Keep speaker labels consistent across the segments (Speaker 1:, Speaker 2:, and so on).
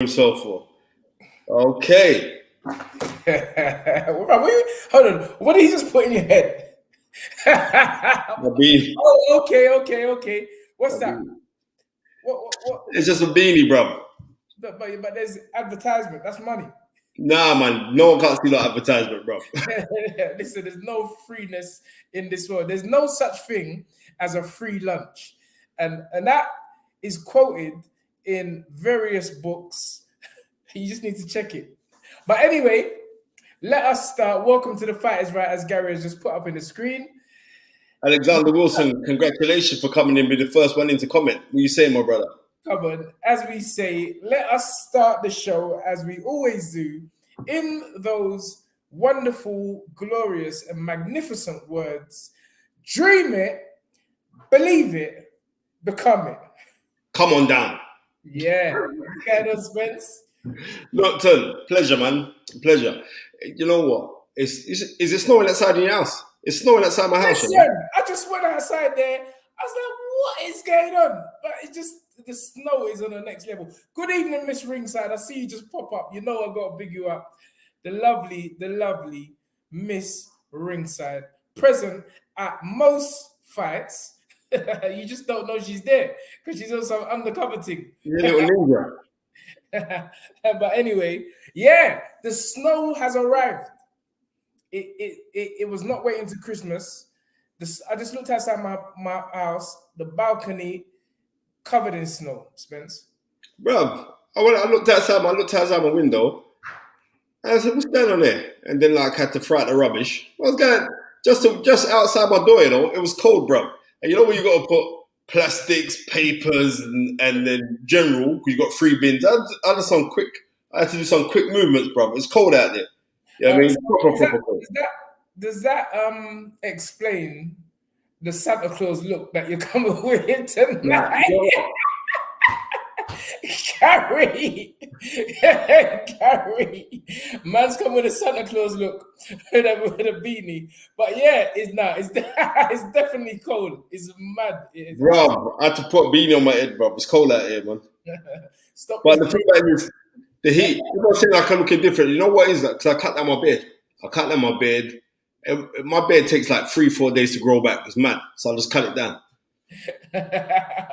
Speaker 1: himself for. Okay.
Speaker 2: Hold on. What did he just put in your head? Oh, okay. What's that? What?
Speaker 1: It's just a beanie, bro.
Speaker 2: But there's advertisement. That's money.
Speaker 1: Nah, man. No one can't see that advertisement, bro.
Speaker 2: Listen, there's no freeness in this world. There's no such thing as a free lunch. And that is quoted in various books. You just need to check it. But anyway, let us start. Welcome to The Fight Is Right, as Gary has just put up in the screen.
Speaker 1: Alexander Wilson, congratulations for coming in, be the first one in to comment. What you saying, my brother?
Speaker 2: Come on, as we say, let us start the show as we always do in those wonderful, glorious, and magnificent words. Dream it, believe it, become it.
Speaker 1: Come on down.
Speaker 2: Yeah. Tunde and Spencer.
Speaker 1: Look, Ton, pleasure, man. Pleasure. You know what? Is it snowing outside in your house? It's snowing outside my house.
Speaker 2: Listen, I just went outside there. I was like, what is going on? But it just, the snow is on the next level. Good evening, Miss Ringside. I see you just pop up. You know I got to big you up. The lovely Miss Ringside. Present at most fights. You just don't know she's there because she's on some undercover thing.
Speaker 1: Little ninja.
Speaker 2: But anyway, yeah, the snow has arrived. It was not waiting to Christmas. I just looked outside my house, the balcony covered in snow, Spence.
Speaker 1: Bro, I looked outside my window and I said, what's going on there? And then I had to throw out the rubbish. I was going just outside my door, it was cold, bro. And you know where you got to put plastics, papers, and then general, because you got 3 bins. I had to do some quick movements, bro. It's cold out there. Yeah, I mean,
Speaker 2: does that explain the Santa Claus look that you're coming with tonight? Gary, man's come with a Santa Claus look with a beanie. But yeah, it's definitely cold. It's mad.
Speaker 1: Bro, I had to put a beanie on my head, bro. It's cold out here, man.
Speaker 2: Stop.
Speaker 1: But the thing about it is, the heat. I'm not saying I can look different. You know what is that? Because I cut down my bed. My bed takes like 3-4 days to grow back. It's mad. So I'll just cut it down.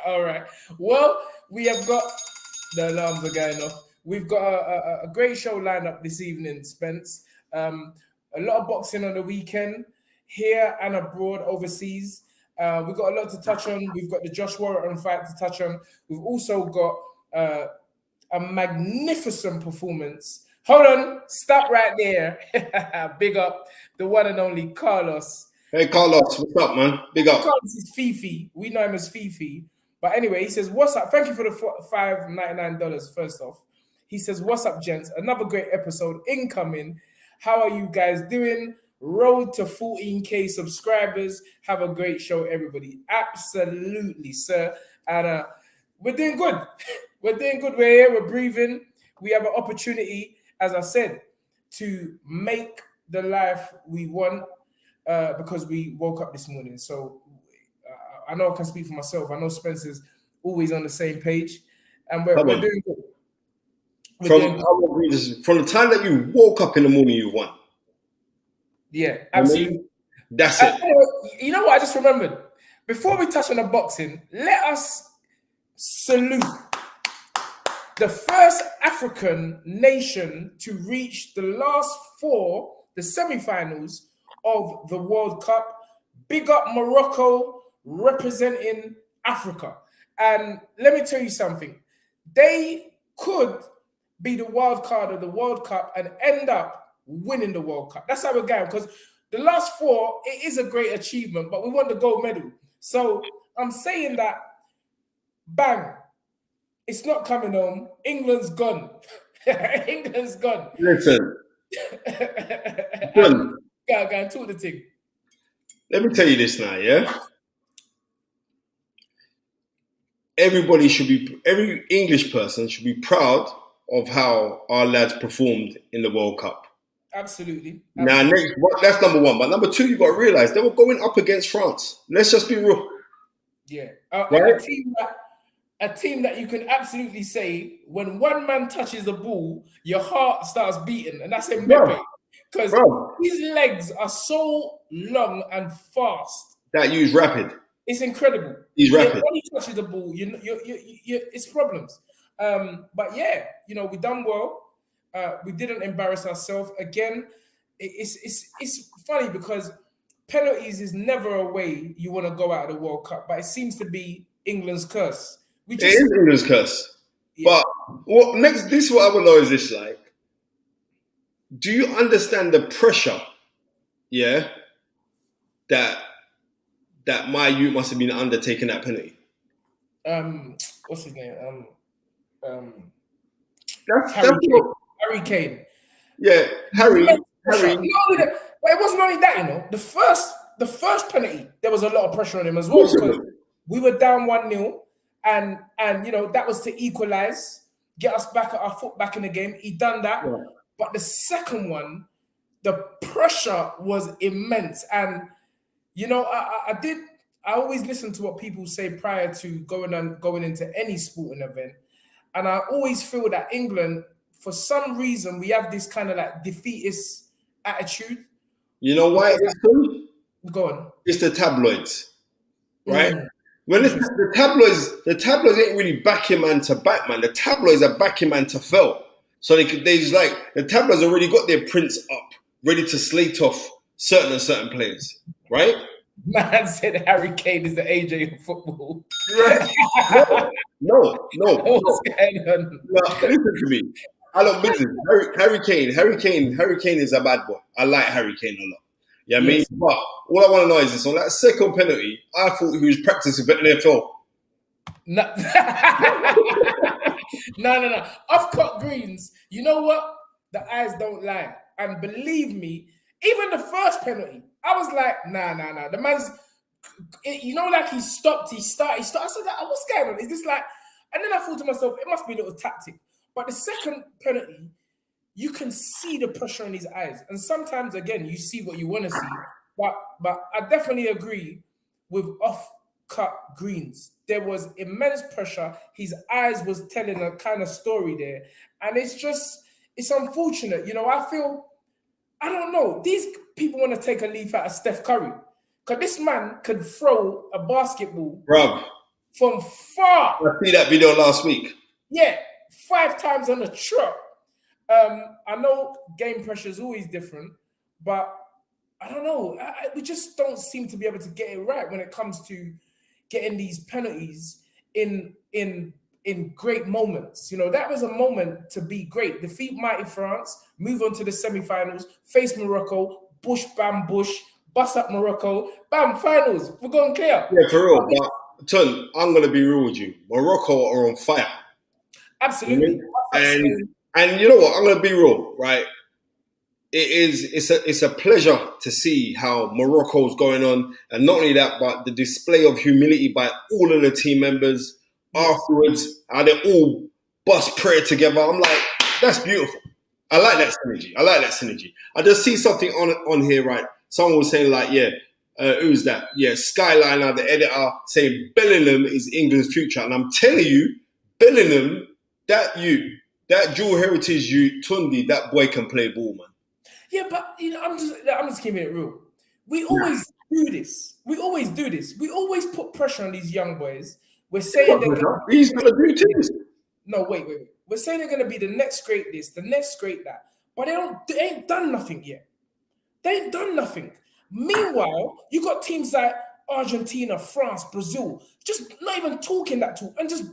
Speaker 2: All right. Well, we have got the alarms are going off. We've got a great show lined up this evening, Spence. A lot of boxing on the weekend, here and abroad, overseas. We've got a lot to touch on. We've got the Josh Warrington fight to touch on. We've also got a magnificent performance. Hold on, stop right there. Big up the one and only Carlos.
Speaker 1: Hey, Carlos, what's up, man? Big up.
Speaker 2: Carlos is Fifi. We know him as Fifi. But anyway, he says, what's up? Thank you for the $5.99, first off. He says, what's up, gents? Another great episode incoming. How are you guys doing? Road to 14K subscribers. Have a great show, everybody. Absolutely, sir. And we're doing good. We're doing good. We're here. We're breathing. We have an opportunity, as I said, to make the life we want because we woke up this morning. So I know I can speak for myself. I know Spencer's always on the same page. And we're doing good.
Speaker 1: From the time that you woke up in the morning, you won.
Speaker 2: Yeah, absolutely. I mean,
Speaker 1: that's it.
Speaker 2: You know what I just remembered? Before we touch on the boxing, let us salute the first African nation to reach the last 4, the semi-finals of the World Cup. Big up Morocco representing Africa. And let me tell you something. They could be the wild card of the World Cup and end up winning the World Cup. That's how we're going, because the last 4, it is a great achievement, but we want the gold medal. So I'm saying that, bang, it's not coming home. England's gone. England's gone.
Speaker 1: Listen.
Speaker 2: Go and talk the thing.
Speaker 1: Let me tell you this now, yeah? Every English person should be proud of how our lads performed in the World Cup.
Speaker 2: Absolutely.
Speaker 1: Now, that's number 1. But number 2, you got to realize they were going up against France. Let's just be real.
Speaker 2: Yeah.
Speaker 1: Right?
Speaker 2: A team that a team that you can absolutely say when one man touches the ball, your heart starts beating, and that's Mbappe. Because his legs are so long and fast.
Speaker 1: That use rapid.
Speaker 2: It's incredible.
Speaker 1: He's rapid.
Speaker 2: When he touches the ball, it's problems. But yeah, we done well. We didn't embarrass ourselves again. It's funny because penalties is never a way you want to go out of the World Cup, but it seems to be England's curse.
Speaker 1: It is England's curse. Yeah. But this is what I want to know is this, like, do you understand the pressure, yeah, that my youth must have been undertaking that penalty?
Speaker 2: What's his name?
Speaker 1: Harry
Speaker 2: Kane.
Speaker 1: Yeah, Harry.
Speaker 2: But it wasn't only that, The first penalty, there was a lot of pressure on him as well because we were down 1-0, and that was to equalize, get us back at our foot back in the game. He done that, but the second one, the pressure was immense, and I always listen to what people say prior to going into any sporting event, and I always feel that England, for some reason, we have this kind of like defeatist attitude.
Speaker 1: You know why it's true?
Speaker 2: Go on.
Speaker 1: It's the tabloids, right? When the tabloids ain't really backing man to back, man. The tabloids are backing man to fail. So they just like, the tabloids already got their prints up, ready to slate off certain players, right?
Speaker 2: Man said Harry Kane is the AJ of football.
Speaker 1: No. What's going on? No, listen to me. I love business. Harry Kane is a bad boy. I like Harry Kane a lot. Yeah, you know what I mean? But all I want to know is this: on that second penalty, I thought he was practicing for NFL. No. Off-cut greens. You know what? The eyes don't lie. And believe me, even the first penalty, I was like, nah. The man's, like he stopped, he started. I said, what's going on? Is this like, and then I thought to myself, it must be a little tactic. But the second penalty, you can see the pressure in his eyes. And sometimes, again, you see what you want to see. But I definitely agree with off-cut greens. There was immense pressure. His eyes was telling a kind of story there. And it's unfortunate. I don't know. These people want to take a leaf out of Steph Curry. Because this man could throw a basketball from far. I see that video last week.
Speaker 2: Yeah, 5 times on the trot. I know game pressure is always different, but I don't know. We just don't seem to be able to get it right when it comes to getting these penalties in great moments. That was a moment to be great. Defeat mighty France, move on to the semi-finals, face Morocco, bush, bust up Morocco, bam, finals. We're going clear.
Speaker 1: Yeah, for real. But, Ton, I'm going to be real with you. Morocco are on fire.
Speaker 2: Absolutely.
Speaker 1: And you know what? I'm going to be real, right? It's a pleasure to see how Morocco's going on. And not only that, but the display of humility by all of the team members afterwards, how they all bust prayer together. I'm like, that's beautiful. I like that synergy. I just see something on here, right? Someone was saying like, who's that? Yeah, Skyliner, the editor, saying Bellingham is England's future. And I'm telling you, Bellingham, that dual heritage Tunde, that boy can play ball, man.
Speaker 2: Yeah, but I'm just keeping it real. We always do this. We always put pressure on these young boys. We're saying
Speaker 1: he's gonna do this.
Speaker 2: No, wait. We're saying they're gonna be the next great this, the next great that. But they ain't done nothing yet. They ain't done nothing. Meanwhile, you got teams like Argentina, France, Brazil, just not even talking that talk and just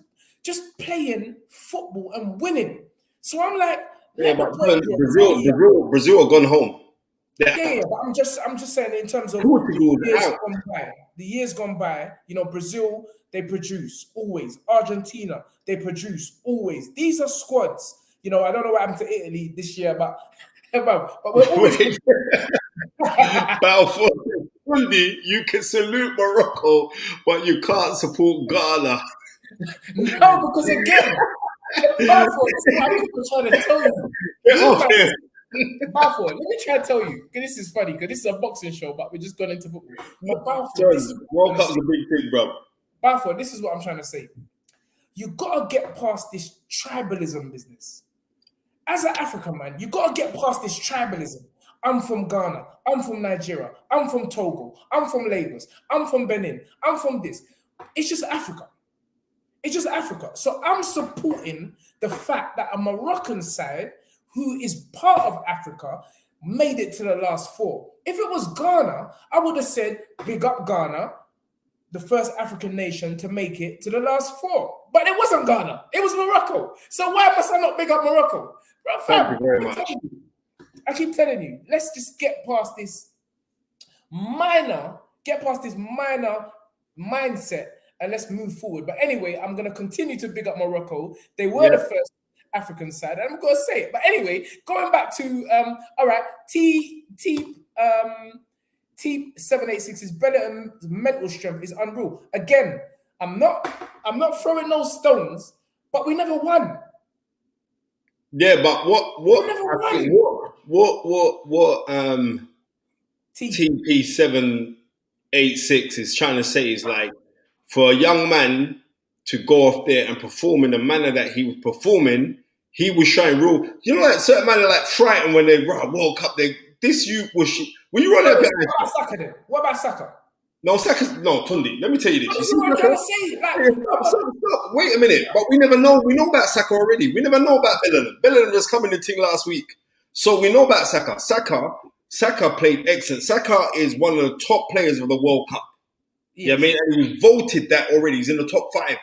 Speaker 2: playing football and winning. So I'm like,
Speaker 1: Brazil are gone home.
Speaker 2: Yeah, but I'm just saying in terms of the years gone by, Brazil, they produce always. Argentina, they produce always. These are squads. I don't know what happened to Italy this year, but we're always
Speaker 1: Balfour, you can salute Morocco, but you can't support Ghana.
Speaker 2: No, because again, Balfour, I'm trying to tell you. Balfour, let me try to tell you, because this is funny, because this is a boxing show, but we're just going into football. But Balfour,
Speaker 1: World Cup's a big thing, bro.
Speaker 2: Balfour, this is what I'm trying to say. you got to get past this tribalism business. As an African man, you got to get past this tribalism. I'm from Ghana. I'm from Nigeria. I'm from Togo. I'm from Lagos. I'm from Benin. I'm from this. It's just Africa. It's just Africa. So I'm supporting the fact that a Moroccan side who is part of Africa made it to the last four. If it was Ghana, I would have said, big up Ghana, the first African nation to make it to the last four. But it wasn't Ghana. It was Morocco. So why must I not big up Morocco? Bro, fam,
Speaker 1: Thank you very much.
Speaker 2: I keep telling you, let's just get past this minor mindset and let's move forward. But anyway, I'm going to continue to big up Morocco. They were the first African side, and I'm going to say it. But anyway, going back to, all right, T786's Benetton's mental strength is unreal. Again, I'm not throwing no stones, but we never won.
Speaker 1: Yeah, but what TP786 is trying to say is like, for a young man to go off there and perform in the manner that he was performing, he was showing real. You know, like certain men are like frightened when they run World Cup. When you run that.
Speaker 2: What about Saka?
Speaker 1: No, Tunde. Let me tell you this. You see,
Speaker 2: what I'm trying to say.
Speaker 1: Wait a minute, but we never know. We know about Saka already. We never know about Bellingham. Bellingham was coming to the thing last week, so we know about Saka. Saka played excellent. Saka is one of the top players of the World Cup. Yes. Yeah, I mean, and he voted that already. He's in the top 5.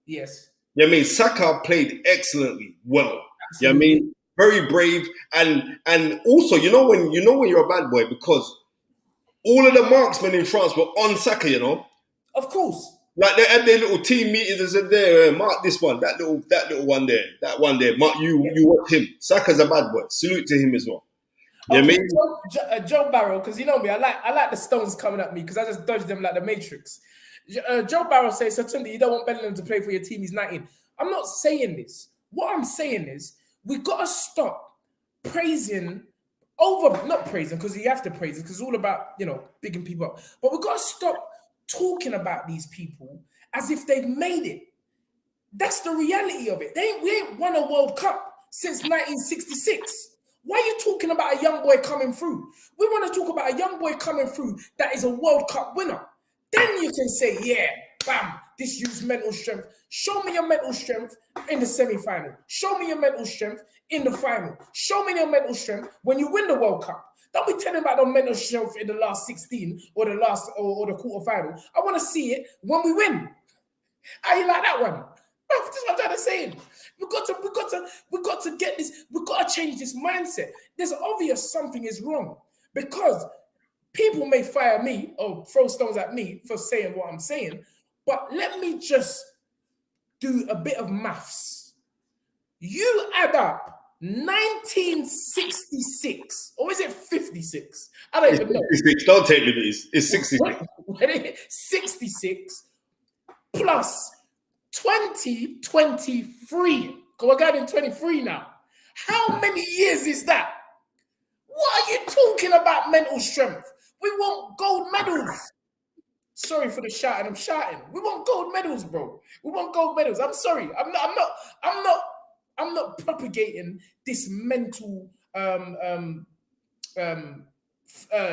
Speaker 2: Yes.
Speaker 1: Yeah, I mean, Saka played excellently well. Yeah, I mean, very brave, and also, you know when you're a bad boy, because all of the marksmen in France were on Saka, you know.
Speaker 2: Of course.
Speaker 1: Like they had their little team meetings and said, "There, mark this one, that little one there, that one there. Mark you watch him. Saka's a bad boy. Salute to him as well." You know what I mean?
Speaker 2: Joe Barrow, because you know me, I like the stones coming at me because I just dodge them like the Matrix. Joe Barrow says, "So Tunde, you don't want Bellingham to play for your team? He's 19." I'm not saying this. What I'm saying is we gotta stop praising. Not praising, because you have to praise it, because it's all about, you know, bigging people up. But we've got to stop talking about these people as if they've made it. That's the reality of it. We ain't won a World Cup since 1966. Why are you talking about a young boy coming through? We want to talk about a young boy coming through that is a World Cup winner. Then you can say, yeah, bam, this used mental strength. Show me your mental strength in the semi-final. Show me your mental strength in the final. Show me your mental strength when you win the World Cup. Don't be telling about the mental strength in the last 16 or the last or the quarterfinal. I want to see it when we win. How you like that one? That's what I'm trying to say. We got to get this. We got to change this mindset. There's obvious something is wrong, because people may fire me or throw stones at me for saying what I'm saying, but let me just do a bit of maths. You add up 1966, or is it 56? I don't even know.
Speaker 1: 66. Don't take liberties. It's 66.
Speaker 2: 66 plus 2023. We're getting 23 now. How many years is that? What are you talking about mental strength? We want gold medals. Sorry for the shouting. I'm shouting. We want gold medals, bro. We want gold medals. I'm sorry. I'm not propagating this mental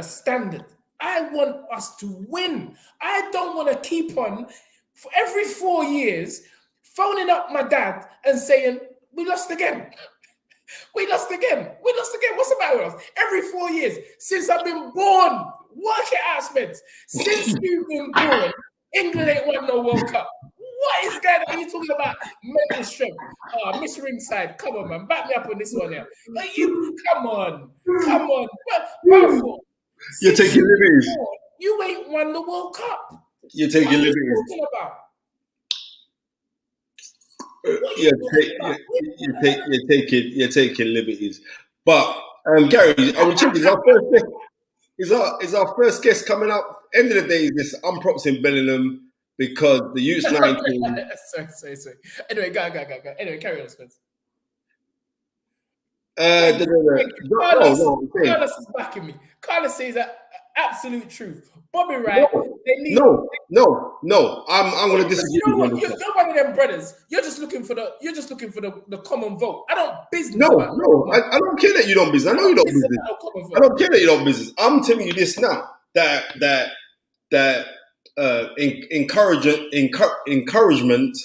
Speaker 2: standard. I want us to win. I don't want to keep on for every 4 years phoning up my dad and saying, we lost again. We lost again. What's the matter with us? Every 4 years since I've been born. Work it out, Spence. Since you've been born, England ain't won no World Cup. What is going on? You're talking about mental strength. Oh, Miss Ringside, come on, man. Back me up on this one here. Come on.
Speaker 1: You're taking liberties.
Speaker 2: You ain't won the World Cup.
Speaker 1: You're taking liberties.
Speaker 2: What are you talking about?
Speaker 1: You're taking liberties. But Gary, I will check. Is our first guest coming up? End of the day, is this unprompting Bellingham because the youth 19.
Speaker 2: sorry. Anyway, go. Anyway, carry on, Spence.
Speaker 1: Carlos
Speaker 2: is backing me. Carlos says that absolute truth. Bobby Wright, they need.
Speaker 1: No. I'm going to disagree
Speaker 2: You know
Speaker 1: with
Speaker 2: what?
Speaker 1: you.
Speaker 2: You're one of them brothers. You're just looking for the common vote. I don't business.
Speaker 1: No. I don't care that you don't business. I know you don't business. I don't care that you don't business. I'm telling you this now. That encouragement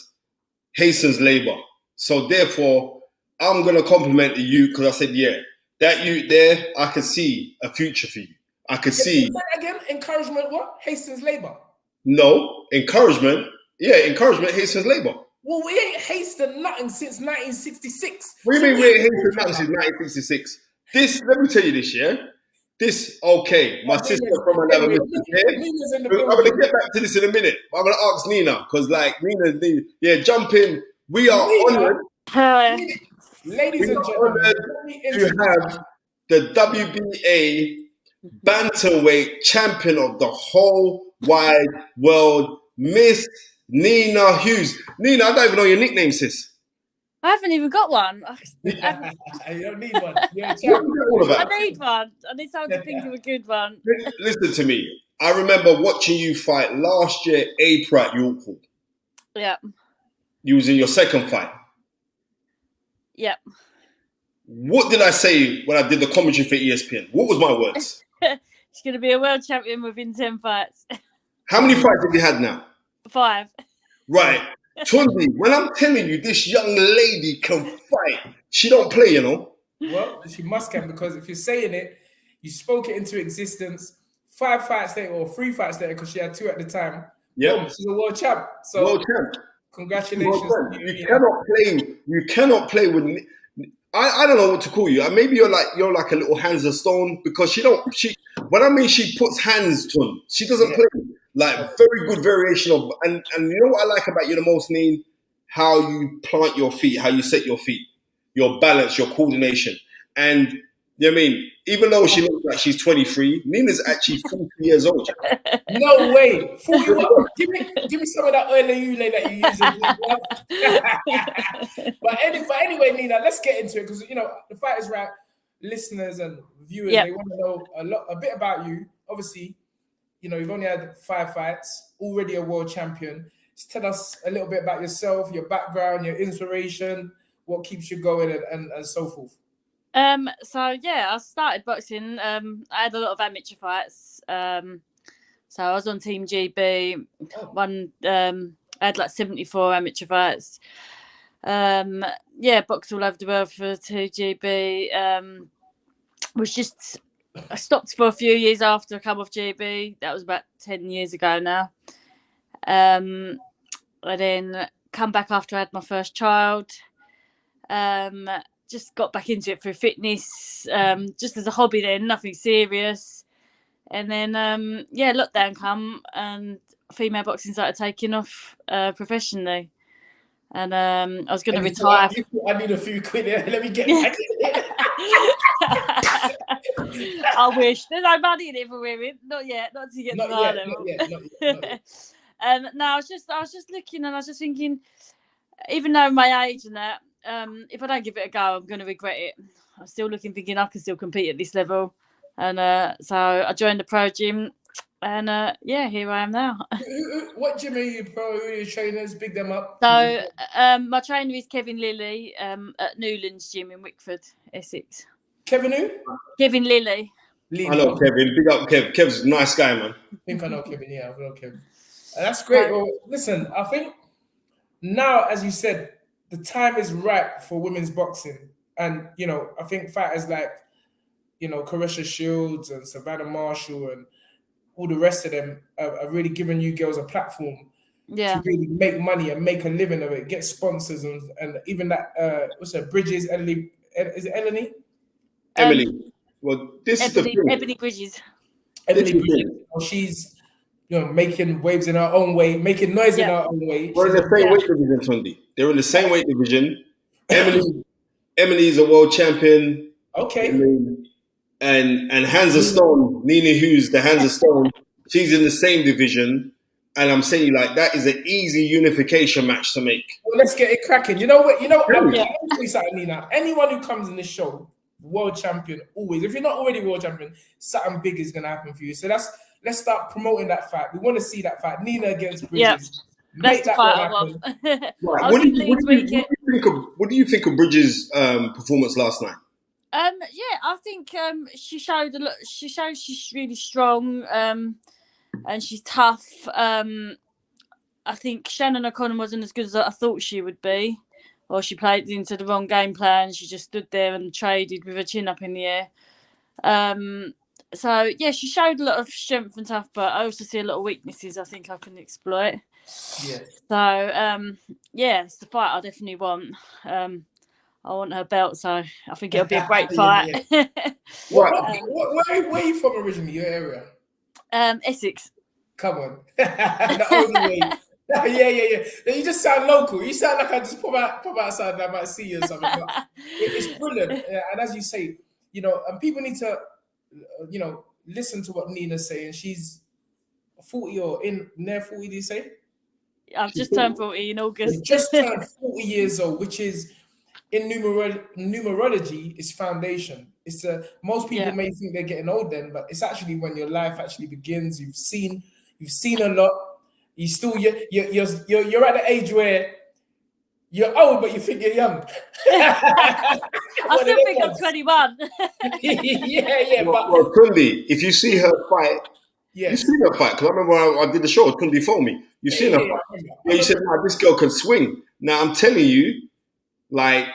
Speaker 1: hastens labor. So therefore, I'm going to compliment you because I said, yeah, that you there, I can see a future for you. I could see.
Speaker 2: Again, encouragement what? Hastens labor.
Speaker 1: No, encouragement. Yeah, encouragement hastens labor.
Speaker 2: Well, we ain't hastened nothing since 1966.
Speaker 1: What do you mean we ain't hastened nothing since 1966? This, let me tell you this, yeah? This, okay, my sister from another Mr. I'm going to get back to this in a minute. I'm going to ask Nina, because like Nina, yeah, jump in. We are honored.
Speaker 2: Ladies and gentlemen,
Speaker 1: to have the WBA bantamweight champion of the whole wide world, Miss Nina Hughes. Nina, I don't even know your nickname, sis.
Speaker 3: I haven't even got one.
Speaker 2: You don't need one.
Speaker 3: I need one. I need someone to think of a good one.
Speaker 1: Listen to me. I remember watching you fight last year, April at York Hall.
Speaker 3: Yeah.
Speaker 1: You was in your second fight.
Speaker 3: Yep.
Speaker 1: What did I say when I did the commentary for ESPN? What was my words?
Speaker 3: She's going to be a world champion within 10 fights.
Speaker 1: How many fights have you had now?
Speaker 3: 5.
Speaker 1: Right. Tunde, when I'm telling you this young lady can fight, she don't play, you know?
Speaker 2: Well, she must can, because if you're saying it, you spoke it into existence. 5 fights later, or 3 fights later, because she had 2 at the time.
Speaker 1: Yeah.
Speaker 2: She's a world champ. So
Speaker 1: world champ.
Speaker 2: Congratulations.
Speaker 1: You cannot play with. I don't know what to call you. Maybe you're like a little hands of stone, because she when I mean she puts hands to. She doesn't play. Like very good variation of, and you know what I like about you the most, Neen? How you plant your feet, how you set your feet, your balance, your coordination. And you know what I mean? Even though she looks like she's 23, Nina's actually 40 years old.
Speaker 2: No way. 41. Give me some of that early Ule that you're using. but anyway, Nina, let's get into it, because you know the Fight is Right listeners and viewers, they want to know a bit about you. Obviously, you know, you've only had 5 fights, already a world champion. Just tell us a little bit about yourself, your background, your inspiration, what keeps you going, and so forth.
Speaker 3: So yeah, I started boxing. I had a lot of amateur fights. So I was on Team GB. I had like 74 amateur fights. Boxed all over the world for 2GB. I stopped for a few years after I come off GB. That was about 10 years ago now. I then come back after I had my first child. Just got back into it through fitness, just as a hobby then, nothing serious. And then, lockdown come and female boxing started taking off professionally. And I was going to retire.
Speaker 2: I need a few quid here. Let me get back in it.
Speaker 3: I wish. There's no money in it for women. Not yet. Not to get to that level. No, I was just looking, and I was just thinking, even though my age and that, if I don't give it a go, I'm going to regret it. I'm still looking, thinking I can still compete at this level. And so I joined the pro gym, and here I am now.
Speaker 2: What gym are you pro? Who are your trainers? Big them up.
Speaker 3: So my trainer is Kevin Lilly at Newlands Gym in Wickford, Essex.
Speaker 2: Kevin who?
Speaker 3: Kevin Lilly.
Speaker 1: I know Kevin. Big up Kev. Kev's a nice guy, man.
Speaker 2: I think I know Kevin. Yeah, I know Kevin. That's great. Well, listen, I think now, as you said, the time is right for women's boxing. And, you know, I think fighters like, you know, Caressa Shields and Savannah Marshall and all the rest of them are really giving you girls a platform to really make money and make a living of it, get sponsors and even that, Bridges, Emily, is it Eleni?
Speaker 1: Emily. Well, this is the thing.
Speaker 3: Ebony Bridges.
Speaker 2: Emily Bridges. She's, you know, making waves in her own way, making noise in her own way.
Speaker 1: We're in the same weight division, Tunde. They're in the same weight division. Emily is a world champion.
Speaker 2: Okay.
Speaker 1: And Hands of Stone, Nina Hughes, the Hands of Stone, she's in the same division. And I'm saying, like, that is an easy unification match to make.
Speaker 2: Well, let's get it cracking. You know what? I'm Nina. Anyone who comes in this show, world champion always. If you're not already world champion, something big is gonna happen for you. So let's start promoting that fight. We want to see that fight. Nina against Bridges.
Speaker 3: Yep.
Speaker 2: Make
Speaker 3: That's the
Speaker 2: that
Speaker 3: fight
Speaker 2: one
Speaker 3: I want.
Speaker 2: happen.
Speaker 1: Right.
Speaker 3: I was in Leeds weekend.
Speaker 1: What do you think of Bridges' performance last night?
Speaker 3: Yeah, I think she showed a lot. She showed she's really strong, and she's tough. I think Shannon O'Connor wasn't as good as I thought she would be, or she played into the wrong game plan. She just stood there and traded with her chin up in the air. So yeah, she showed a lot of strength and tough, but I also see a lot of weaknesses I think I can exploit.
Speaker 2: Yeah.
Speaker 3: So yeah, it's the fight I definitely want. I want her belt, so I think it'll be a great fight.
Speaker 2: Yeah. Where are you from originally? Your area?
Speaker 3: Essex.
Speaker 2: Come on, the only way. Yeah. You just sound local. You sound like I just pop outside and I might see you or something. But it's brilliant, and as you say, and people need to, listen to what Nina's saying. She's 40 or in near 40. Do you say?
Speaker 3: I've just turned 40 in August.
Speaker 2: Just turned 40 years old, which is in numerology is foundation. It's most people may think they're getting old then, but it's actually when your life actually begins. You've seen a lot. You still you're at the age where you're old, but you think you're young.
Speaker 3: I still think I'm 21.
Speaker 2: yeah.
Speaker 1: Well, Tunde, if you see her fight, you've seen her fight. Because I remember I did the show. Tunde phoned me. You've seen her fight. Yeah, you said, "Nah, this girl can swing." Now I'm telling you, like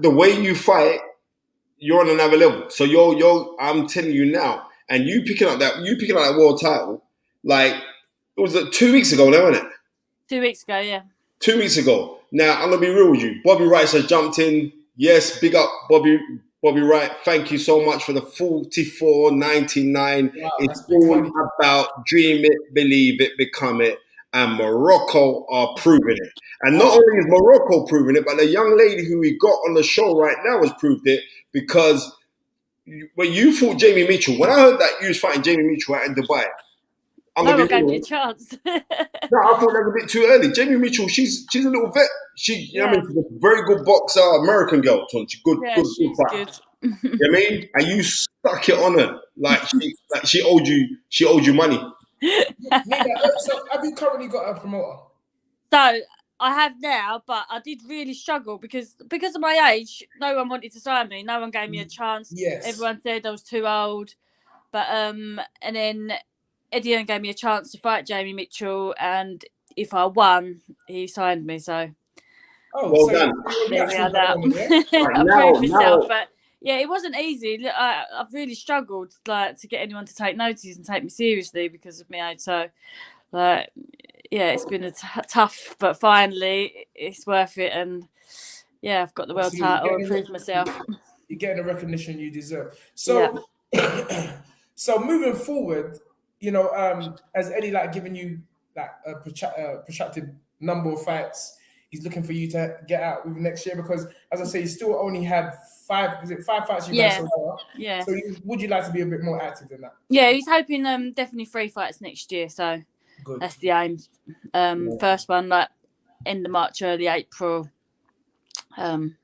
Speaker 1: the way you fight, you're on another level. So you're. I'm telling you now, and you picking up that world title, like it was 2 weeks ago now, wasn't it?
Speaker 3: 2 weeks ago, yeah.
Speaker 1: 2 weeks ago. Now I'm gonna be real with you. Bobby Wright has jumped in. Yes, big up Bobby Wright. Thank you so much for the 44.99.
Speaker 2: Wow,
Speaker 1: it's all about dream it, believe it, become it. And Morocco are proving it. And not only is Morocco proving it, but the young lady who we got on the show right now has proved it, because when you fought Jamie Mitchell, when I heard that you was fighting Jamie Mitchell out in Dubai,
Speaker 3: no one gave me a chance.
Speaker 1: No, I thought that was a bit too early. Jamie Mitchell, she's a little vet. She's a very good boxer, American girl, she's good.
Speaker 3: Yeah,
Speaker 1: good,
Speaker 3: she's good.
Speaker 1: You know what I mean? And you stuck it on her like she owed you money.
Speaker 2: Nina, so have you currently got a promoter?
Speaker 3: So I have now, but I did really struggle because of my age. No one wanted to sign me. No one gave me a chance.
Speaker 2: Yes.
Speaker 3: Everyone said I was too old. But and then Eddie gave me a chance to fight Jamie Mitchell, and if I won, he signed me. So
Speaker 1: well done.
Speaker 3: There we are. I proved myself, but yeah, it wasn't easy. I've really struggled to get anyone to take notice and take me seriously because of my age. So it's been tough, but finally it's worth it. And yeah, I've got the world title and proved myself.
Speaker 2: You're getting the recognition you deserve. So, so moving forward, as Eddie giving you a protracted number of fights, he's looking for you to get out with next year because, as I say, you still only had 5 fights you've done so far?
Speaker 3: Yeah.
Speaker 2: So would you like to be a bit more active than that?
Speaker 3: Yeah, he's hoping definitely 3 fights next year. So
Speaker 2: good.
Speaker 3: That's the aim. First one end of March, early April. Then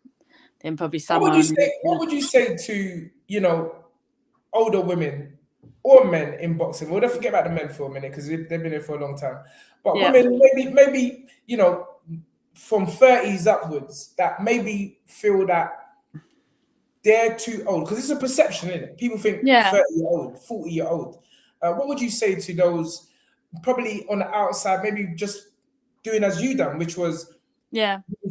Speaker 3: probably summer.
Speaker 2: What would you say to older women or men in boxing? Well, don't forget about the men for a minute because they've been here for a long time. But women, maybe from 30s upwards that maybe feel that they're too old, because it's a perception, isn't it? People think 30-year-old, 40-year-old. What would you say to those probably on the outside, maybe just doing as you done, which was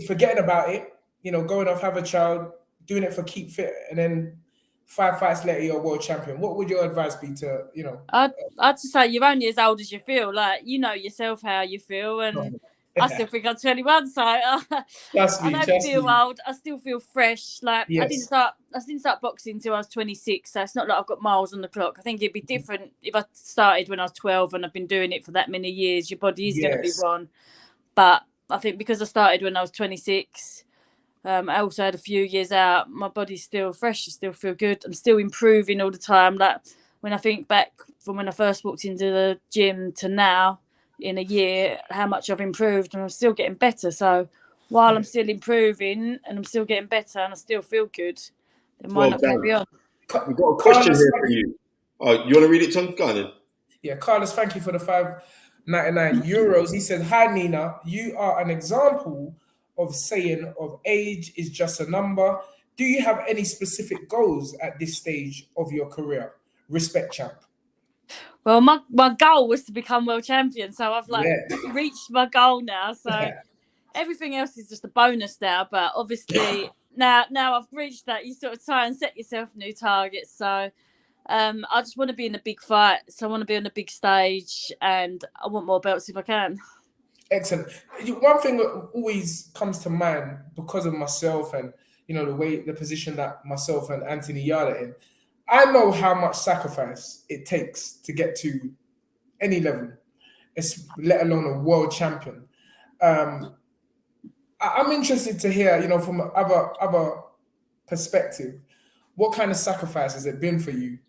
Speaker 2: forgetting about it, going off, have a child, doing it for keep fit, and then 5 fights later you're a world champion? What would your advice be to,
Speaker 3: I'd just say you're only as old as you feel. You know yourself how you feel, and I still think I'm 21, so I don't feel old. I still feel fresh. I didn't start boxing until I was 26, so it's not like I've got miles on the clock. I think it'd be different if I started when I was 12 and I've been doing it for that many years. Your body is going to be gone. But I think because I started when I was 26, I also had a few years out. My body's still fresh. I still feel good. I'm still improving all the time. When I think back from when I first walked into the gym to now, in a year, how much I've improved, and I'm still getting better. So while I'm still improving and I'm still getting better and I still feel good, They might not carry on.
Speaker 1: We've got a question here for you. Oh, you want to read it, Tom? Go on then.
Speaker 2: Yeah, Carlos, thank you for the €5.99. He says, "Hi Nina, you are an example of saying of age is just a number. Do you have any specific goals at this stage of your career? Respect, champ."
Speaker 3: Well, my goal was to become world champion, so I've reached my goal now. So everything else is just a bonus now. But obviously now I've reached that, you sort of try and set yourself new targets. So I just want to be in the big fight. So I want to be on the big stage, and I want more belts if I can.
Speaker 2: Excellent. One thing that always comes to mind because of myself and the position that myself and Anthony Yarda in, I know how much sacrifice it takes to get to any level, let alone a world champion. I'm interested to hear, from other perspective, what kind of sacrifice has it been for you?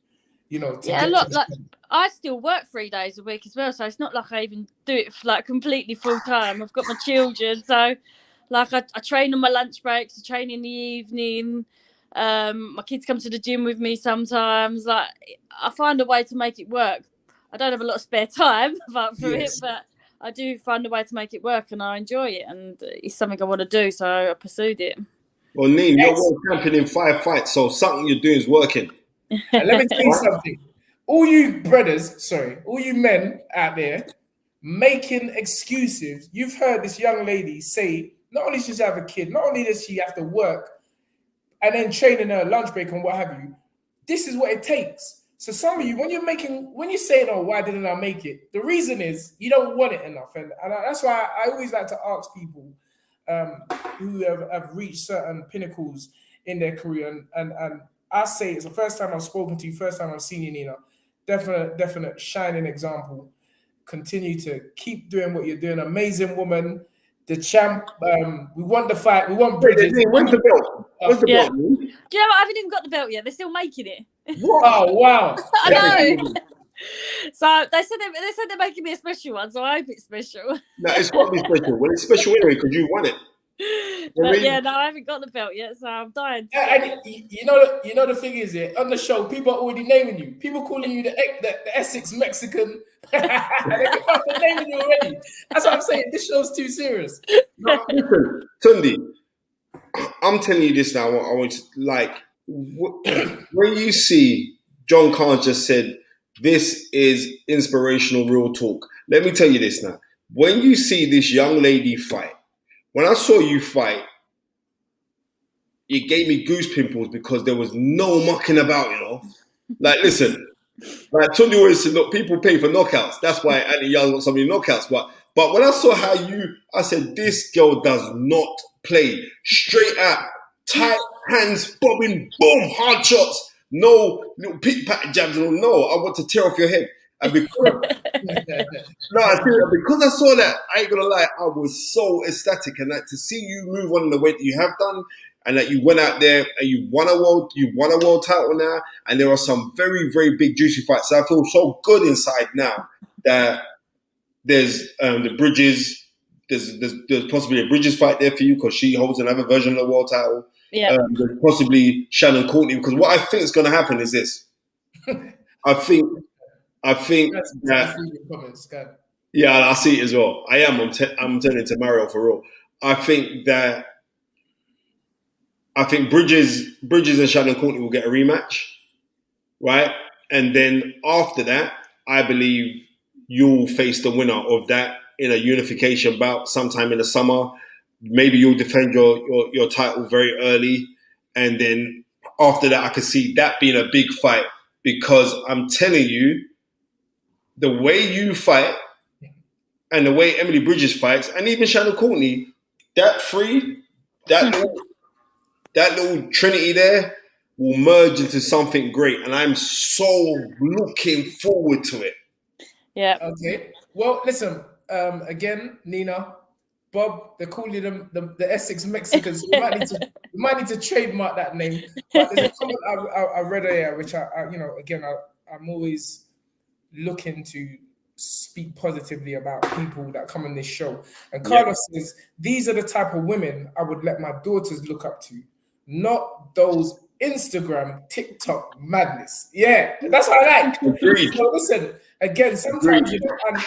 Speaker 3: I still work 3 days a week as well, so it's not like I even do it completely full time. I've got my children, so I train on my lunch breaks, I train in the evening. My kids come to the gym with me sometimes. I find a way to make it work. I don't have a lot of spare time but I do find a way to make it work, and I enjoy it, and it's something I want to do, so I pursued it.
Speaker 1: Well, Neen, you're world champion in 5 fights, so something you're doing is working.
Speaker 2: And let me tell you something. All you men out there making excuses. You've heard this young lady say, not only does she have a kid, not only does she have to work and then train in her lunch break and what have you. This is what it takes. So some of you, when you're saying, "Oh, why didn't I make it?" The reason is you don't want it enough, and that's why I always like to ask people who have reached certain pinnacles in their career, and I say it's the first time I've spoken to you, first time I've seen you, Nina. Definite shining example. Continue to keep doing what you're doing. Amazing woman, the champ. We want the fight. We want Bridges.
Speaker 1: Where's the belt? Where's the belt?
Speaker 3: Do you know what? I haven't even got the belt yet. They're still making it.
Speaker 2: Oh wow!
Speaker 3: I know. So they said they're making me a special one, so I hope it's special.
Speaker 1: No, it's got to be special. Well, it's special anyway because you won it.
Speaker 3: But I haven't got the belt yet, so I'm dying.
Speaker 2: And you know the thing is, on the show, people are already naming you. People calling you the Essex Mexican. They're naming you already. That's what I'm saying. This show's too serious.
Speaker 1: No, listen, Tunde, I'm telling you this now. I want to when you see John Khan just said, "This is inspirational, real talk." Let me tell you this now. When you see this young lady fight, when I saw you fight, it gave me goose pimples because there was no mucking about, listen, Tunde always said, look, people pay for knockouts. That's why Andy Young got so many knockouts. But when I saw I said, this girl does not play. Straight out, tight hands, bobbing, boom, hard shots. No little pit-pat jabs. No, I want to tear off your head. And because I saw that, I ain't gonna lie, I was so ecstatic, and to see you move on in the way that you have done, and that you went out there and you won a world title now, and there are some very, very big juicy fights. So I feel so good inside now that there's the Bridges, there's possibly a Bridges fight there for you because she holds another version of the world title.
Speaker 3: Yeah.
Speaker 1: There's possibly Shannon Courtney, because what I think is going to happen is this. I think that, yeah, I see it as well. I'm turning to Mario for real. I think Bridges and Shannon Courtney will get a rematch, right? And then after that, I believe you'll face the winner of that in a unification bout sometime in the summer. Maybe you'll defend your title very early, and then after that, I could see that being a big fight, because I'm telling you, the way you fight and the way Emily Bridges fights, and even Shannon Courtney, that little trinity there will merge into something great, and I'm so looking forward to it.
Speaker 3: Yeah.
Speaker 2: Okay. Well, listen. Again, Nina, Bob, they're calling them the Essex Mexicans. We might need to trademark that name. But there's a comment I read here, which I'm always looking to speak positively about people that come on this show. And Carlos says, these are the type of women I would let my daughters look up to, not those Instagram, TikTok madness. Yeah, that's what I like.
Speaker 1: Agreed.
Speaker 2: So listen, again, sometimes
Speaker 1: Agreed.
Speaker 2: and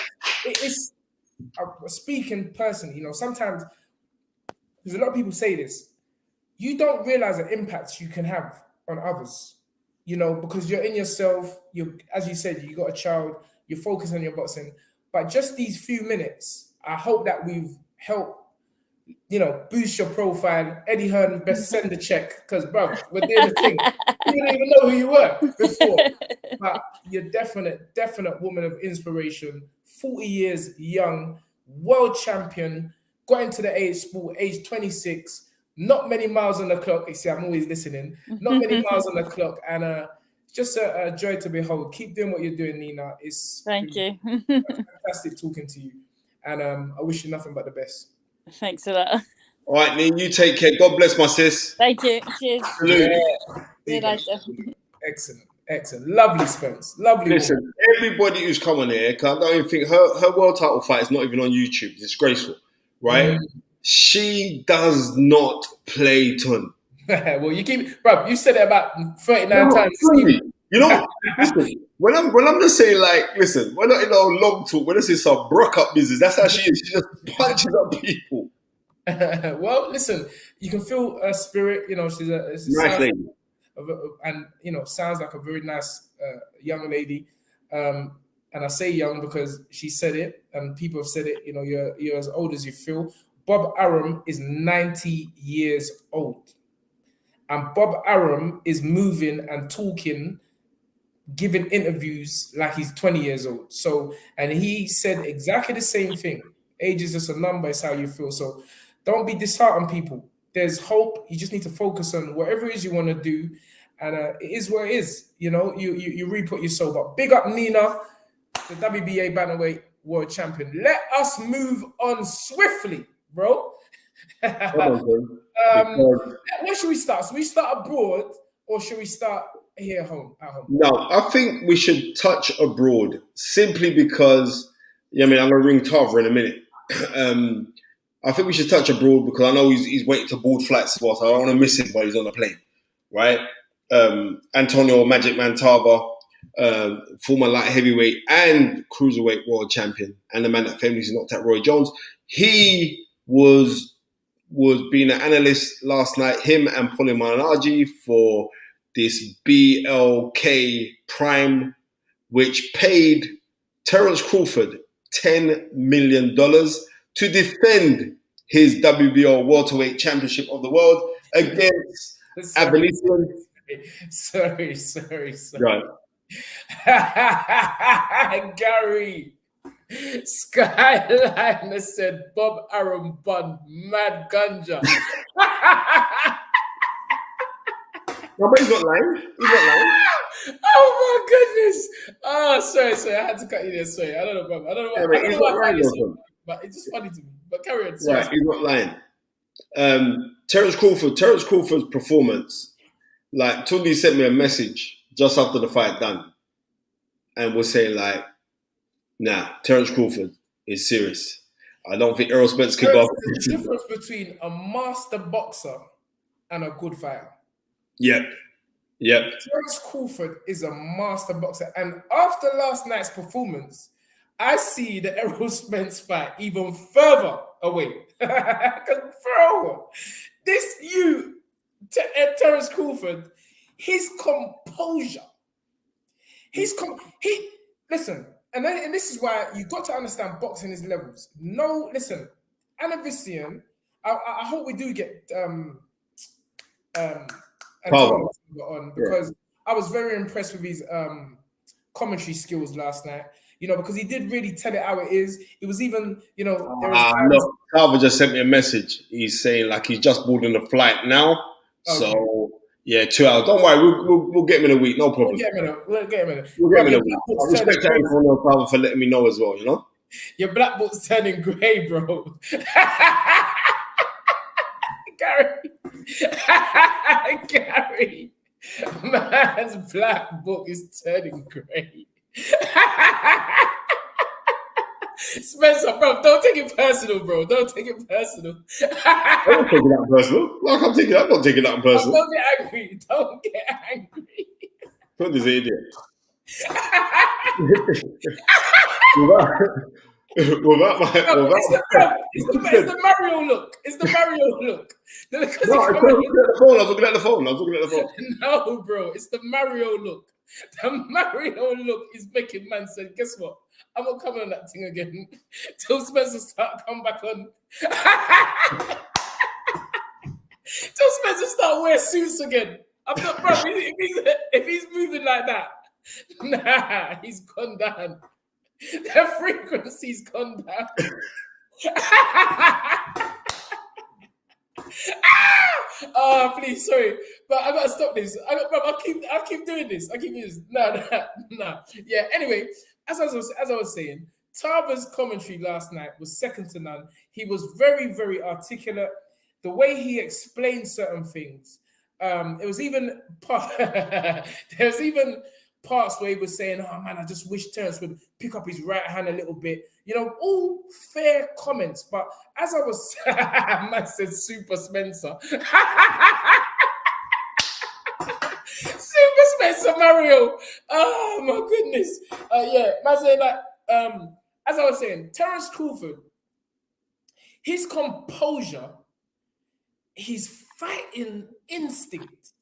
Speaker 2: it is speaking personally. Sometimes because a lot of people say this, you don't realize the impacts you can have on others. Because you're in yourself. You, as you said, you got a child. You're focused on your boxing, but just these few minutes, I hope that we've helped. Boost your profile. Eddie Hearn, best send the check because, bro, we're doing the thing. You didn't even know who you were before, but you're definite woman of inspiration. 40 years young, world champion, got into the age sport, age 26. Not many miles on the clock. You see, I'm always listening. Not many miles on the clock, and just a joy to behold. Keep doing what you're doing, Nina.
Speaker 3: Thank you.
Speaker 2: Fantastic talking to you, and I wish you nothing but the best.
Speaker 3: Thanks a lot.
Speaker 1: All right, Nina, you take care. God bless my sis.
Speaker 3: Thank you. Cheers.
Speaker 1: Salute.
Speaker 3: See you later.
Speaker 2: Excellent. Lovely, Spence. Lovely.
Speaker 1: Listen,
Speaker 2: woman.
Speaker 1: everybody who's come on here, because I don't even think her world title fight is not even on YouTube. It's disgraceful, right? She does not play ton.
Speaker 2: Well, you keep, bro. You said it about 39 times.
Speaker 1: Listen, when I'm just saying, like, listen, we're not in our long talk. We're just in some broke up business. That's how she is. She just punches up people.
Speaker 2: Well, listen, you can feel her spirit. She's a
Speaker 1: Nice lady.
Speaker 2: And sounds like a very nice young lady. And I say young because she said it, and people have said it. You're as old as you feel. Bob Arum is 90 years old, and Bob Arum is moving and talking, giving interviews like he's 20 years old. So, and he said exactly the same thing. Age is just a number. It's how you feel. So, don't be disheartened, people. There's hope. You just need to focus on whatever it is you want to do, and it is what it is. You re-put your soul. But big up Nina, the WBA bantamweight world champion. Let us move on swiftly, bro. Where should we start? Should we start abroad or should we start here at home?
Speaker 1: No, I think we should touch abroad simply because, I'm going to ring TARVER in a minute. I think we should touch abroad because I know he's waiting to board flights as well, so I don't want to miss him while he's on the plane, right? Antonio Magic Man Tarver, former light heavyweight and cruiserweight world champion, and the man that famously knocked out Roy Jones. He was being an analyst last night, him and Paulie Malignaggi, for this BLK Prime, which paid Terence Crawford $10 million to defend his WBO welterweight championship of the world against Avenisian.
Speaker 2: Sorry.
Speaker 1: Right.
Speaker 2: Gary Skyline said Bob Arum bun mad ganja.
Speaker 1: No, but he's not lying.
Speaker 2: Oh my goodness! Oh, sorry. I had to cut you there. Sorry, I don't know, Bob. I don't know why, but it's just funny to me. But carry on.
Speaker 1: Right, he's not lying. Terence Crawford's performance. Like, Tunde sent me a message just after the fight done, and was saying like, "Nah, Terence Crawford is serious. I don't think Errol Spence could go."
Speaker 2: There's a difference between a master boxer and a good fighter.
Speaker 1: Yep.
Speaker 2: Terence Crawford is a master boxer, and after last night's performance, I see the Errol Spence fight even further away. Terence Crawford, his composure, listen, and this is why you got to understand boxing is levels. No, listen, Anavisian, I hope we do get on, because I was very impressed with his commentary skills last night. Because he did really tell it how it is. It was even,
Speaker 1: Tarver just sent me a message. He's saying like he's just boarding the flight now. Okay. So yeah, 2 hours. Don't worry, we'll get him in a week. No problem.
Speaker 2: We'll get him in a
Speaker 1: week. I respect Tarver for letting me know as well.
Speaker 2: Your black book's turning grey, bro. Gary, man's black book is turning grey. Spencer, bro, don't take it personal, bro. Don't take it personal.
Speaker 1: I'm not taking that personal. Like I'm not taking that personal.
Speaker 2: Don't get angry. Don't get angry.
Speaker 1: What is an idiot?
Speaker 2: It's the Mario look. It's the Mario look.
Speaker 1: No, I was looking at the phone.
Speaker 2: No, bro, it's the Mario look. The Mario look is making man say, guess what? I'm not coming on that thing again till Spencer come back on. Till Spencer start wearing suits again. I'm not, bro. If he's moving like that, nah, he's gone down. The frequency's gone down. Oh, please, sorry, but I gotta stop this. I'll keep doing this. No. Yeah. Anyway, as I was saying, Tarver's commentary last night was second to none. He was very, very articulate. The way he explained certain things. It was even there's even parts where he was saying, "Oh man, I just wish Terence would pick up his right hand a little bit." You know, all fair comments. But as I was, man said, "Super Spencer." Super Spencer Mario. Oh my goodness. Yeah, man saying that. As I was saying, Terence Crawford, his composure, his fighting instinct,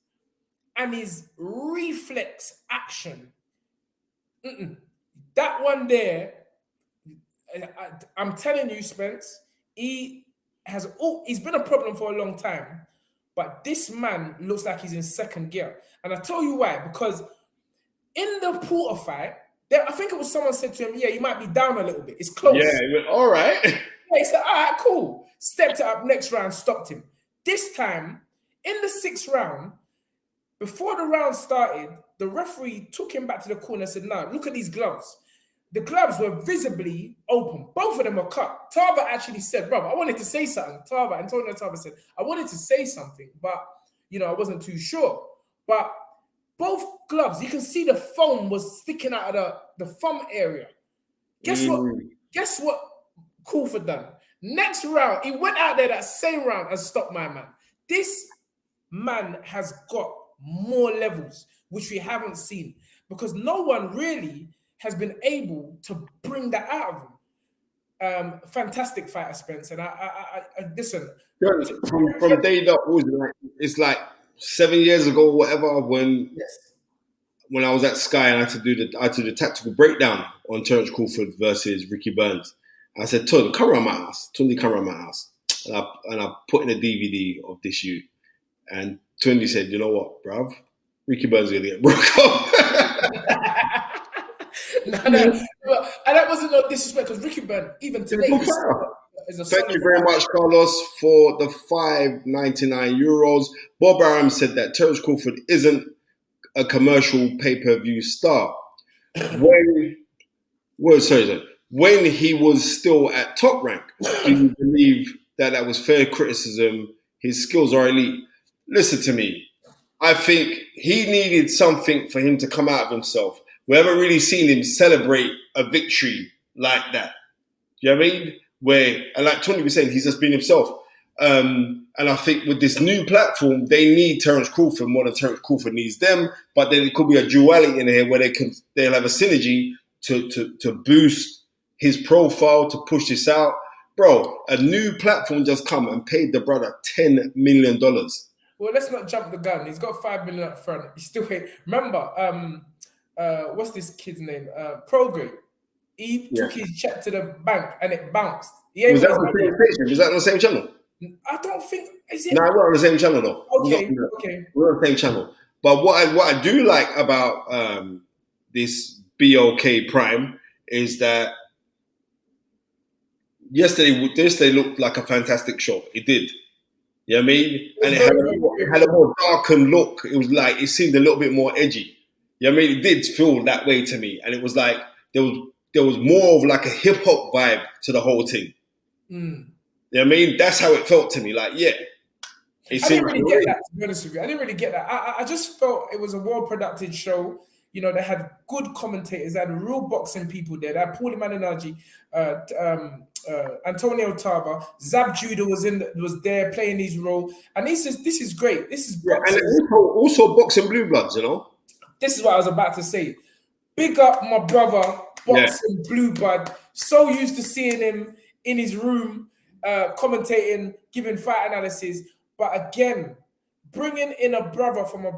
Speaker 2: and his reflex action. That one there, I'm telling you, Spence, he's been a problem for a long time, but this man looks like he's in second gear. And I tell you why, because in the Porter fight, I think it was someone said to him, yeah, you might be down a little bit. It's close.
Speaker 1: Yeah, he went, all right.
Speaker 2: Yeah, he said, all right, cool. Stepped it up, next round, stopped him. This time, in the 6th round, before the round started, the referee took him back to the corner and said, no, look at these gloves. The gloves were visibly open. Both of them were cut. Tarver actually said, brother, I wanted to say something. Antonio Tarver said, I wanted to say something, but, you know, I wasn't too sure. But both gloves, you can see the foam was sticking out of the thumb area. Guess what Crawford done? Next round, he went out there that same round and stopped my man. This man has got more levels, which we haven't seen, because no one really has been able to bring that out of him. Fantastic fighter, Spence. And I listen.
Speaker 1: From day dot, it's like 7 years ago, or whatever, when I was at Sky and I had to do the tactical breakdown on Terence Crawford versus Ricky Burns. I said, Tunde, come around my house. Tunde, come around my house. And I put in a DVD of this shoot. And Tunde said, you know what, bruv? Ricky Burns is going to get broke up.
Speaker 2: No. And that wasn't no disrespect, because Ricky Burns, even today,
Speaker 1: Thank you very much, Carlos, for the €5.99. Bob Aram said that Terence Crawford isn't a commercial pay-per-view star. When he was still at Top Rank, do you believe that was fair criticism? His skills are elite. Listen to me. I think he needed something for him to come out of himself. We haven't really seen him celebrate a victory like that. You know what I mean? And like Tony was saying, he's just been himself. And I think with this new platform, they need Terence Crawford more than Terence Crawford needs them. But then it could be a duality in here where they'll have a synergy to boost his profile, to push this out. Bro, a new platform just come and paid the brother $10 million.
Speaker 2: Well, let's not jump the gun. He's got $5 million up front. He still remember, what's this kid's name? Prograde. He took his check to the bank and it bounced.
Speaker 1: Was that on the same channel?
Speaker 2: I don't think.
Speaker 1: No, we're on the same channel though.
Speaker 2: Okay.
Speaker 1: We're on the same channel. But what I do like about this BOK Prime is that yesterday looked like a fantastic show. It did. You know what I mean? And it had a more darkened look. It was like, it seemed a little bit more edgy. You know what I mean? It did feel that way to me. And it was like, there was more of like a hip hop vibe to the whole thing. You know what I mean? That's how it felt to me. Like, yeah.
Speaker 2: I didn't really get that, to be honest with you. I didn't really get that. I just felt it was a well-produced show. You know, they had good commentators. They had real boxing people there. They had Paulie Malignaggi, Antonio Tarver, Zab Judah was there playing his role. And this is great. This is boxing.
Speaker 1: And also boxing blue bloods, you know.
Speaker 2: This is what I was about to say. Big up my brother, boxing blue blood. So used to seeing him in his room, commentating, giving fight analysis. But again, bringing in a brother from a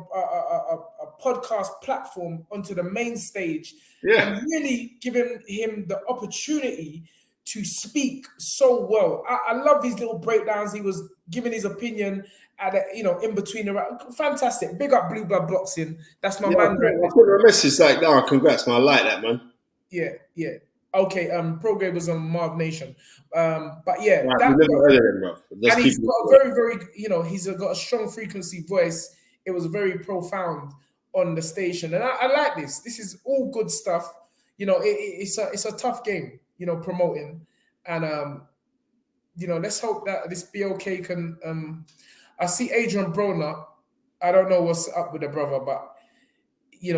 Speaker 2: podcast platform onto the main stage and really giving him the opportunity to speak so well. I love these little breakdowns. He was giving his opinion at in between the fantastic. Big up Blue Blood Boxing. That's my man.
Speaker 1: I put a message like, congrats, man. I like that, man.
Speaker 2: Yeah. Okay, Prograde was on Marv Nation. But yeah,
Speaker 1: and
Speaker 2: he's got a very, very, he's got a strong frequency voice. It was very profound on the station. And I like this. This is all good stuff. It's a tough game, promoting. And let's hope that this BOK can I see Adrian Broner. I don't know what's up with the brother, but he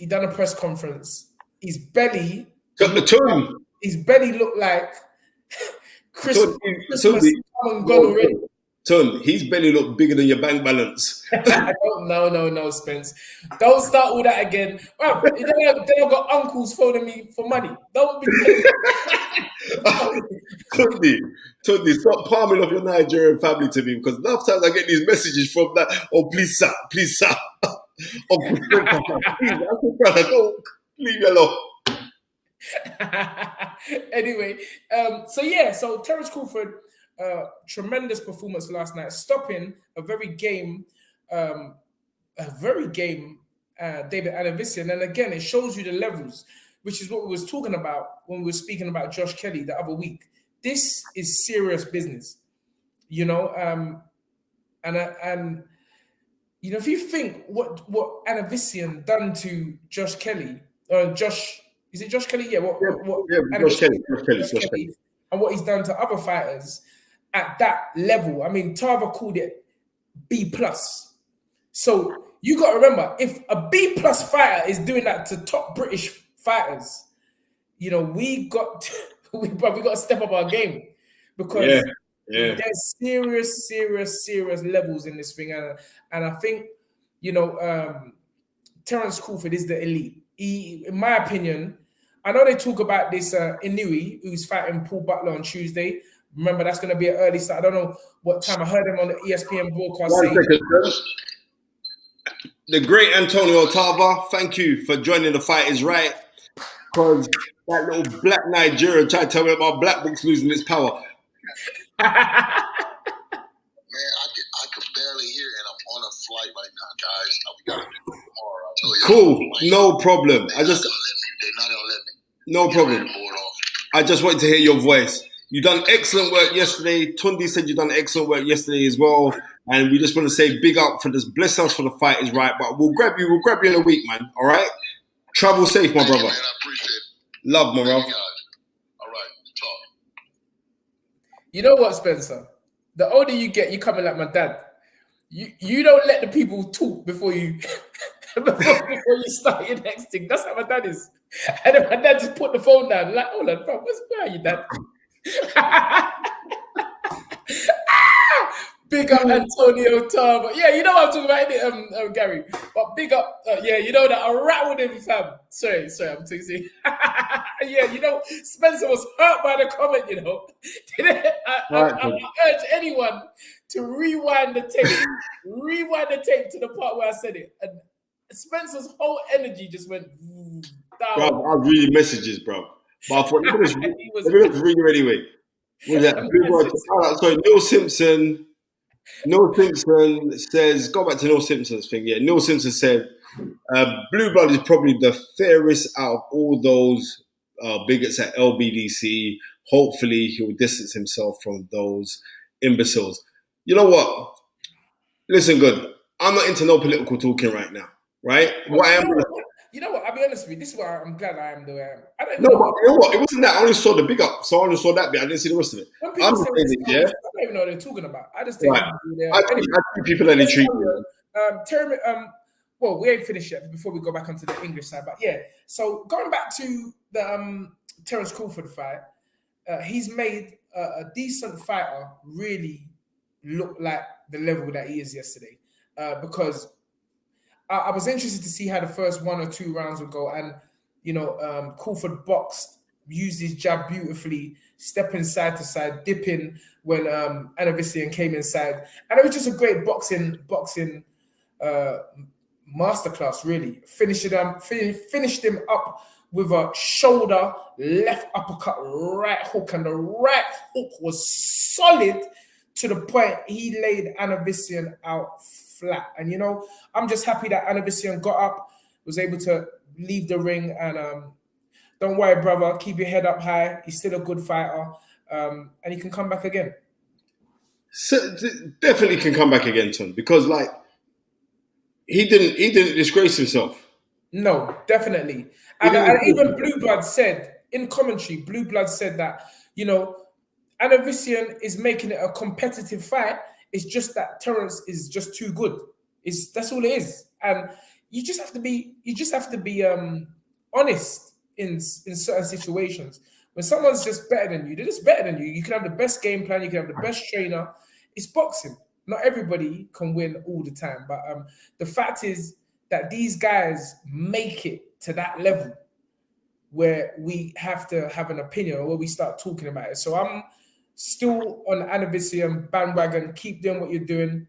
Speaker 2: done a press conference. His belly His belly looked like Christmas come and gone already.
Speaker 1: Ton, his belly looked bigger than your bank balance.
Speaker 2: No, Spence. Don't start all that again. Well, then I've got uncles phoning me for money. Don't be
Speaker 1: Tunde, stop palming off your Nigerian family to me, because enough times I get these messages from that, please sir. Uncle brother, don't leave me alone.
Speaker 2: Anyway, so Terence Crawford, tremendous performance last night, stopping a very game David Adevisian. And again, it shows you the levels, which is what we was talking about when we were speaking about Josh Kelly the other week. This is serious business, and if you think what Adevisian done to Josh Kelly, is it Josh Kelly? Yeah,
Speaker 1: Josh Kelly.
Speaker 2: And what he's done to other fighters at that level. I mean, Tarver called it B+. So you got to remember, if a B+ fighter is doing that to top British fighters, we got to step up our game, because there's serious levels in this thing, and I think Terence Crawford is the elite. He, in my opinion, I know they talk about this Inui, who's fighting Paul Butler on Tuesday. Remember, that's going to be an early start. I don't know what time. I heard him on the ESPN broadcast.
Speaker 1: 1 second, sir. The great Antonio Tarver, thank you for joining The Fight Is Right. Because that little black Nigerian tried to tell me about Black Books losing its power.
Speaker 4: Man, I could barely hear, and I'm on a flight right now, guys. We got to do it tomorrow. I'll tell you.
Speaker 1: Cool, no problem.
Speaker 4: They're not gonna let me.
Speaker 1: No problem. I just wanted to hear your voice. You done excellent work yesterday. Tunde said you done excellent work yesterday as well. And we just want to say big up for this. Bless us for The Fight Is Right. But we'll grab you in a week, man. All right? Travel safe, my brother.
Speaker 4: Man, I appreciate it.
Speaker 1: Love, my brother.
Speaker 4: All right, talk.
Speaker 2: You know what, Spencer? The older you get, you coming like my dad. You don't let the people talk before you before you start your next thing. That's how my dad is. And then my dad just put the phone down. Like, hold on, bro, where are you, dad? Big up Antonio Tarver. Yeah, you know what I'm talking about, innit, Gary? But big up, you know that I rattled him, fam. Sorry, I'm teasing. Yeah, Spencer was hurt by the comment, I urge anyone to rewind the tape to the part where I said it. And Spencer's whole energy just went down.
Speaker 1: Bro, I was reading messages, bro. But I thought, let me just read you anyway. What was that? Sorry, Neil Simpson says, go back to Neil Simpson's thing. Yeah, Neil Simpson said, Blue Blood is probably the fairest out of all those bigots at LBDC. Hopefully, he'll distance himself from those imbeciles. You know what? Listen, good. I'm not into no political talking right now, right?
Speaker 2: You know what? I'll be honest with you. This is why I'm glad I am the way I am.
Speaker 1: You know what? It wasn't that. I only saw the big up, so I only saw that bit. I didn't see the rest of it.
Speaker 2: I don't even know what they're talking about. I just think
Speaker 1: I treat people and they treat you.
Speaker 2: Well, we ain't finished yet before we go back onto the English side. But yeah, so going back to the Terence Crawford fight, he's made a decent fighter really look like the level that he is yesterday. Because I was interested to see how the first 1 or 2 rounds would go. And, Crawford boxed, used his jab beautifully, stepping side to side, dipping when Anavisian came inside. And it was just a great boxing masterclass, really. Finished him up with a shoulder, left uppercut, right hook, and the right hook was solid to the point he laid Anavisian out flat. And, I'm just happy that Anavisian got up, was able to leave the ring, and don't worry, brother, keep your head up high. He's still a good fighter, and he can come back again.
Speaker 1: So, definitely can come back again, Tom, because he didn't disgrace himself.
Speaker 2: No, definitely. And even Blue Blood said in commentary, that, Anavisian is making it a competitive fight. It's just that Terence is just too good. That's all it is. And you just have to be honest in certain situations. When someone's just better than you, they're just better than you. You can have the best game plan, you can have the best trainer. It's boxing. Not everybody can win all the time. But the fact is that these guys make it to that level where we have to have an opinion or where we start talking about it. So I'm still on the Anavisian bandwagon. Keep doing what you're doing.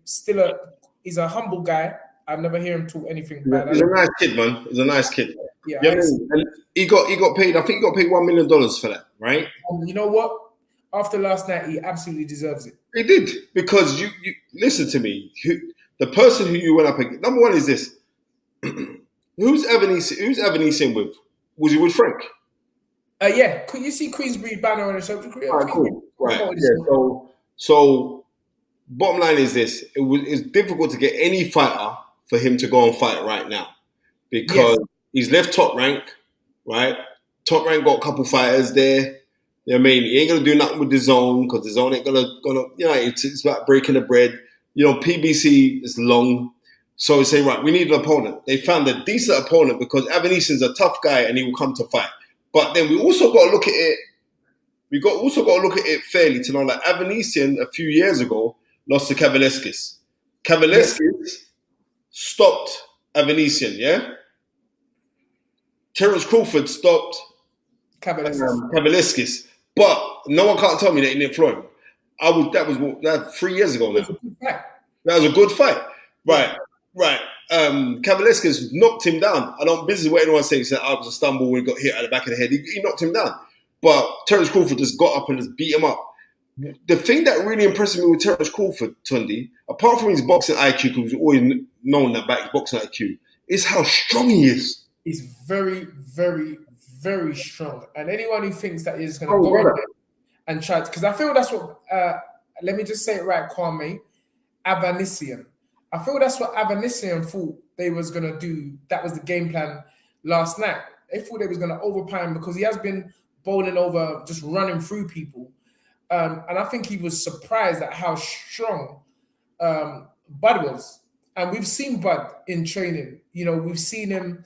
Speaker 2: He's a humble guy. I've never heard him talk anything bad.
Speaker 1: He's a nice kid, man. He's a nice kid.
Speaker 2: Yeah.
Speaker 1: And he got paid. I think he got paid $1 million for that, right?
Speaker 2: You know what? After last night, he absolutely deserves it.
Speaker 1: He did, because you listen to me. The person who you went up against. Number one is this. Who's Evanesian with? Was he with Frank?
Speaker 2: Yeah. Could you see Queensbury banner on the show?
Speaker 1: Right, cool. Right. Yeah. So bottom line is this: it's difficult to get any fighter for him to go and fight right now, because he's left Top Rank, right? Top Rank got a couple fighters there. You know what I mean? He ain't gonna do nothing with the zone, because the zone ain't gonna it's about breaking the bread. PBC is long. So they say, right, we need an opponent. They found a decent opponent because Avanesian's a tough guy and he will come to fight. But then we also got to look at it. We also got to look at it fairly to know that Avanesian a few years ago lost to Kavaleskis. Kavaleskis stopped Avanesian, yeah? Terence Crawford stopped Kavaleskis. But no one can't tell me that he didn't floor him. That was 3 years ago now. That was a good fight. Right. Kavaleskis knocked him down. I don't business what anyone saying. He said, it was a stumble when he got hit at the back of the head. He knocked him down. But Terence Crawford just got up and just beat him up. The thing that really impressed me with Terence Crawford, Tunde, apart from his boxing IQ, because we've always known that about his boxing IQ, is how strong he is.
Speaker 2: He's very, very, very strong. And anyone who thinks that he's going to go in there and try to... Because I feel that's what... let me just say it right, Kwame. Avanesian. I feel that's what Avanesian thought they was going to do. That was the game plan last night. They thought they was going to overpower him because he has been bowling over, just running through people. And I think he was surprised at how strong Bud was. And we've seen Bud in training. We've seen him,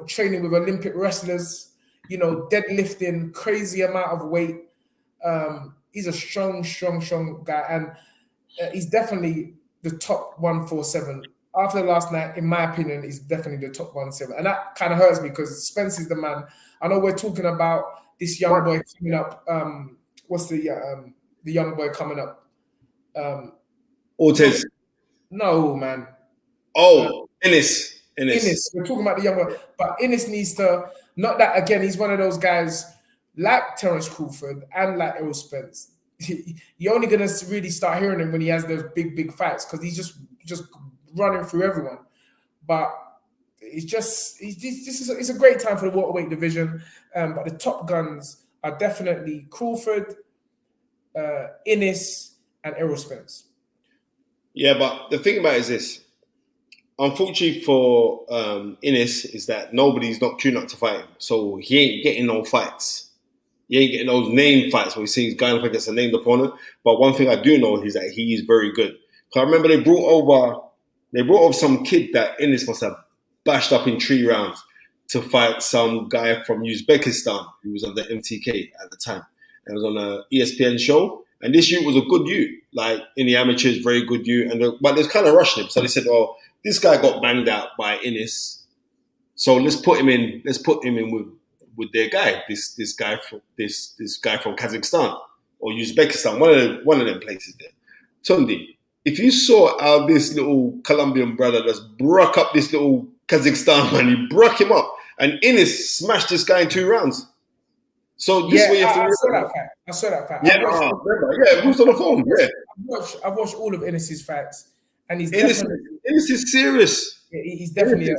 Speaker 2: training with Olympic wrestlers, deadlifting crazy amount of weight. He's a strong guy. And he's definitely the top 147. After last night, in my opinion, he's definitely the top 147. And that kind of hurts me because Spencer's the man. I know we're talking about this young boy coming up. What's the young boy coming up?
Speaker 1: Ortiz.
Speaker 2: No, man.
Speaker 1: Ennis.
Speaker 2: We're talking about the young boy. But Ennis needs to, not that, again, he's one of those guys like Terence Crawford and like Errol Spence. You're only going to really start hearing him when he has those big fights because he's just running through everyone. But it's a great time for the welterweight division. But the top guns are definitely Crawford, Ennis, and Errol Spence.
Speaker 1: Yeah, but the thing about it is this. Unfortunately for Ennis is that nobody's not queuing up to fight him. So he ain't getting no fights. He ain't getting those name fights where we see he's going up against a named opponent. But one thing I do know is that he is very good. Because I remember they brought over They brought up some kid that Innes must have bashed up in 3 rounds to fight some guy from Uzbekistan who was on the MTK at the time. It was on a ESPN show. And this youth was a good youth, like in the amateurs, very good youth. But they was kind of rushing him. So they said, "Oh, this guy got banged out by Innes, so let's put him in. Let's put him in with their guy. This guy from Kazakhstan or Uzbekistan, one of them places there." Tunde, if you saw how this little Colombian brother just broke up this little Kazakhstan man, he broke him up, and Innes smashed this guy in 2 rounds. So this way you have to.
Speaker 2: I saw that fight.
Speaker 1: Yeah, it was on the phone. Yeah,
Speaker 2: I've watched all of Innes's fights, and
Speaker 1: Innes is serious.
Speaker 2: He's definitely a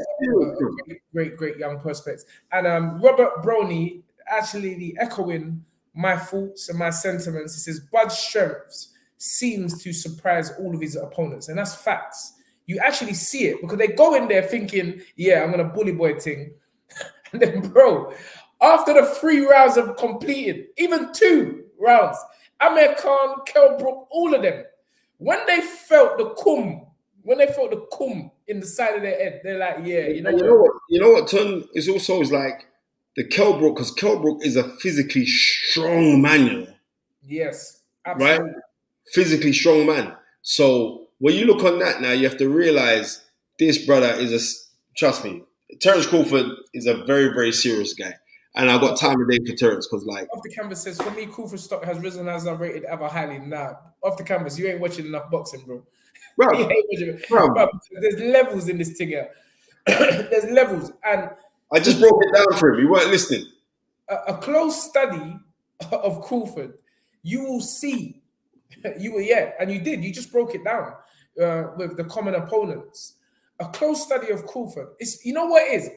Speaker 2: great young prospect. And Robert Broney actually echoing my thoughts and my sentiments. He says Bud's strengths seems to surprise all of his opponents, and that's facts. You actually see it because they go in there thinking, "Yeah, I'm gonna bully boy thing," and then bro. After the 3 rounds have completed, even 2 rounds, Amir Khan, Kell Brook, all of them, when they felt the cum in the side of their head, they're like, yeah, you know
Speaker 1: what, Ton is also is like the Kell Brook, because Kell Brook is a physically strong man, you know.
Speaker 2: Yes, absolutely.
Speaker 1: Right? Physically strong man. So when you look on that now, you have to realize this brother trust me, Terence Crawford is a very, very serious guy. And I've got time of day for Terence because, like,
Speaker 2: off the canvas says, for me, Crawford's stock has risen as I'm rated ever highly. Nah, off the canvas, you ain't watching enough boxing, bro.
Speaker 1: Bro,
Speaker 2: there's levels in this thing here. There's levels, and
Speaker 1: I just broke it down for him. You weren't listening.
Speaker 2: A close study of Crawford, you will see. And you did. You just broke it down with the common opponents. A close study of Crawford. It's, you know what it is.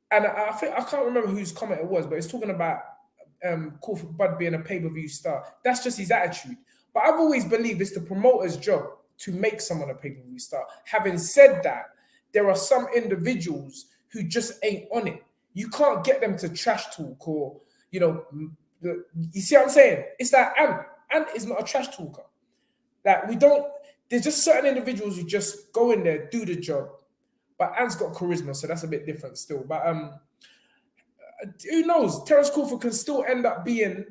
Speaker 2: And I think I can't remember whose comment it was, but it's talking about Crawford Bud being a pay-per-view star. That's just his attitude. But I've always believed it's the promoter's job to make someone a pay-per-view star. Having said that, there are some individuals who just ain't on it. You can't get them to trash talk or, you see what I'm saying? It's like Ant is not a trash talker. Like there's just certain individuals who just go in there, do the job. But Ant's got charisma, so that's a bit different still. But who knows? Terence Crawford can still end up being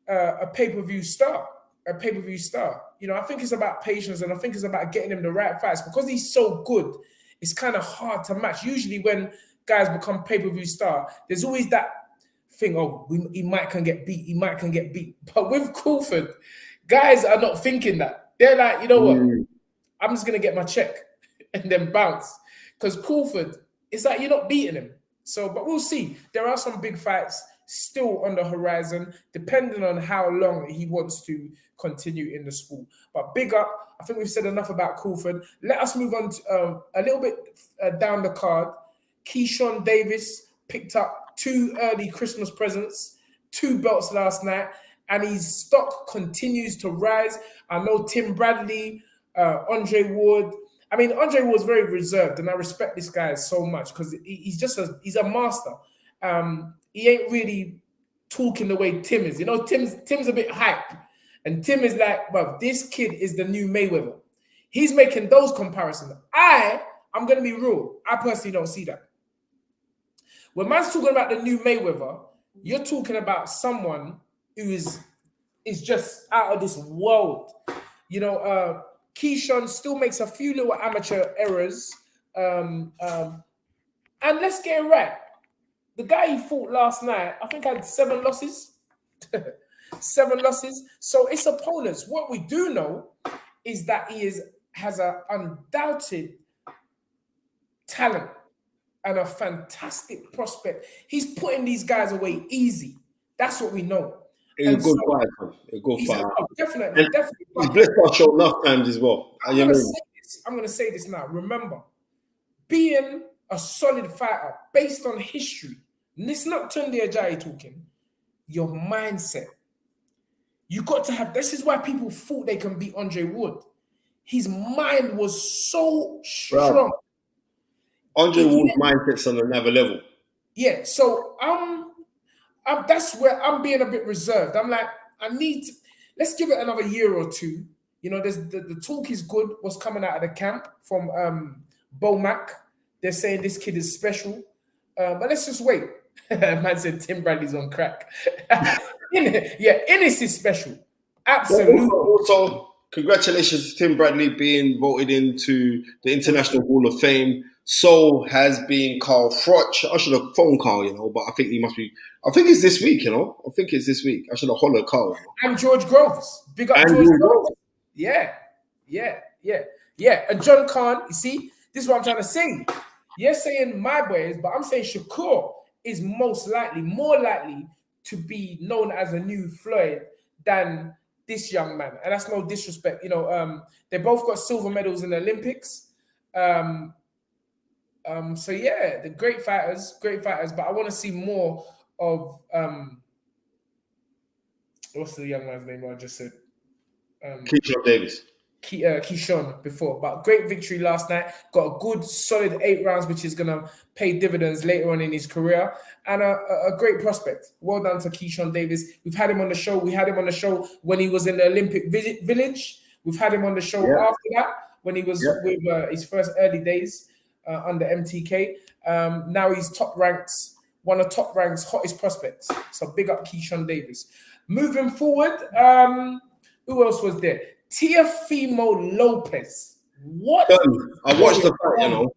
Speaker 2: a pay-per-view star. I think it's about patience, and I think it's about getting him the right fights. Because he's so good, it's kind of hard to match. Usually when guys become pay-per-view star, there's always that thing, he might can get beat. But with Crawford, guys are not thinking that. They're like, you know what? I'm just going to get my check and then bounce. Because Crawford, it's like you're not beating him. So, but we'll see. There are some big fights still on the horizon, depending on how long he wants to continue in the sport. But big up. I think we've said enough about Crawford. Let us move on to a little bit down the card. Keyshawn Davis picked up 2 early Christmas presents, 2 belts last night, and his stock continues to rise. I know Tim Bradley, Andre Ward. I mean, Andre was very reserved, and I respect this guy so much because he's a master. He ain't really talking the way Tim is. You know, Tim's a bit hype, and Tim is like, bruv, this kid is the new Mayweather. He's making those comparisons. I'm going to be real. I personally don't see that. When man's talking about the new Mayweather, you're talking about someone who is just out of this world. Keyshawn still makes a few little amateur errors. And let's get it right. The guy he fought last night, I think had 7 losses. 7 losses. So it's opponents. What we do know is that he has an undoubted talent and a fantastic prospect. He's putting these guys away easy. That's what we know.
Speaker 1: He'll go far. He'll go far.
Speaker 2: Definitely.
Speaker 1: He's blessed our show enough times as well.
Speaker 2: I'm going to say this now. Remember, being a solid fighter based on history, and it's not Tunde Ajayi talking, your mindset. You got to have, this is why people thought they can beat Andre Ward. His mind was so strong.
Speaker 1: Bro, Andre Ward's mindset's on another level.
Speaker 2: Yeah, so that's where I'm being a bit reserved. I'm like, let's give it another year or 2. You know, there's the talk is good. What's coming out of the camp from Bomac? They're saying this kid is special. But let's just wait. Man said Tim Bradley's on crack. Innis is special. Absolutely.
Speaker 1: Also, congratulations to Tim Bradley being voted into the International Hall of Fame. So has been Carl Froch. I should have phoned Carl, you know, but I think he must be. I think it's this week, you know. I think it's this week. I should have hollered Carl. You know?
Speaker 2: And George Groves. Big up and George Groves. Yeah. And John Khan, you see, this is what I'm trying to say. You're saying my boys, but I'm saying Shakur is more likely to be known as a new Floyd than this young man. And that's no disrespect. You know, they both got silver medals in the Olympics. So yeah, the great fighters, but I want to see more of what's the young man's name I just said?
Speaker 1: Keyshawn Davis.
Speaker 2: Keyshawn before, but great victory last night. Got a good solid 8 rounds, which is gonna pay dividends later on in his career, and a great prospect. Well done to Keyshawn Davis. We've had him on the show. We had him on the show when he was in the Olympic Village. We've had him on the show after that when he was with his first early days under MTK. Now he's one of top ranks, hottest prospects. So big up Keyshawn Davis. Moving forward, who else was there? Teofimo Lopez. What?
Speaker 1: I watched the fight, you know.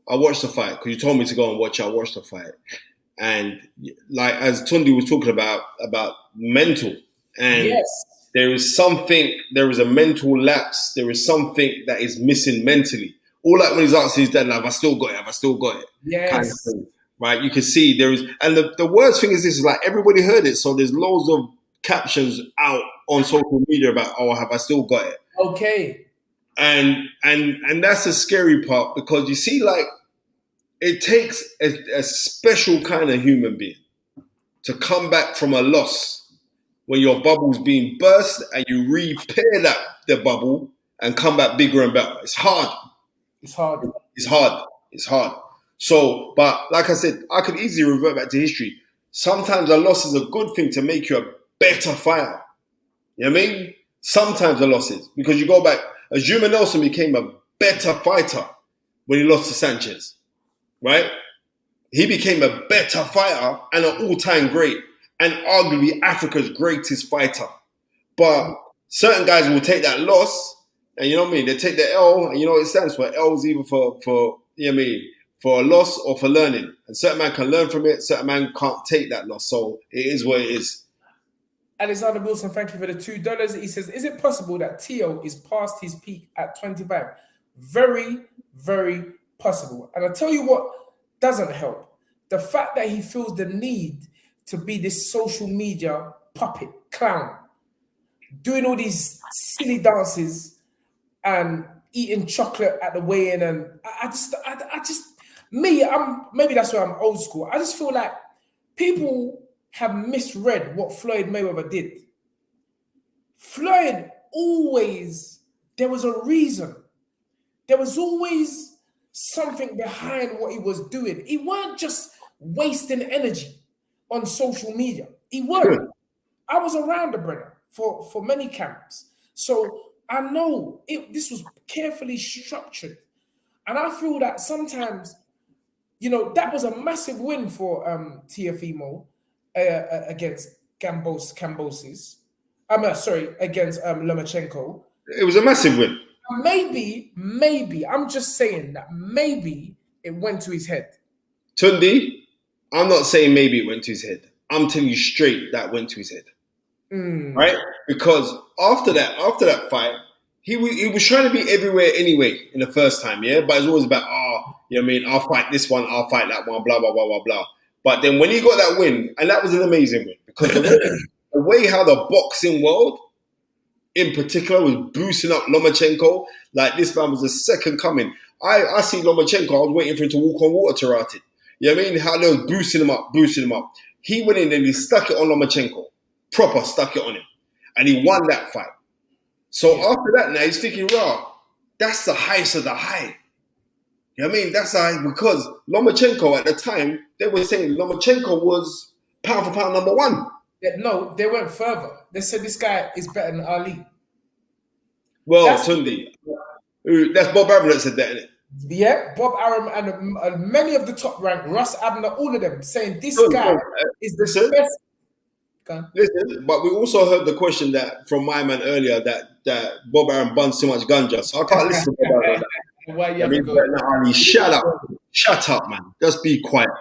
Speaker 1: I watched the fight because you told me to go and watch it. I watched the fight. And like as Tunde was talking about mental. And there is a mental lapse. There is something that is missing mentally. All like when he's asking his dad, like, have I still got it?
Speaker 2: Yes.
Speaker 1: Kind of thing, right? You can see there is, and the worst thing is this is like everybody heard it. So there's loads of captions out on social media about, oh, have I still got it?
Speaker 2: Okay.
Speaker 1: And that's the scary part because you see, like, it takes a special kind of human being to come back from a loss when your bubble's being burst and you repair the bubble and come back bigger and better. It's hard. So, but like I said, I could easily revert back to history. Sometimes a loss is a good thing to make you a better fighter. You know what I mean? Sometimes a loss is. Because you go back, Juma Nelson became a better fighter when he lost to Sanchez. Right? He became a better fighter and an all-time great and arguably Africa's greatest fighter. But certain guys will take that loss and you know what I mean? They take the L and you know what it stands for. L is either for you know what I mean? For a loss or for learning. And certain man can learn from it, certain man can't take that loss. So it is what it is.
Speaker 2: Alexander Wilson, thank you for the $2. He says, is it possible that Teo is past his peak at 25? Very, very possible. And I'll tell you what doesn't help. The fact that he feels the need to be this social media puppet, clown, doing all these silly dances and eating chocolate at the weigh-in. And maybe that's why I'm old school. I just feel like people have misread what Floyd Mayweather did. Floyd there was a reason. There was always something behind what he was doing. He weren't just wasting energy on social media. He weren't. I was around the brother for many camps. So I know this was carefully structured. And I feel that sometimes, you know, that was a massive win for Teofimo against Kambosis. Against Lomachenko.
Speaker 1: It was a massive win.
Speaker 2: Maybe, I'm just saying that maybe it went to his head.
Speaker 1: Tunde, I'm not saying maybe it went to his head. I'm telling you straight that went to his head. Right? Because after that fight, he was trying to be everywhere anyway in the first time, yeah? But it's always about, you know what I mean? I'll fight this one, I'll fight that one, blah, blah, blah, blah, blah. But then when he got that win, and that was an amazing win, because the way how the boxing world, in particular, was boosting up Lomachenko, like this man was a second coming. I see Lomachenko, I was waiting for him to walk on water to rout it. You know what I mean? How they was boosting him up. He went in and he stuck it on Lomachenko. Proper stuck it on him. And he won that fight. So after that now, he's thinking, that's the highest of the high. You know what I mean? That's the high, because Lomachenko at the time, they were saying Lomachenko was pound for pound number one.
Speaker 2: No, they went further. They said this guy is better than Ali.
Speaker 1: Well, Tunde, that's Bob Arum that said that, isn't it?
Speaker 2: Yeah, Bob Arum and many of the top rank, Russ Abner, all of them saying this guy is the best.
Speaker 1: Listen, but we also heard the question that from my man earlier that Bob Arum buns too much ganja, so I can't listen to Bob Arum.
Speaker 2: Why you have to go?
Speaker 1: Shut up, man. Just be quiet,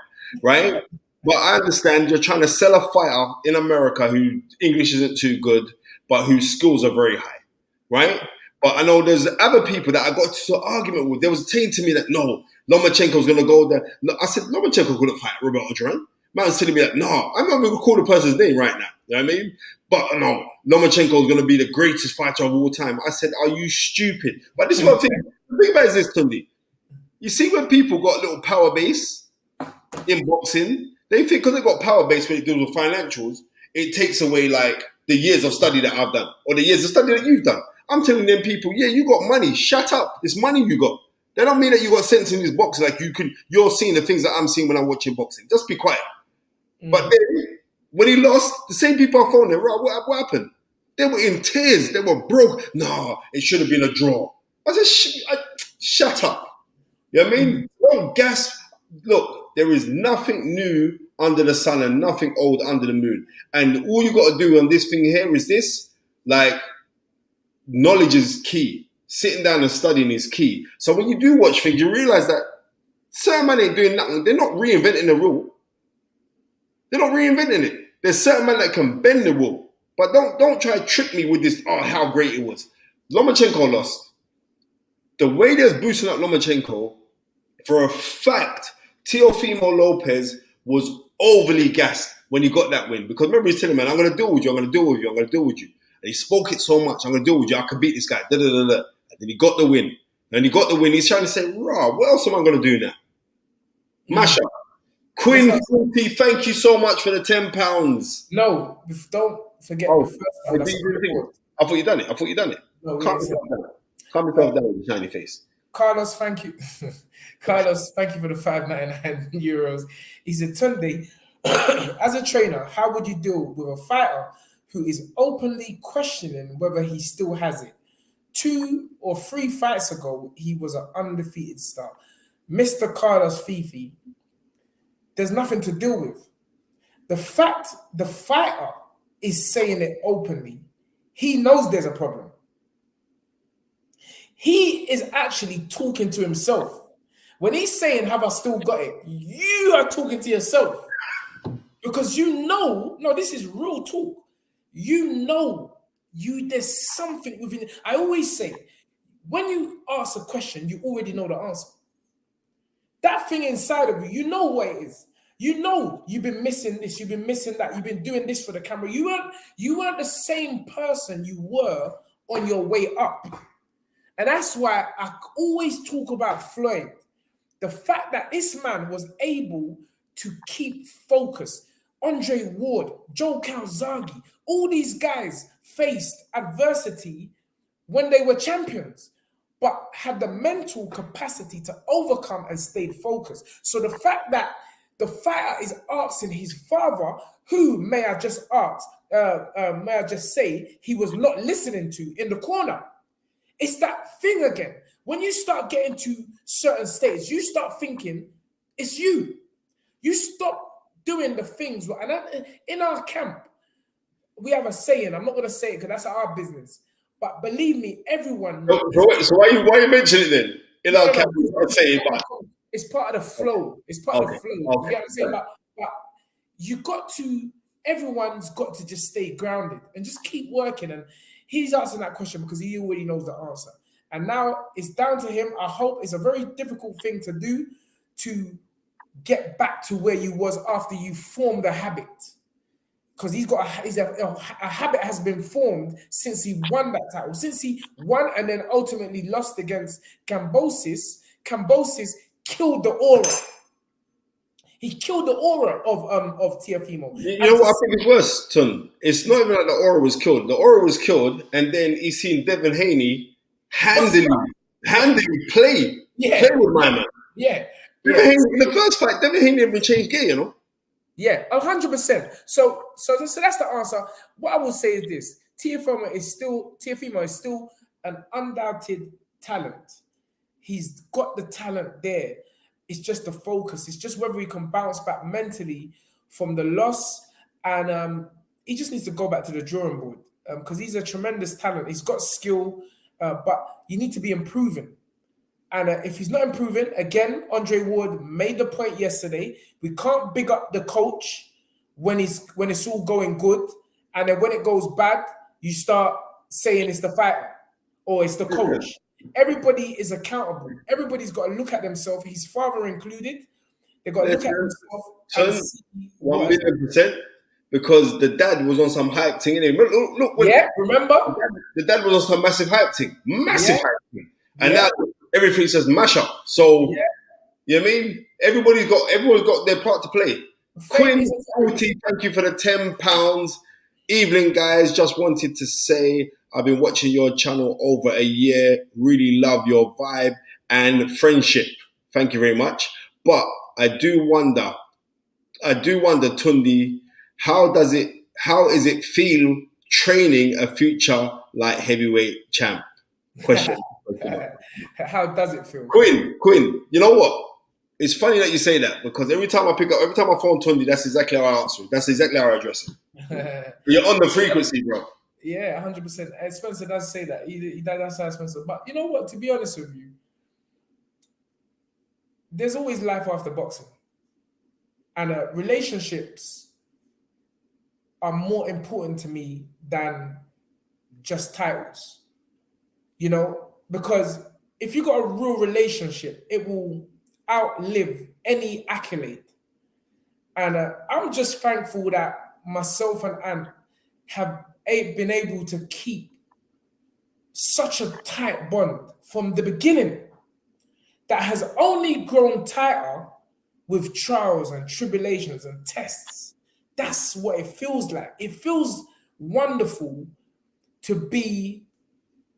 Speaker 1: right? But I understand you're trying to sell a fighter in America who English isn't too good, but whose skills are very high, right? But I know there's other people that I got into an argument with. There was a team to me that, no, Lomachenko's going to go there. No, I said, Lomachenko couldn't fight Roberto Duran. Man's telling me that, no, I'm not going to call the person's name right now. You know what I mean? But no, Lomachenko is going to be the greatest fighter of all time. I said, are you stupid? But this is one thing. The thing about this, Tunde. You see when people got a little power base in boxing, they think because they got power base when it deals with financials, it takes away like the years of study that I've done or the years of study that you've done. I'm telling them people, yeah, you got money. Shut up. It's money you got. That don't mean that you got sense in this boxing. Like you're seeing the things that I'm seeing when I'm watching boxing. Just be quiet. But then, when he lost, the same people are phoning, what happened? They were in tears. They were broke. No, it should have been a draw. I said, shut up. You know what I mean? Don't gasp. Look, there is nothing new under the sun and nothing old under the moon. And all you got to do on this thing here is this, like, knowledge is key. Sitting down and studying is key. So when you do watch things, you realize that certain men ain't doing nothing. They're not reinventing the rule. They're not reinventing it. There's certain men that can bend the rule. But don't try to trick me with this, how great it was. Lomachenko lost. The way they're boosting up Lomachenko, for a fact, Teofimo Lopez was overly gassed when he got that win. Because remember he's telling me, man, I'm going to deal with you, I'm going to deal with you, I'm going to deal with you. And he spoke it so much, I'm going to deal with you, I can beat this guy, And then he got the win. And he got the win, he's trying to say, what else am I going to do now? Mash up. Quinn 40, thank you so much for the £10.
Speaker 2: No, don't forget the first time.
Speaker 1: I thought you done it. No, calm yourself down with your shiny face.
Speaker 2: Carlos, thank you. Carlos, thank you for the €5.99. He said, Tunde, as a trainer, how would you deal with a fighter who is openly questioning whether he still has it? 2 or 3 fights ago, he was an undefeated star. Mr. Carlos Fifi, there's nothing to deal with. The fact the fighter is saying it openly, he knows there's a problem. He is actually talking to himself. When he's saying, have I still got it? You are talking to yourself. Because no, this is real talk. There's something within. I always say, when you ask a question, you already know the answer. That thing inside of you, you know what it is. You know you've been missing this, you've been missing that, you've been doing this for the camera. You weren't the same person you were on your way up. And that's why I always talk about Floyd. The fact that this man was able to keep focus. Andre Ward, Joe Calzaghe, all these guys faced adversity when they were champions, but had the mental capacity to overcome and stay focused. So the fact that the fighter is asking his father, who may I just say he was not listening to in the corner. It's that thing again. When you start getting to certain states, you start thinking it's you. You stop doing the things. And in our camp, we have a saying. I'm not going to say it because that's our business. But believe me, everyone.
Speaker 1: So why you mention it then? In our camp, I'm saying,
Speaker 2: it's part of the flow. It's part of the flow.
Speaker 1: Okay.
Speaker 2: You get what I'm saying? But you got to. Everyone's got to just stay grounded and just keep working. And he's asking that question because he already knows the answer. And now it's down to him. I hope it's a very difficult thing to do to get back to where you was after you formed the habit. Because a habit has been formed since he won that title. Since he won and then ultimately lost against Kambosos. Kambosos killed the aura. He killed the aura of Teofimo.
Speaker 1: You know what I think is worse, Tun? It's not even like the aura was killed. The aura was killed, and then he's seen Devin Haney handily play with my man.
Speaker 2: Yeah.
Speaker 1: Haney, in the first fight, Devin Haney never changed gear, you know?
Speaker 2: Yeah, 100%. So that's the answer. What I will say is this: Teofimo is still an undoubted talent. He's got the talent there. It's just the focus. It's just whether he can bounce back mentally from the loss. And he just needs to go back to the drawing board because he's a tremendous talent. He's got skill, but you need to be improving. And if he's not improving, again, Andre Ward made the point yesterday, we can't big up the coach when it's all going good. And then when it goes bad, you start saying it's the fighter or it's the coach. Everybody is accountable. Everybody's got to look at themselves, his father included. They've got to look at themselves and see
Speaker 1: 1,000,000%, because the dad was on some hype thing. Look,
Speaker 2: remember?
Speaker 1: The dad was on some massive hype thing. Hype thing. And now everything says mash up. So, you know what I mean? Everyone's got their part to play. Quinn, thank you for the £10. Evening, guys. Just wanted to say I've been watching your channel over a year. Really love your vibe and friendship. Thank you very much. But I do wonder, Tunde, how is it feel training a future light heavyweight champ? Question.
Speaker 2: How does it feel?
Speaker 1: Quinn, you know what? It's funny that you say that, because every time I phone Tunde, that's exactly how I answer it. That's exactly how I address it. You're on the frequency, bro.
Speaker 2: Yeah, 100%. And Spencer does say that. He does say Spencer. But you know what? To be honest with you, there's always life after boxing. And relationships are more important to me than just titles. You know, because if you got a real relationship, it will outlive any accolade. And I'm just thankful that myself and Ant have been able to keep such a tight bond from the beginning that has only grown tighter with trials and tribulations and tests. That's what it feels like. It feels wonderful to be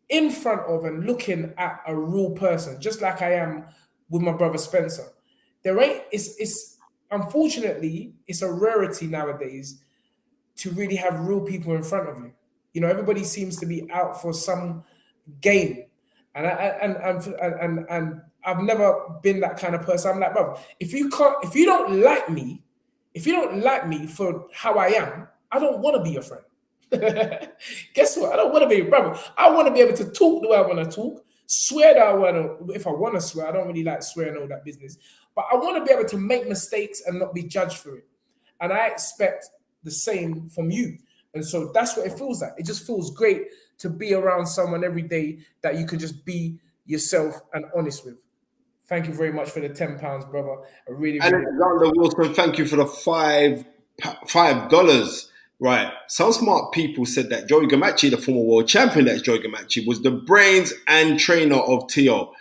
Speaker 2: in front of and looking at a real person, just like I am with my brother Spencer. Unfortunately, it's a rarity nowadays to really have real people in front of you. You know, everybody seems to be out for some game. And I've never been that kind of person. I'm like, brother, if you don't like me for how I am, I don't want to be your friend. Guess what? I don't want to be your brother. I want to be able to talk the way I want to talk, swear that I want to, if I want to swear. I don't really like swearing all that business, but I want to be able to make mistakes and not be judged for it. And I expect the same from you. And so that's what it feels like. It just feels great to be around someone every day that you can just be yourself and honest with. Thank you very much for the £10, brother. I really
Speaker 1: Alexander Wilson, thank you for the $5. Right. Some smart people said that Joey Gamache, the former world champion, that's Joey Gamache, was the brains and trainer of T.O.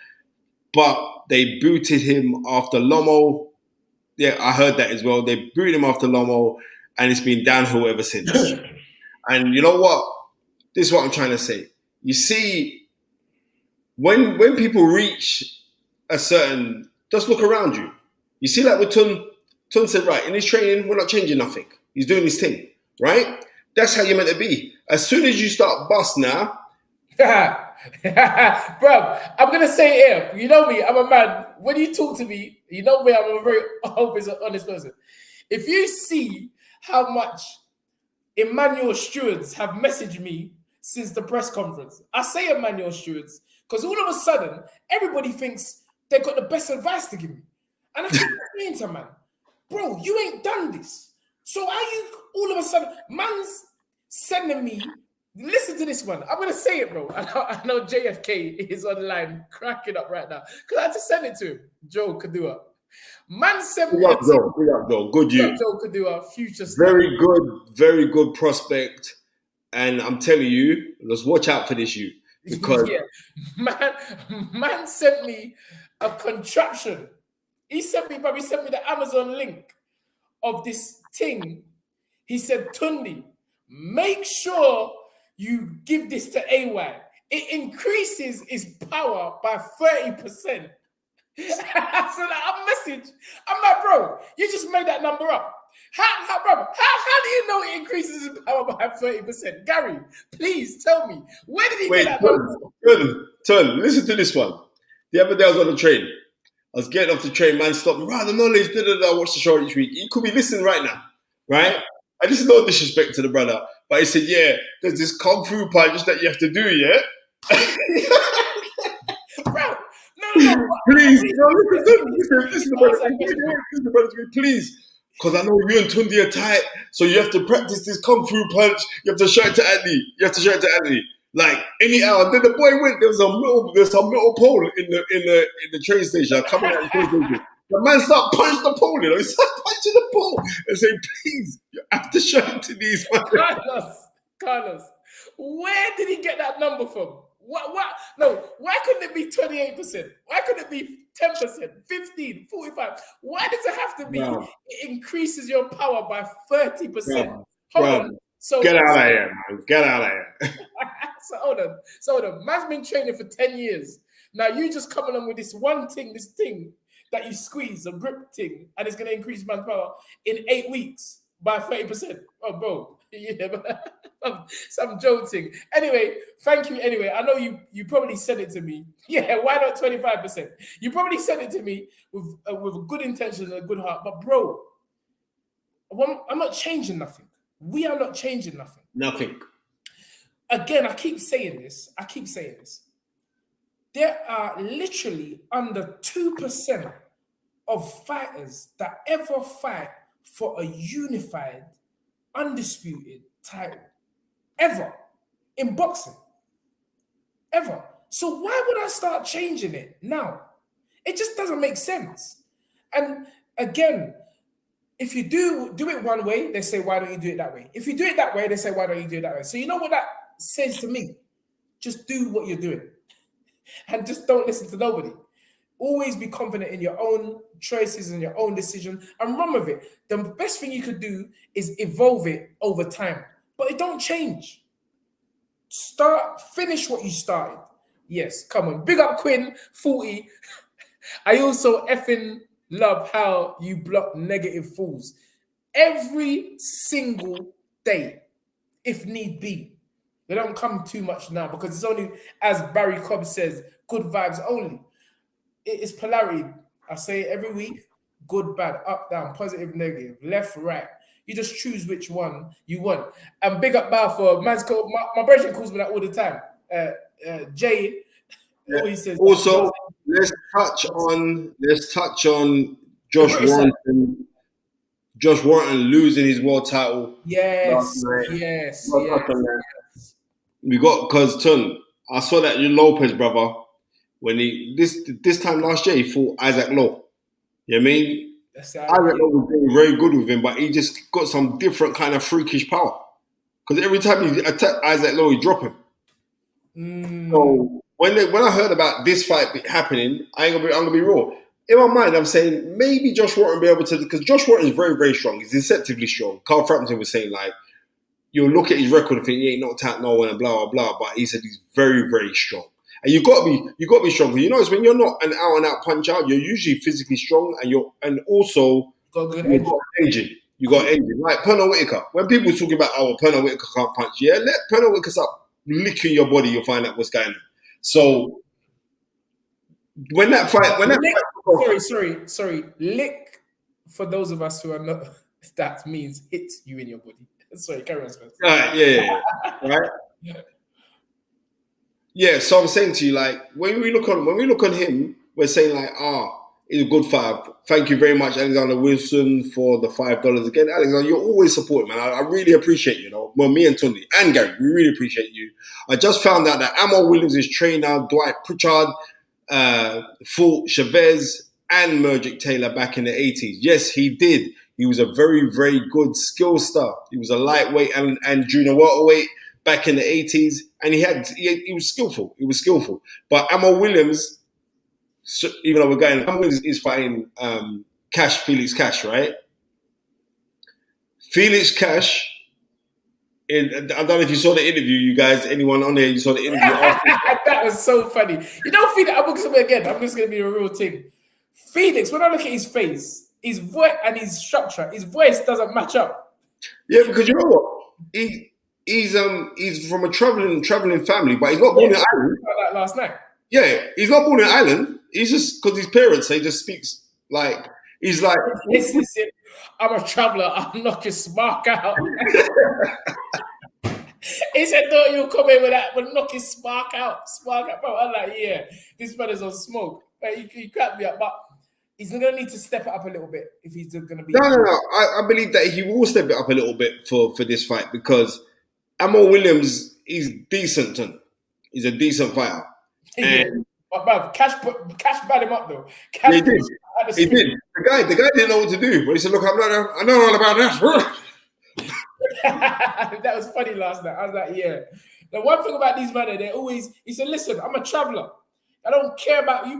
Speaker 1: But they booted him after Lomo. Yeah, I heard that as well. They booted him after Lomo, and it's been downhill ever since. And you know what? This is what I'm trying to say. You see, when people reach a certain, just look around you. You see, like with Tun said, right, in his training, we're not changing nothing. He's doing his thing. Right? That's how you're meant to be. As soon as you start bust now.
Speaker 2: Bro, I'm going to say it. You know me, I'm a man. When you talk to me, you know me, I'm a very open, honest person. If you see how much Emmanuel Stewards have messaged me since the press conference, I say Emmanuel Stewards because all of a sudden, everybody thinks they've got the best advice to give me. And I keep saying to man, bro, you ain't done this. So are you all of a sudden, man's sending me, listen to this one. I'm going to say it, bro. I know JFK is online cracking up right now because I had to send it to him. Joe Kadua. Man sent me
Speaker 1: Joe. Good you.
Speaker 2: Joe Kadua, future star.
Speaker 1: Very good prospect. And I'm telling you, let's watch out for this you. Because
Speaker 2: man sent me a contraption. He sent me the Amazon link of this thing. He said, Tunde, make sure you give this to AY. It increases his power by 30%. So I'm like, bro, you just made that number up. How do you know it increases his power by 30%? Gary, please tell me. Where did he get that number?
Speaker 1: Turn, listen to this one. The other day I was on the train. I was getting off the train, man stopped me. Right, the knowledge, I watch the show each week. He could be listening right now, right? And this is no disrespect to the brother, but he said, yeah, there's this kung fu punch that you have to do, yeah?
Speaker 2: Bro, no.
Speaker 1: Please, listen, brother to me, please. Because I know you and Tunde are tight, so you have to practice this kung fu punch. You have to show it to Andy. Like any hour. Then the boy went. There's some metal pole in the train station. Coming out the train station. The man started punching the pole. He started punching the pole and saying, "Please, you have to show it to these."
Speaker 2: Carlos, where did he get that number from? What? No, why couldn't it be 28%? Why couldn't it be 10%, 15, 45? Why does it have to be? No. It increases your power by 30%.
Speaker 1: No. Hold on. So get out of here, man. Get out of here.
Speaker 2: So hold on. Man's been training for 10 years. Now you just coming on with this thing that you squeeze, a grip thing, and it's going to increase man's power in 8 weeks by 30%. Oh, bro. Yeah, some joking. Anyway, thank you. Anyway, I know you probably sent it to me. Yeah, why not 25%? You probably sent it to me with good intentions and a good heart. But bro, I'm not changing nothing. We are not changing nothing.
Speaker 1: Nothing.
Speaker 2: Again, I keep saying this. There are literally under 2% of fighters that ever fight for a unified, undisputed title. Ever. In boxing. Ever. So why would I start changing it now? It just doesn't make sense. And again, if you do it one way, they say, why don't you do it that way? If you do it that way, they say, why don't you do it that way? So you know what that says to me? Just do what you're doing. And just don't listen to nobody. Always be confident in your own choices and your own decision and run with it. The best thing you could do is evolve it over time. But it don't change. Finish what you started. Yes, come on. Big up Quinn, 40. I also effing love how you block negative fools every single day, if need be. They don't come too much now because it's only, as Barry Cobb says, good vibes only. It is polarity. I say it every week. Good, bad, up, down, positive, negative, left, right. You just choose which one you want. And big up Bow for man's called, my brother calls me that all the time. Jay always says.
Speaker 1: Also, let's touch on Josh Warrington. Josh Warrington losing his world title.
Speaker 2: Yes.
Speaker 1: We got because I saw that you Lopez brother when he this time last year he fought Isaac Lowe. You know what I mean? Isaac Lowe was doing very good with him, but he just got some different kind of freakish power. Because every time he attacked Isaac Lowe, he drop him. So when I heard about this fight happening, I'm gonna be raw. In my mind, I'm saying maybe Josh Warrington be able to, because Josh Warrington is very, very strong. He's deceptively strong. Carl Frampton was saying, like, you'll look at his record and think he ain't knocked out no one and blah, blah, blah. But he said he's very, very strong. And you got to be strong. You notice when you're not an out-and-out puncher, you're usually physically strong and also
Speaker 2: got good
Speaker 1: engine. You got engine. Like Pernell Whitaker. When people talk about, Pernell Whitaker can't punch, yeah, let Pernell Whitaker start licking your body, you'll find out what's going on. So
Speaker 2: Sorry. Lick, for those of us who are not, that means hit you in your body. Sorry, carry on, Spencer.
Speaker 1: Yeah. Right? Yeah, so I'm saying to you, like, when we look on him, we're saying like, he's a good fight. Thank you very much, Alexander Wilson, for the $5 again. Alexander, you're always supporting, man. I really appreciate you, know. Well, me and Tunde and Gary, we really appreciate you. I just found out that Amor Williams' trainer, Dwight Pritchard, fought Chavez and Merrick Taylor back in the 80s. Yes, he did. He was a very, very good skill star. He was a lightweight and junior welterweight back in the 80s, and he was skillful. He was skillful. But Amor Williams, even though Amor Williams is fighting Felix Cash, right? Felix Cash. I don't know if you saw the interview, you guys. Anyone on there? You saw the interview?
Speaker 2: That was so funny. You know, Felix. I'm just going to be a real thing. Felix, when I look at his face, his voice and his structure, his voice doesn't match up.
Speaker 1: Yeah, because you know what? He's from a traveling family, but he's not born in Ireland.
Speaker 2: That last night.
Speaker 1: Yeah, he's not born in Ireland. He's just because his parents, he just speaks like he's like.
Speaker 2: Listen, I'm a traveller. I'll knock your spark out. He said, "No, you come in with that. We'll knock his spark out, bro." I'm like, "Yeah, this brother's on smoke." Like, he cracked me up, but he's gonna need to step it up a little bit if he's gonna be.
Speaker 1: No. I believe that he will step it up a little bit for this fight because Ammo Williams is decent. He's a decent fighter. And
Speaker 2: but bruv, Cash bad him up though.
Speaker 1: Cash he did. He did. The guy didn't know what to do. But he said, "Look, I know all about that."
Speaker 2: That was funny last night. I was like, yeah. The one thing about these men, he said, "Listen, I'm a traveller. I don't care about you.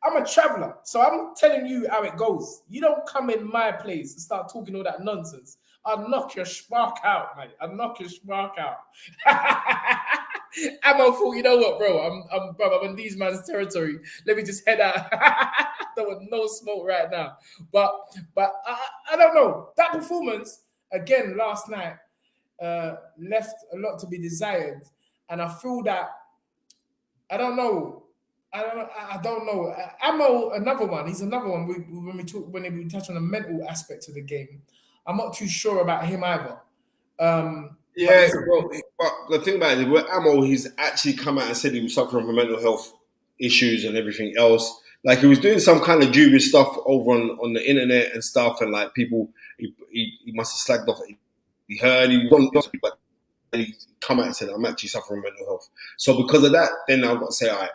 Speaker 2: I'm a traveller. So I'm telling you how it goes. You don't come in my place and start talking all that nonsense. I'll knock your spark out, mate. I'll knock your spark out." I'm on full, you know what, bro? I'm in these man's territory. Let me just head out. There was no smoke right now. But I don't know. That performance, again, last night, left a lot to be desired. And I feel that, I don't know. Ammo, another one. He's another one. When we touch on the mental aspect of the game, I'm not too sure about him either.
Speaker 1: Yeah, but the thing about it, with Ammo, he's actually come out and said he was suffering from mental health issues and everything else. Like, he was doing some kind of dubious stuff over on the internet and stuff, and like people, he must have slagged off. He heard he was, but he come out and said, "I'm actually suffering from mental health." So because of that, then I've got to say, all right.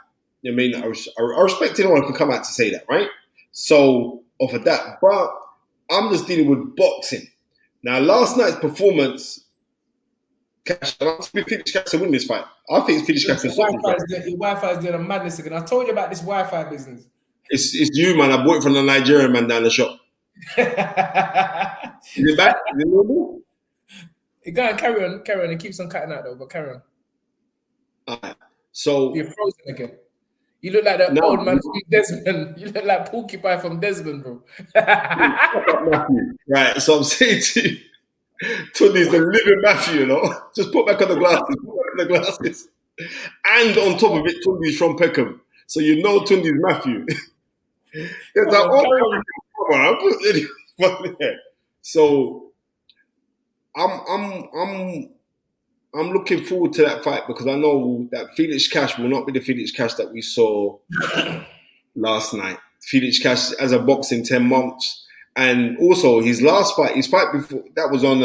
Speaker 1: I mean, I respect anyone who can come out to say that, right? So off of that, but I'm just dealing with boxing. Now, last night's performance, Cash, I think Felix Cash to win this fight. I think Felix Cash will win.
Speaker 2: Your Wi-Fi is doing a madness again. I told you about this Wi-Fi business.
Speaker 1: It's you, man. I bought it from the Nigerian man down the shop. Is it back? Is it normal?
Speaker 2: Go on, carry on. It keeps on cutting out though, but carry on.
Speaker 1: All right. So
Speaker 2: you're frozen again. You look like the old man from Desmond. You look like Porcupine from Desmond, bro.
Speaker 1: Right. So I'm saying to you, Tunde's the living Matthew, you know. Just put back on the glasses. And on top of it, Tunde's from Peckham. So you know Tunde's Matthew. So I'm looking forward to that fight because I know that Felix Cash will not be the Felix Cash that we saw last night. Felix Cash has a boxing 10 months. And also his fight before, that was on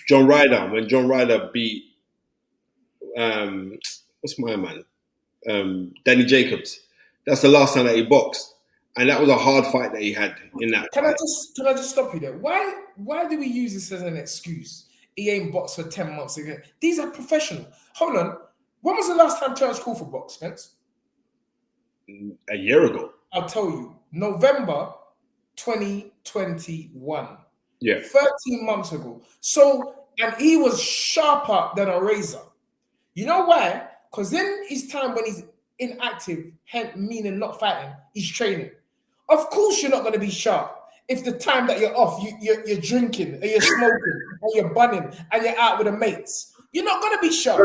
Speaker 1: John Ryder, when John Ryder beat, what's my man? Danny Jacobs. That's the last time that he boxed. And that was a hard fight that he had in that
Speaker 2: fight. Can I just stop you there? Why do we use this as an excuse? He ain't boxed for 10 months again. These are professional. Hold on. When was the last time Terence Crawford boxed, Spence?
Speaker 1: A year ago.
Speaker 2: I'll tell you. November 2021.
Speaker 1: Yeah.
Speaker 2: 13 months ago. So, and he was sharper than a razor. You know why? Because in his time when he's inactive, meaning not fighting, he's training. Of course you're not going to be sharp. If the time that you're off, you're drinking, and you're smoking, and you're bunning, and you're out with the mates, you're not going to be sharp.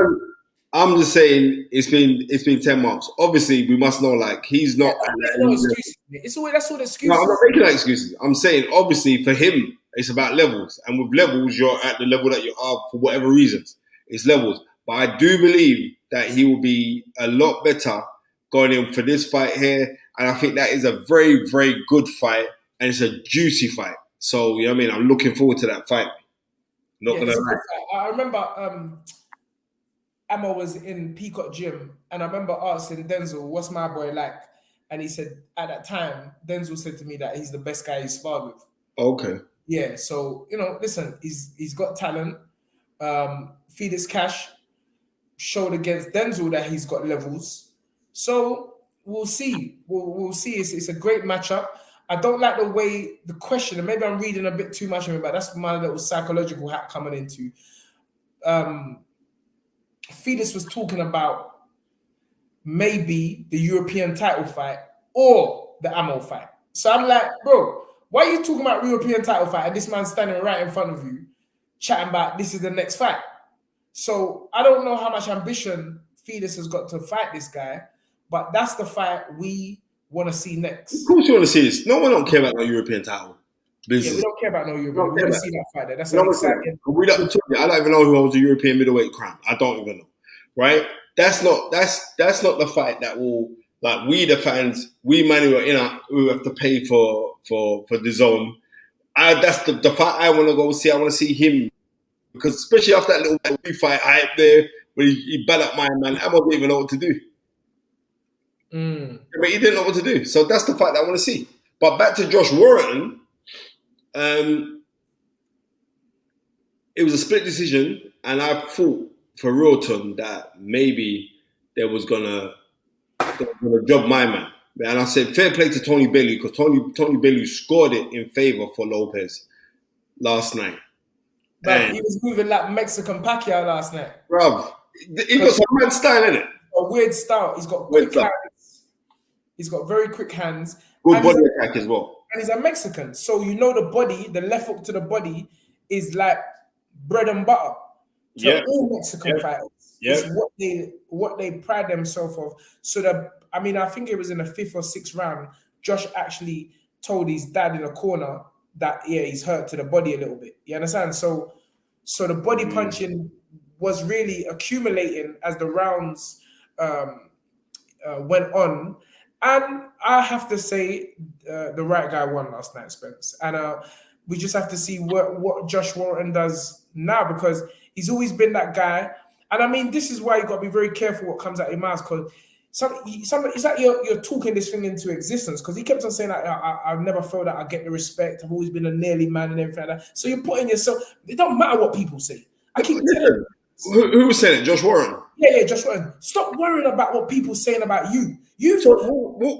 Speaker 1: I'm just saying it's been 10 months. Obviously, we must know like he's not.
Speaker 2: No excuses. That's all the excuses.
Speaker 1: No, I'm not making that excuses. I'm saying obviously for him it's about levels, and with levels you're at the level that you are for whatever reasons. It's levels, but I do believe that he will be a lot better going in for this fight here, and I think that is a very, very good fight. And it's a juicy fight. So, you know what I mean? I'm looking forward to that fight. Not gonna lie.
Speaker 2: I remember Ammo was in Peacock Gym, and I remember asking Denzel, "What's my boy like?" And he said, at that time, Denzel said to me that he's the best guy he's sparred with.
Speaker 1: Okay.
Speaker 2: Yeah, so, you know, listen, he's got talent. Felix Cash showed against Denzel that he's got levels. So, we'll see. We'll see. It's a great matchup. I don't like the way the question, and maybe I'm reading a bit too much of it, but that's my little psychological hat coming into. Felix was talking about maybe the European title fight or the Ammo fight. So I'm like, bro, why are you talking about European title fight and this man's standing right in front of you, chatting about this is the next fight? So I don't know how much ambition Felix has got to fight this guy, but that's the fight we want to see next.
Speaker 1: Of course you want to see this. No one don't care about no European title.
Speaker 2: Business. Yeah, we don't care about no European. We want to see that fight there. That's exciting.
Speaker 1: I don't even know who holds the European middleweight crown. I don't even know. Right? That's not the fight that will, like, we the fans, we man who have to pay for the zone. That's the fight I want to go see. I want to see him, because especially after that little fight hype there when he bad up my man, I don't even know what to do. But he didn't know what to do. So that's the fight that I want to see. But back to Josh Warrington, it was a split decision, and I thought for Realton that maybe they was gonna job my man. And I said fair play to Tony Bellew, because Tony Bellew scored it in favor for Lopez last night.
Speaker 2: But he was moving like Mexican Pacquiao last night.
Speaker 1: Bruv, he got some mad style in it.
Speaker 2: A weird style. He's got quick hands. He's got very quick hands.
Speaker 1: Good body attack as well.
Speaker 2: And he's a Mexican. So you know the body, the left hook to the body is like bread and butter to all Mexican fighters. It's what they pride themselves of. So I think it was in the 5th or 6th round, Josh actually told his dad in the corner that he's hurt to the body a little bit. You understand? So the body punching was really accumulating as the rounds went on. And I have to say, the right guy won last night, Spence. And we just have to see what Josh Warrington does now, because he's always been that guy. And I mean, this is why you got to be very careful what comes out of your mouth, because it's like you're talking this thing into existence, because he kept on saying that I've never felt that I get the respect. I've always been a nearly man and everything like that. So you're putting yourself, it don't matter what people say. I keep telling you.
Speaker 1: Who was saying it? Josh Warrington?
Speaker 2: Yeah, Josh Warrington. Stop worrying about what people saying about you.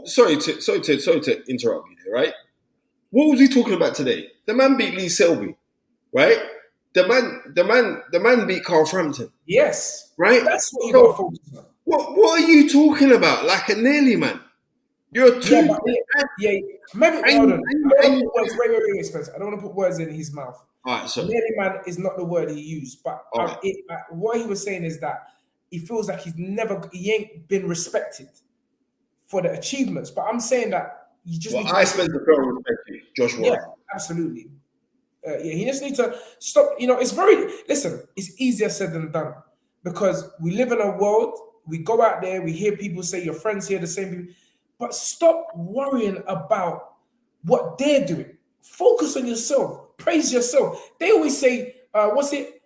Speaker 1: Sorry to interrupt you there, right? What was he talking about today? The man beat Lee Selby, right? The man beat Carl Frampton.
Speaker 2: Yes.
Speaker 1: Right?
Speaker 2: That's what you got to focus on.
Speaker 1: What are you talking about? Like a nearly man? You're too...
Speaker 2: Maybe, hold on. Wait, Spencer. I don't want to put words in his mouth.
Speaker 1: All right, sorry.
Speaker 2: Nearly man is not the word he used, but what he was saying is that he feels like he ain't been respected for the achievements. But I'm saying that you just need to...
Speaker 1: I spent the girl respect you, Josh Warrington.
Speaker 2: Yeah, absolutely. He just needs to stop. It's easier said than done, because we live in a world, we go out there, we hear people say your friends hear the same people, but stop worrying about what they're doing. Focus on yourself. Praise yourself. They always say,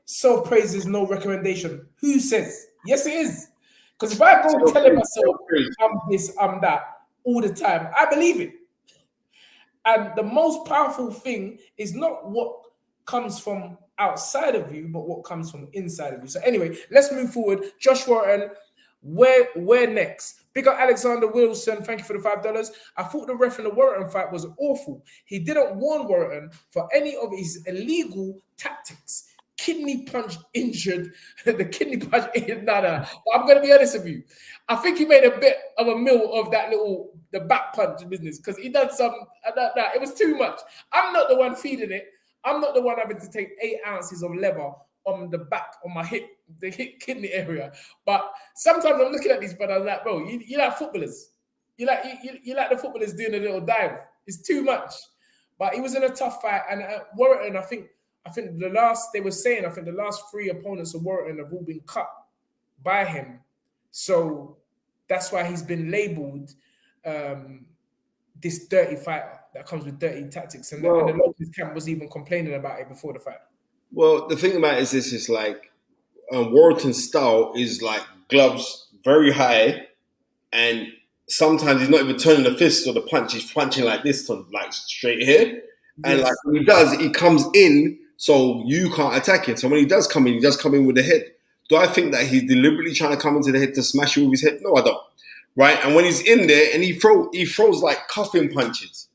Speaker 2: self-praise is no recommendation. Who says? Yes, it is. Because if I go telling myself I'm this, I'm that all the time, I believe it. And the most powerful thing is not what comes from outside of you, but what comes from inside of you. So anyway, let's move forward. Josh Warrington, where next? Big up Alexander Wilson, thank you for the $5. I thought the ref in the Warrington fight was awful. He didn't warn Warrington for any of his illegal tactics. Kidney punch injured. The kidney punch injured. No. But I'm going to be honest with you. I think he made a bit of a meal of the back punch business, because he done some, it was too much. I'm not the one feeding it. I'm not the one having to take 8 ounces of leather on the back, on my hip, the hip kidney area. But sometimes I'm looking at these, but I'm like, bro, you like footballers. You like the footballers doing a little dive. It's too much. But he was in a tough fight, and Warrington, I think the last 3 opponents of Warrington have all been cut by him. So that's why he's been labelled this dirty fighter that comes with dirty tactics. And the Lopez camp was even complaining about it before the fight. Well,
Speaker 1: the thing about it is this is like Warrington's style is like gloves very high, and sometimes he's not even turning the fist or the punch. He's punching like this, like straight here. And like when he does, he comes in so you can't attack him. So when he does come in, he does come in with the head. Do I think that he's deliberately trying to come into the head to smash you with his head? No, I don't. Right? And when he's in there and he throws like cuffing punches.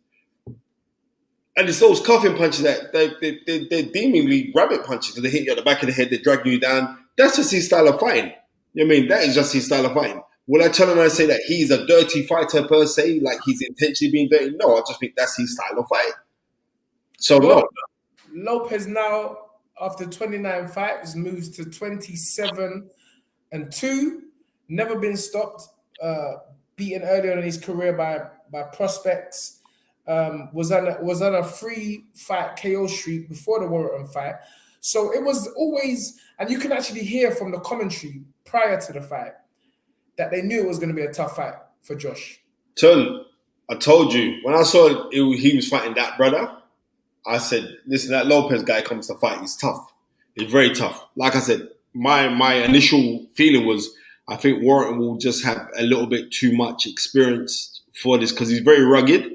Speaker 1: And it's those cuffing punches that they're deemingly rabbit punches, because they hit you at the back of the head, they drag you down. That's just his style of fighting. You know what I mean? That is just his style of fighting. Will I turn around and say that he's a dirty fighter per se, like he's intentionally being dirty? No, I just think that's his style of fight. So no.
Speaker 2: Lopez now, after 29 fights, moves to 27-2. Never been stopped. Beaten earlier in his career by prospects. Was on a 3-fight KO streak before the Warrington fight. So it was always, and you can actually hear from the commentary prior to the fight that they knew it was going to be a tough fight for Josh.
Speaker 1: Ton, I told you, when I saw he was fighting that brother, I said, listen, that Lopez guy comes to fight, he's tough. He's very tough. Like I said, my initial feeling was, I think Warrington will just have a little bit too much experience for this because he's very rugged.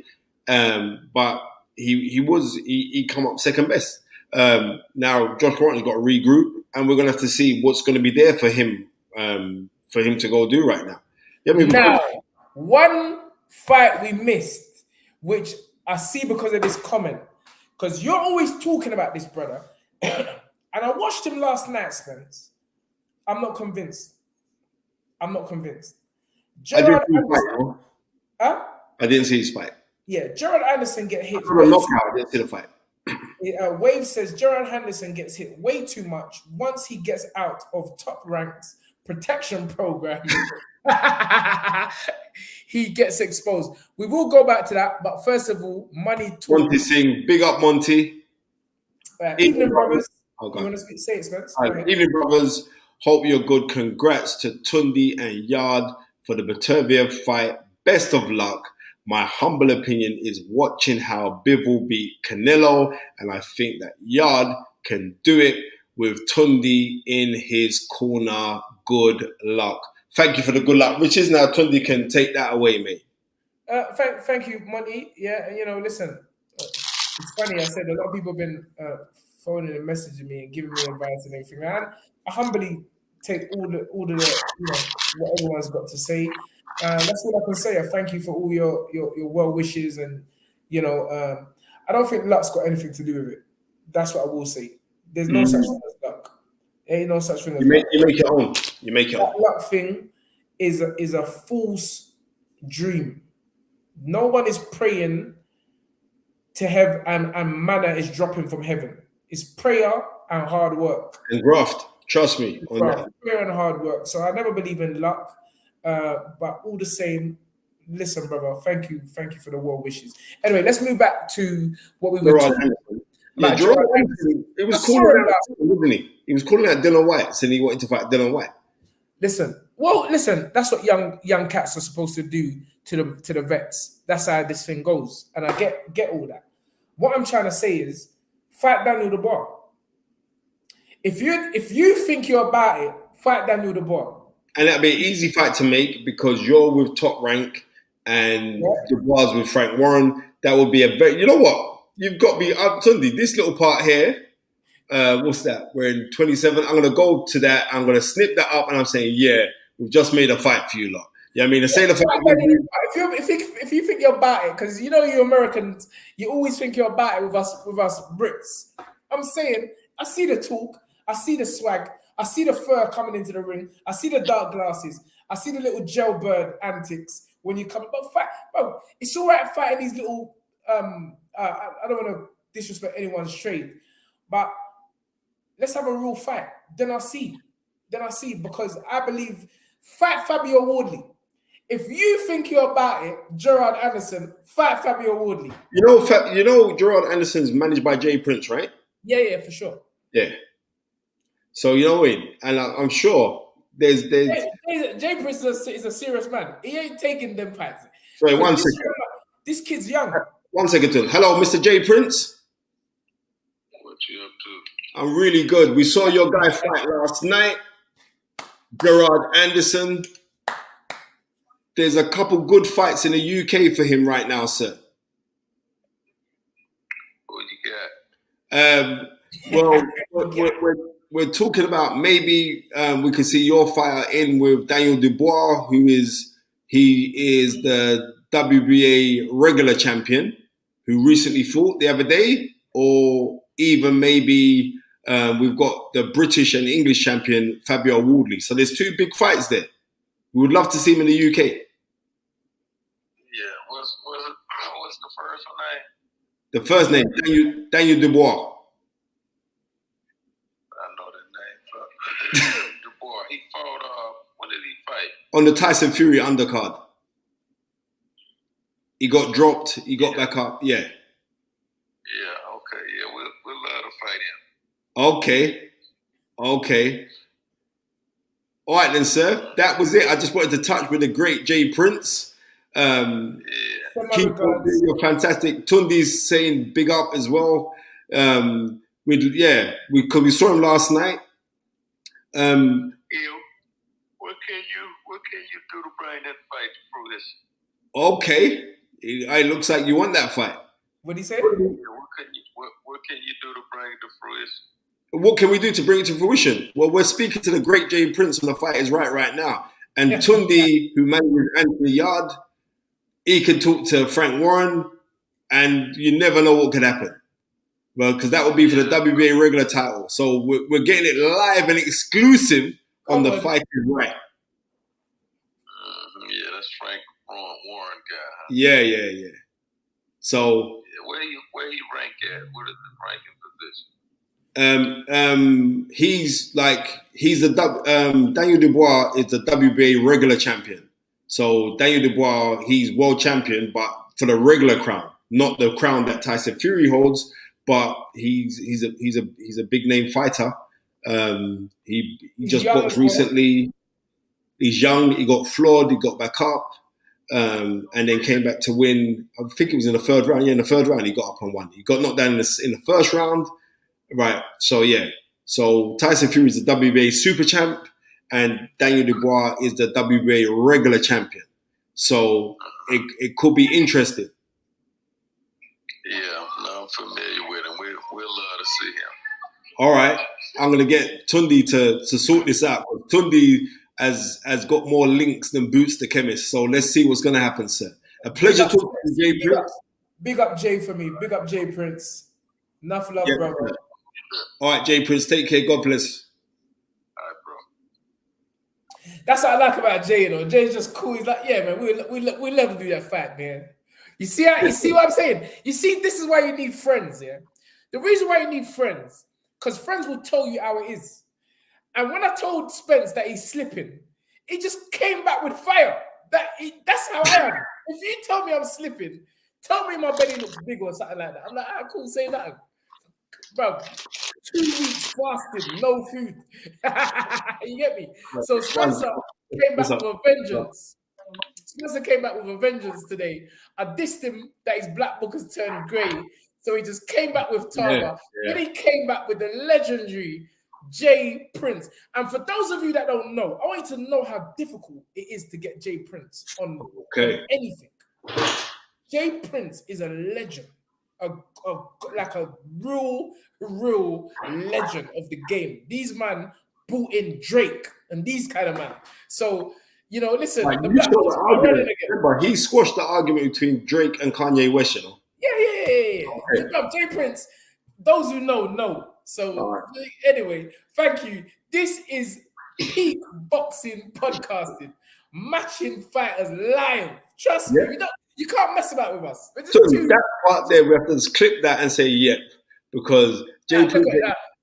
Speaker 1: But he come up second best. Now Josh Warrington's got to regroup, and we're gonna have to see what's gonna be there for him to go do right now.
Speaker 2: Now, one fight we missed, which I see because of this comment, because you're always talking about this brother, and I watched him last night, Spence. I'm not convinced. Gerard Anderson,
Speaker 1: I didn't see his fight.
Speaker 2: Yeah, Gerard Anderson get hit.
Speaker 1: I didn't see the fight.
Speaker 2: Wave says Gerard Henderson gets hit way too much once he gets out of Top Rank's protection program. He gets exposed. We will go back to that, but first of all, money talk.
Speaker 1: Monty Singh, big up Monty.
Speaker 2: Evening, brothers. You want to say it, Spence?
Speaker 1: Evening, brothers. Hope you're good. Congrats to Tunde and Yard for the Beterbiev fight. Best of luck. My humble opinion is watching how Bivol beat Canelo, and I think that Yard can do it with Tunde in his corner. Good luck. Thank you for the good luck, which is now Tunde can take that away, mate.
Speaker 2: Thank you, Monty. Yeah, listen, it's funny. I said a lot of people have been phoning and messaging me and giving me advice and everything. I humbly take all the what everyone's got to say. That's all I can say. I thank you for all your well wishes, and I don't think luck's got anything to do with it. That's what I will say. There's no such thing as luck. There ain't no such thing as luck.
Speaker 1: You make your own. You make your own.
Speaker 2: That luck thing is a false dream. No one is praying to heaven and manna is dropping from heaven. It's prayer and hard work.
Speaker 1: And graft. Trust me on that.
Speaker 2: Prayer and hard work. So I never believe in luck. But all the same, listen, brother, thank you for the well wishes. Anyway, let's move back to what we were talking about.
Speaker 1: Gerard Anderson, he was calling out, wasn't he? He was calling out Dylan White, saying he wanted to fight Dylan White.
Speaker 2: Listen, that's what young cats are supposed to do to the vets. That's how this thing goes. And I get all that. What I'm trying to say is, fight Daniel Dubois. If you think you're about it, fight Daniel Dubois.
Speaker 1: And that'd be an easy fight to make because you're with Top Rank and Dubois with Frank Warren. That would be a very, you know what? You've got me up, Tunde. This little part here, what's that? We're in 27. I'm going to go to that. I'm going to snip that up and I'm saying, yeah, we've just made a fight for you lot. You know what I mean? Say the fight.
Speaker 2: If you think you're about it, because you Americans, you always think you're about it with us Brits. I'm saying, I see the talk, I see the swag, I see the fur coming into the ring. I see the dark glasses. I see the little jailbird antics when you come. But bro, it's all right fighting these little. I don't want to disrespect anyone's trade, but let's have a real fight. Then I'll see because I believe fight Fabio Wardley. If you think you're about it, Gerard Anderson, fight Fabio Wardley.
Speaker 1: You know Gerard Anderson's managed by Jay Prince, right?
Speaker 2: Yeah, for sure.
Speaker 1: Yeah. So you know what I mean? And I'm sure there's
Speaker 2: Jay Prince is a serious man. He ain't taking them fights.
Speaker 1: Sorry, 1 second.
Speaker 2: This kid's young.
Speaker 1: 1 second, Tim. Hello, Mr. Jay Prince.
Speaker 4: What you up to?
Speaker 1: I'm really good. We saw your guy fight last night, Gerard Anderson. There's a couple good fights in the UK for him right now, sir.
Speaker 4: What you got?
Speaker 1: Well, we're talking about maybe we could see your fighter in with Daniel Dubois, he is the WBA regular champion who recently fought the other day, or even maybe we've got the British and English champion Fabio Wardley. So there's two big fights there. We would love to see him in the UK.
Speaker 4: Yeah. What's the first name?
Speaker 1: The first name, Daniel Dubois.
Speaker 4: I know that name. Dubois. He fought. When did he fight?
Speaker 1: On the Tyson Fury undercard. He got dropped. He got back up. Yeah.
Speaker 4: Yeah. Okay. Yeah. We'll love to fight him.
Speaker 1: Okay. All right then, sir. That was it. I just wanted to touch with the great Jay Prince. Keep on doing your fantastic. Tunde's saying big up as well. We saw him last night.
Speaker 4: What can you do to bring that fight to fruition?
Speaker 1: Okay, it looks like you want that fight.
Speaker 2: What did he say?
Speaker 4: What can you do to bring it to fruition?
Speaker 1: What can we do to bring it to fruition? Well, we're speaking to the great Jay Prince on The Fight Is right now. And Tunde, who manages Anthony Yard, he could talk to Frank Warren, and you never know what could happen. Well, because that would be for the WBA regular title. So we're getting it live and exclusive on The Fight Is Right.
Speaker 4: Yeah, that's Frank Warren guy. Huh?
Speaker 1: Yeah. So
Speaker 4: where you rank at? What is the ranking position?
Speaker 1: Daniel Dubois is the WBA regular champion. So Daniel Dubois, he's world champion, but for the regular crown, not the crown that Tyson Fury holds. But he's a big name fighter. He just boxed recently. He's young. He got floored. He got back up, and then came back to win. I think it was in the third round. Yeah, in the third round, he got up and won. He got knocked down in the first round. Right. So yeah. So Tyson Fury is the WBA super champ, and Daniel Dubois is the WBA regular champion. So it could be interesting.
Speaker 4: Yeah, I'm familiar with him. We'll love to see him.
Speaker 1: All right. I'm going to get Tunde to sort this out. Tunde has got more links than Boots the Chemist. So let's see what's going to happen, sir. A pleasure talking to Jay Prince.
Speaker 2: Big up Jay for me. Big up Jay Prince. Enough love, brother.
Speaker 1: All right, Jay Prince. Take care. God bless.
Speaker 4: All right, bro.
Speaker 2: That's what I like about Jay, Jay's just cool. He's like, yeah, man, we'll never do that fight, man. You see what I'm saying? You see, this is why you need friends, yeah? The reason why you need friends, because friends will tell you how it is. And when I told Spence that he's slipping, he just came back with fire. That's how I am. If you tell me I'm slipping, tell me my belly looks big or something like that. I'm like, I couldn't say nothing. Bro, 2 weeks fasted, no food. You get me? So Spencer came back with a vengeance. Spencer came back with a vengeance today. I dissed him that his black book has turned grey. So he just came back with Tarver. Then he came back with the legendary Jay Prince. And for those of you that don't know, I want you to know how difficult it is to get Jay Prince on anything. Jay Prince is a legend. Like a real legend of the game. These man brought in Drake and these kind of man. So, listen.
Speaker 1: Remember, he squashed the argument between Drake and Kanye West,
Speaker 2: Yeah. Okay. Jay Prince, those who know. So, anyway, thank you. This is peak boxing podcasting. Matching fighters live. Trust me, you can't mess about with us.
Speaker 1: That part there, we have to just clip that and say yep, because Jay Prince.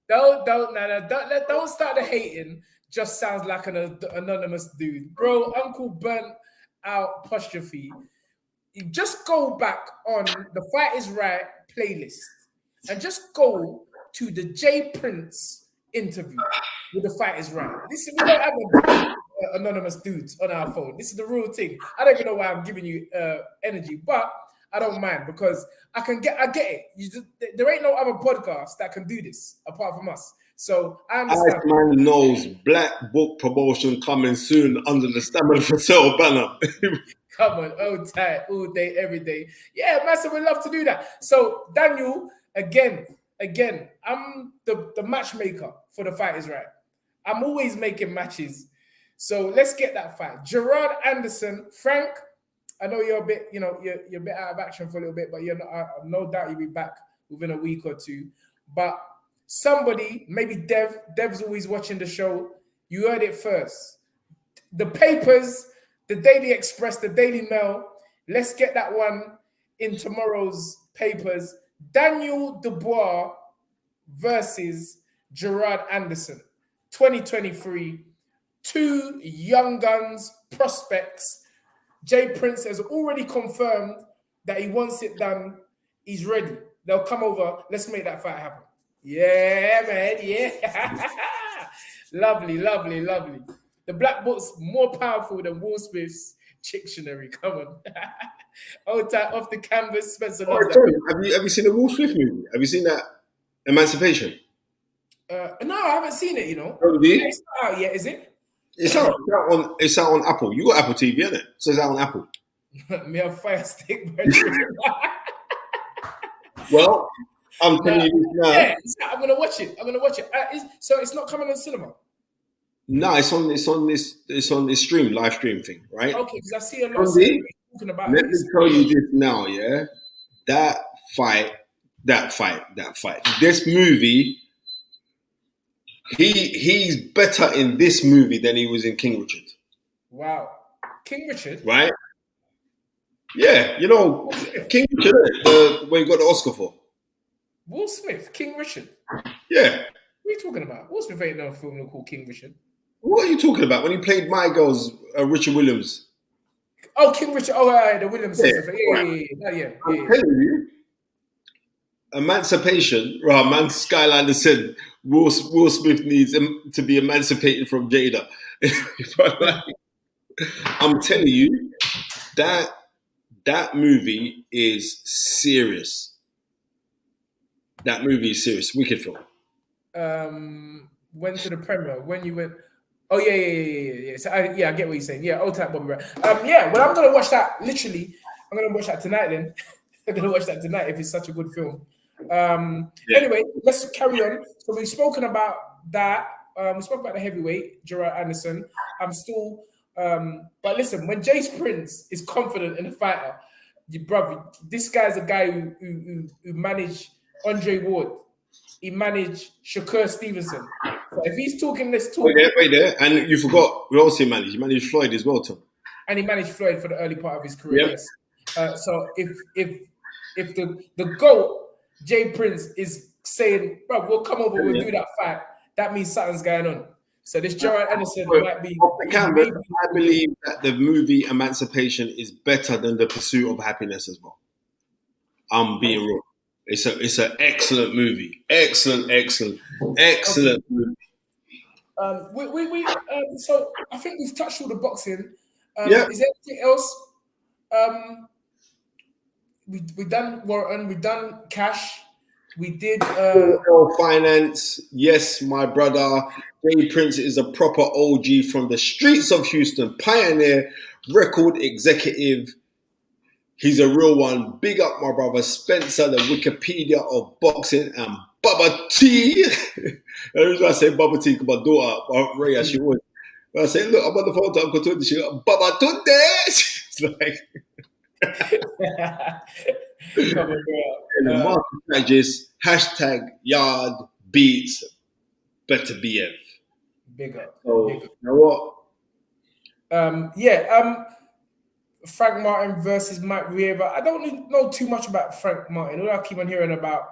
Speaker 2: Don't start the hating. Just sounds like an anonymous dude, bro. Uncle burnt out apostrophe. You just go back on the Fight Is Right playlist and just go to the Jay Prince interview with the Fight Is Right. We don't have anonymous dudes on our phone. This is the real thing. I don't even know why I'm giving you energy, but I don't mind because I get it. There ain't no other podcast that can do this apart from us. So I understand.
Speaker 1: Iceman knows Black Book promotion coming soon under the Stamina for Sale banner.
Speaker 2: Come on, all tight, all day, every day. Yeah, massive, we love to do that. So Daniel, again, I'm the matchmaker for the Fight Is Right. I'm always making matches. So let's get that fight. Gerard Anderson, Frank, I know you're a bit, you're a bit out of action for a little bit, but no doubt you'll be back within a week or two. But somebody, maybe Dev's always watching the show. You heard it first. the papers, the Daily Express, the Daily Mail. Let's get that one in tomorrow's papers. Daniel Dubois versus Gerard Anderson, 2023. Two young guns, prospects. Jay Prince has already confirmed that he wants it done. He's ready. They'll come over. Let's make that fight happen. Yeah, man. Yeah. Lovely, lovely, lovely. The Black Book's more powerful than Will Smith's Dictionary. Come on. Off the canvas, Spencer loves that.
Speaker 1: Have you seen the Will Smith movie? Have you seen that Emancipation?
Speaker 2: No, I haven't seen it, you know.
Speaker 1: Oh,
Speaker 2: it's not out yet, is it?
Speaker 1: It's out on Apple. You got Apple TV, innit? So it's out on Apple.
Speaker 2: Me have Fire Stick.
Speaker 1: Well, I'm telling you this now.
Speaker 2: Yeah, I'm gonna watch it. So it's not coming on cinema.
Speaker 1: No, it's on this stream, live stream thing, right?
Speaker 2: Okay, because I see a lot of people talking about
Speaker 1: Let me tell you this now, yeah. That fight. This movie, he's better in this movie than he was in King Richard.
Speaker 2: Wow. King Richard?
Speaker 1: Right? Yeah, you know, King Richard, where he got the Oscar for.
Speaker 2: Will Smith, King Richard?
Speaker 1: Yeah.
Speaker 2: What are you talking about? Will Smith ain't no film called King Richard.
Speaker 1: What are you talking about? When he played My Girls, Richard Williams.
Speaker 2: Oh, King Richard. Oh, the Williams. Yeah. I'm
Speaker 1: telling you, Emancipation. Right, man, Skylander said Will Smith needs to be emancipated from Jada. I'm telling you, that movie is serious. That movie is serious. Wicked film.
Speaker 2: Went to the premiere. When you went. Oh yeah. So I get what you're saying. Yeah, old type Bobby Brown. Well, I'm gonna watch that. Literally, I'm gonna watch that tonight. Then I'm gonna watch that tonight if it's such a good film. Anyway, let's carry on. So we've spoken about that. We spoke about the heavyweight Gerard Anderson. I'm still. But listen, when Jace Prince is confident in a fighter, brother, this guy's a guy who managed Andre Ward. He managed Shakur Stevenson. So if he's talking this talk...
Speaker 1: Wait there. And you forgot, we also managed. He managed Floyd as well, Tom.
Speaker 2: And he managed Floyd for the early part of his career, yes. So if the GOAT, Jay Prince, is saying, bro, we'll come over, we'll do that fight, that means something's going on. So this Gerard Anderson might be...
Speaker 1: I believe that the movie Emancipation is better than The Pursuit of Happiness as well. I'm being real. It's an excellent movie. Excellent movie.
Speaker 2: So I think we've touched all the boxing. Is there anything else? We done Warrington. We done Cash. We did
Speaker 1: finance. Yes, my brother Jay Prince is a proper OG from the streets of Houston, pioneer, record executive. He's a real one. Big up my brother Spencer, the Wikipedia of boxing, and Bubba T. The reason I say Bubba T because my daughter, Rhea, she was. But I say, look, I'm on the phone to Uncle Tunde. She goes, Bubba Tunde. It's like.
Speaker 2: Come on,
Speaker 1: and the market strategist, #yard beats better BF.
Speaker 2: Big up.
Speaker 1: So, you know what?
Speaker 2: Frank Martin versus Mike Riera. I don't know too much about Frank Martin. All I keep on hearing about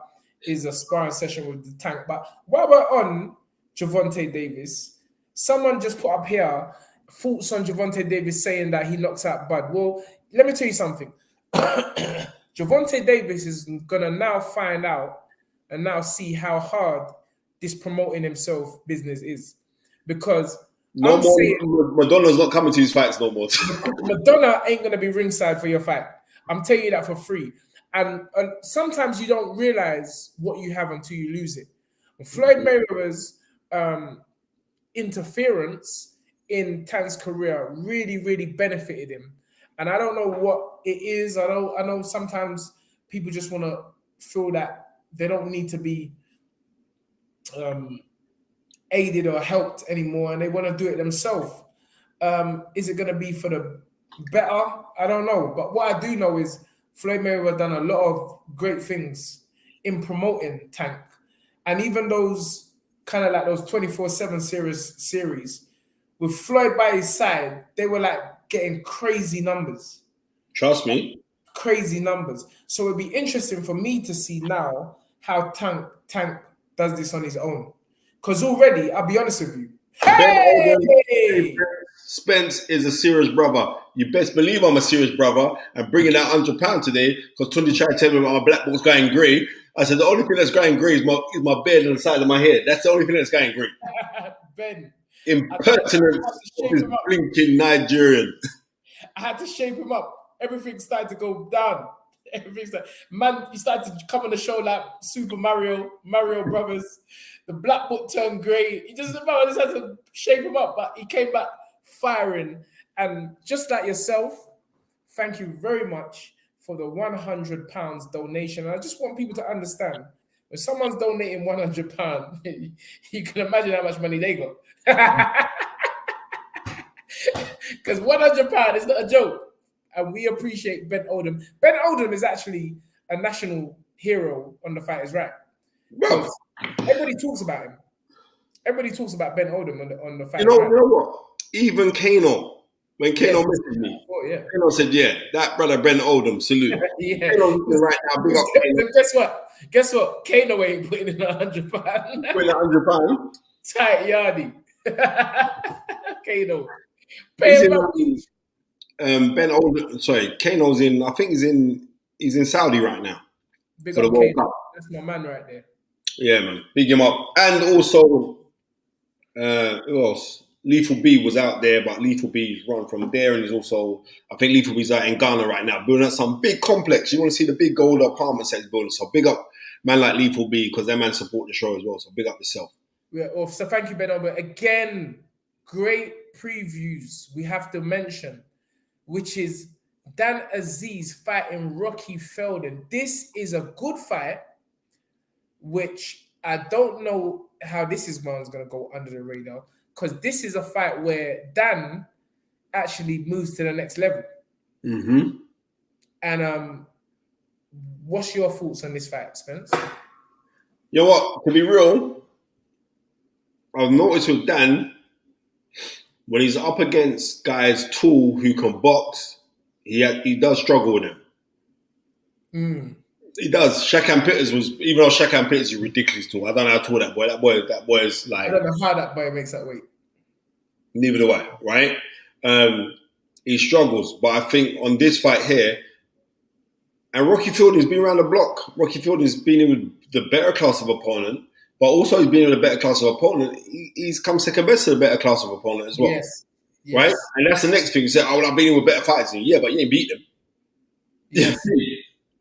Speaker 2: is a sparring session with the Tank. But while we're on Gervonta Davis, someone just put up here thoughts on Gervonta Davis saying that he knocks out Bud. Well, let me tell you something. Gervonta Davis is going to now find out and now see how hard this promoting himself business is. Because
Speaker 1: Madonna's not coming to his fights no more.
Speaker 2: Madonna ain't going to be ringside for your fight. I'm telling you that for free. And sometimes you don't realize what you have until you lose it. Floyd Mayweather's interference in Tank's career really, really benefited him. And I don't know what it is. I know sometimes people just want to feel that they don't need to be aided or helped anymore, and they want to do it themselves. Is it going to be for the better? I don't know. But what I do know is Floyd Mayweather done a lot of great things in promoting Tank. And even those kind of like those 24/7 series with Floyd by his side, they were like getting crazy numbers.
Speaker 1: Trust me.
Speaker 2: Crazy numbers. So it'd be interesting for me to see now how Tank does this on his own. Because already, I'll be honest with you. Hey!
Speaker 1: Spence is a serious brother. You best believe I'm a serious brother. I'm bringing that £100 today because Tunde tried to tell me my black book's going grey. I said, the only thing that's going grey is my beard on the side of my head. That's the only thing that's going grey.
Speaker 2: Ben.
Speaker 1: Impertinent, blinking Nigerian.
Speaker 2: I had to shape him up. Everything started to go down. Man, he started to come on the show like Super Mario Brothers. The black book turned grey. I just had to shape him up, but he came back firing. And just like yourself, thank you very much for the £100 donation. And I just want people to understand, when someone's donating £100, you can imagine how much money they got. Because £100 is not a joke. And we appreciate Ben Oldham. Ben Oldham is actually a national hero on The Fight Is Right. Because everybody talks about him. Everybody talks about Ben Oldham on the Fight Is Right.
Speaker 1: You know what? Even Kano, when Kano messaged me, Kano said, that brother Ben Oldham, salute. Kano's right now, big up Kano.
Speaker 2: Guess what? Kano ain't putting in £100.
Speaker 1: Putting £100?
Speaker 2: Tight yardy. Kano.
Speaker 1: Ben Oldham, Kano's in, I think he's in Saudi right now.
Speaker 2: Big for the World Cup. That's my man right there.
Speaker 1: Yeah, man. Big him up. And also, who else? Lethal B was out there, but Lethal B's run from there, and he's also, I think Lethal B's out in Ghana right now, building up some big complex. You want to see the big gold apartments that he's building. So big up man like Lethal B, because that man support the show as well. So big up yourself.
Speaker 2: Yeah, so thank you, Ben Oldham. Again, great previews we have to mention, which is Dan Aziz fighting Rocky Felden. This is a good fight, which I don't know how this one's going to go under the radar, because this is a fight where Dan actually moves to the next level.
Speaker 1: Mm-hmm.
Speaker 2: And what's your thoughts on this fight, Spence?
Speaker 1: You know what? To be real, I've noticed with Dan, when he's up against guys tall who can box, he does struggle with them. He does. Shakan Pitters even though Shakan Pitters is ridiculous tall. I don't know how tall that boy. That boy is like.
Speaker 2: I don't know how that boy makes that weight.
Speaker 1: Neither do I, right? He struggles, but I think on this fight here, and Rocky Fielding's been around the block. Rocky Fielding's been in with the better class of opponent, but also he's been with a better class of opponent. He's come second best to the better class of opponent as well.
Speaker 2: Yes.
Speaker 1: Right? And that's the next thing. You say, oh, well, I've been in with better fighters. Yeah, but you ain't beat them.
Speaker 2: Yes.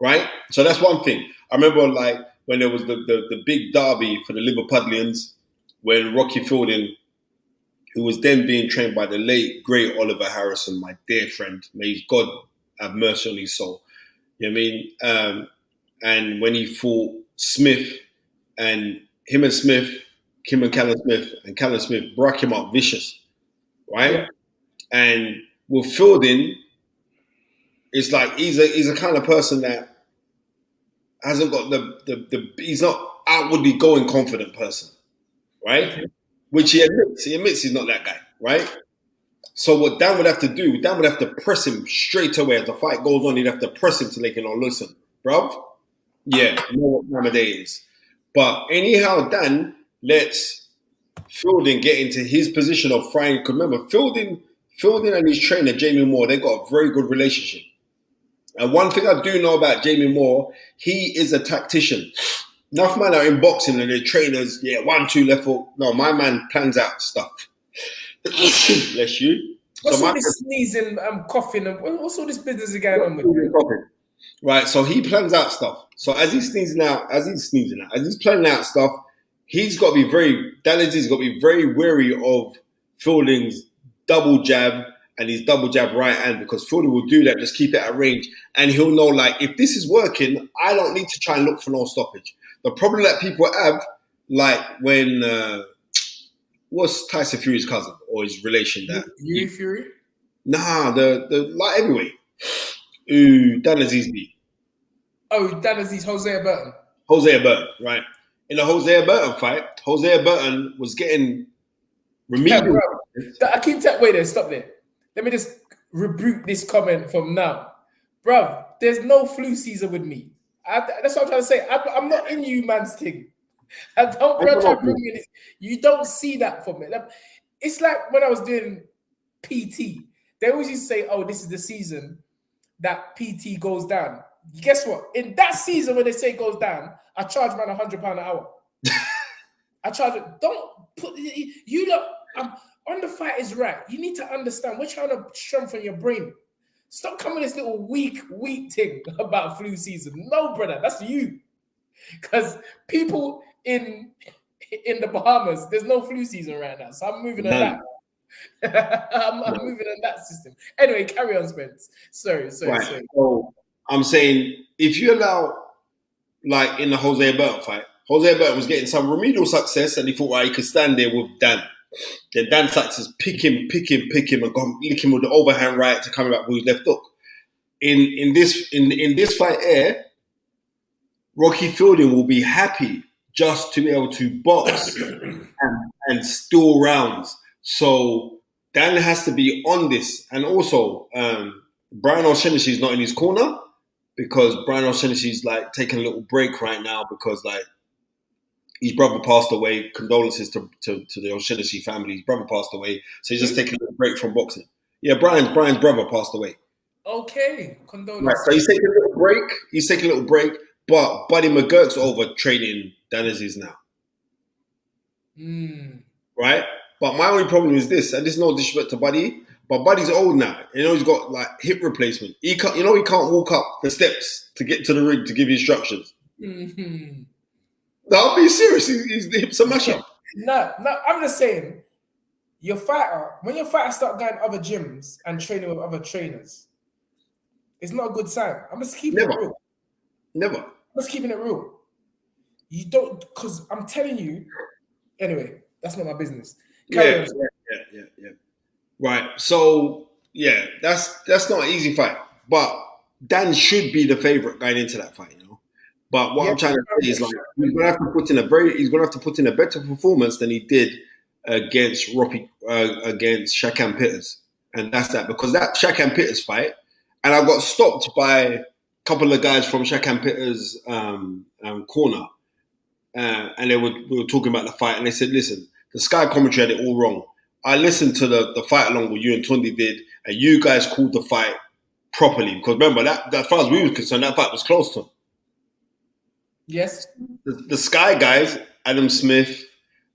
Speaker 1: Right? So that's one thing. I remember like when there was the big derby for the Liverpudlians, when Rocky Fielding, who was then being trained by the late, great Oliver Harrison, my dear friend, may God have mercy on his soul. You know what I mean? And when he fought Smith, and him and Smith, Kim and Callum Smith broke him up vicious, right? Yeah. And with Fielding, it's like he's a kind of person that hasn't got he's not outwardly going confident person, right? Which he admits he's not that guy, right? So what Dan would have to do, Dan would have to press him straight away. As the fight goes on, he'd have to press him to make him listen, bruv. Yeah, you know what time of day is. But anyhow, Dan lets Fielding get into his position of trying. Remember, Fielding and his trainer, Jamie Moore, they got a very good relationship. And one thing I do know about Jamie Moore, he is a tactician. Enough men are in boxing and they're trainers, 1-2 left hook. No, my man plans out stuff. Bless you.
Speaker 2: What's all this sneezing, coughing, and what's all this business going on with you?
Speaker 1: Right, so he plans out stuff. So as he's planning out stuff, he's got to be very wary of Fielding's double jab and his double jab right hand, because Fielding will do that, just keep it at range, and he'll know, like, if this is working, I don't need to try and look for no stoppage. The problem that people have, like when what's Tyson Fury's cousin or his relation? That
Speaker 2: Yuri Fury?
Speaker 1: Nah, the light heavyweight. Ooh, Dan Aziz B.
Speaker 2: Oh, Dan Aziz, Hosea Burton.
Speaker 1: Hosea Burton, right? In the Hosea Burton fight, Hosea Burton was getting Remedial.
Speaker 2: Wait there, stop there. Let me just rebuke this comment from now. Bruv, there's no flu season with me. That's what I'm trying to say. I'm not in you man's thing. I don't try to bring me in this. You don't see that from me. It's like when I was doing PT. They always used to say, oh, this is the season that PT goes down. Guess what? In that season when they say it goes down, I charge man £100 an hour. I charge it. Don't put you look on the fight is right. You need to understand we're trying to strengthen your brain. Stop coming with this little weak thing about flu season. No, brother, that's you. Because people in the Bahamas, there's no flu season right now. So I'm moving on that. I'm moving on that system. Anyway, carry on, Spence. Sorry.
Speaker 1: So I'm saying if you allow, like in the Jose Alberto fight, Jose Alberto was getting some remedial success and he thought, right, he could stand there with Dan. Then Dan starts to pick him and go lick him with the overhand right to come back with his left hook. In this fight here, Rocky Fielding will be happy just to be able to box and steal rounds. So Dan has to be on this. And also, Brian O'Shaughnessy is not in his corner because Brian O'Shaughnessy is like taking a little break right now because like his brother passed away. Condolences to the O'Shaughnessy family. His brother passed away. So he's just taking a little break from boxing. Yeah, Brian's brother passed away.
Speaker 2: Okay, condolences.
Speaker 1: Right, so he's taking a little break. But Buddy McGurk's over training Dan Aziz now. Right? But my only problem is this, and this is no disrespect to Buddy, but Buddy's old now. You know, he's got like hip replacement. He can't walk up the steps to get to the ring to give instructions.
Speaker 2: Mm-hmm.
Speaker 1: No, I'll be serious. His hips are mash up.
Speaker 2: No, I'm just saying, when your fighter start going to other gyms and training with other trainers, it's not a good sign. I'm just keeping it real.
Speaker 1: Never.
Speaker 2: I'm just keeping it real. You don't, because I'm telling you, anyway, that's not my business.
Speaker 1: Yeah. Right. So, yeah, that's not an easy fight. But Dan should be the favorite going into that fight, you know. But what I'm trying to say is like he's gonna have to put in a better performance than he did against Shakan Pitters. And that's that. Because that Shakan Pitters fight, and I got stopped by a couple of guys from Shakan Pitters' corner. And we were talking about the fight, and they said, listen, the Sky commentary had it all wrong. I listened to the fight along what you and Tunde did, and you guys called the fight properly. Because remember, that as far as we were concerned, that fight was close to him.
Speaker 2: Yes.
Speaker 1: The Sky guys, Adam Smith,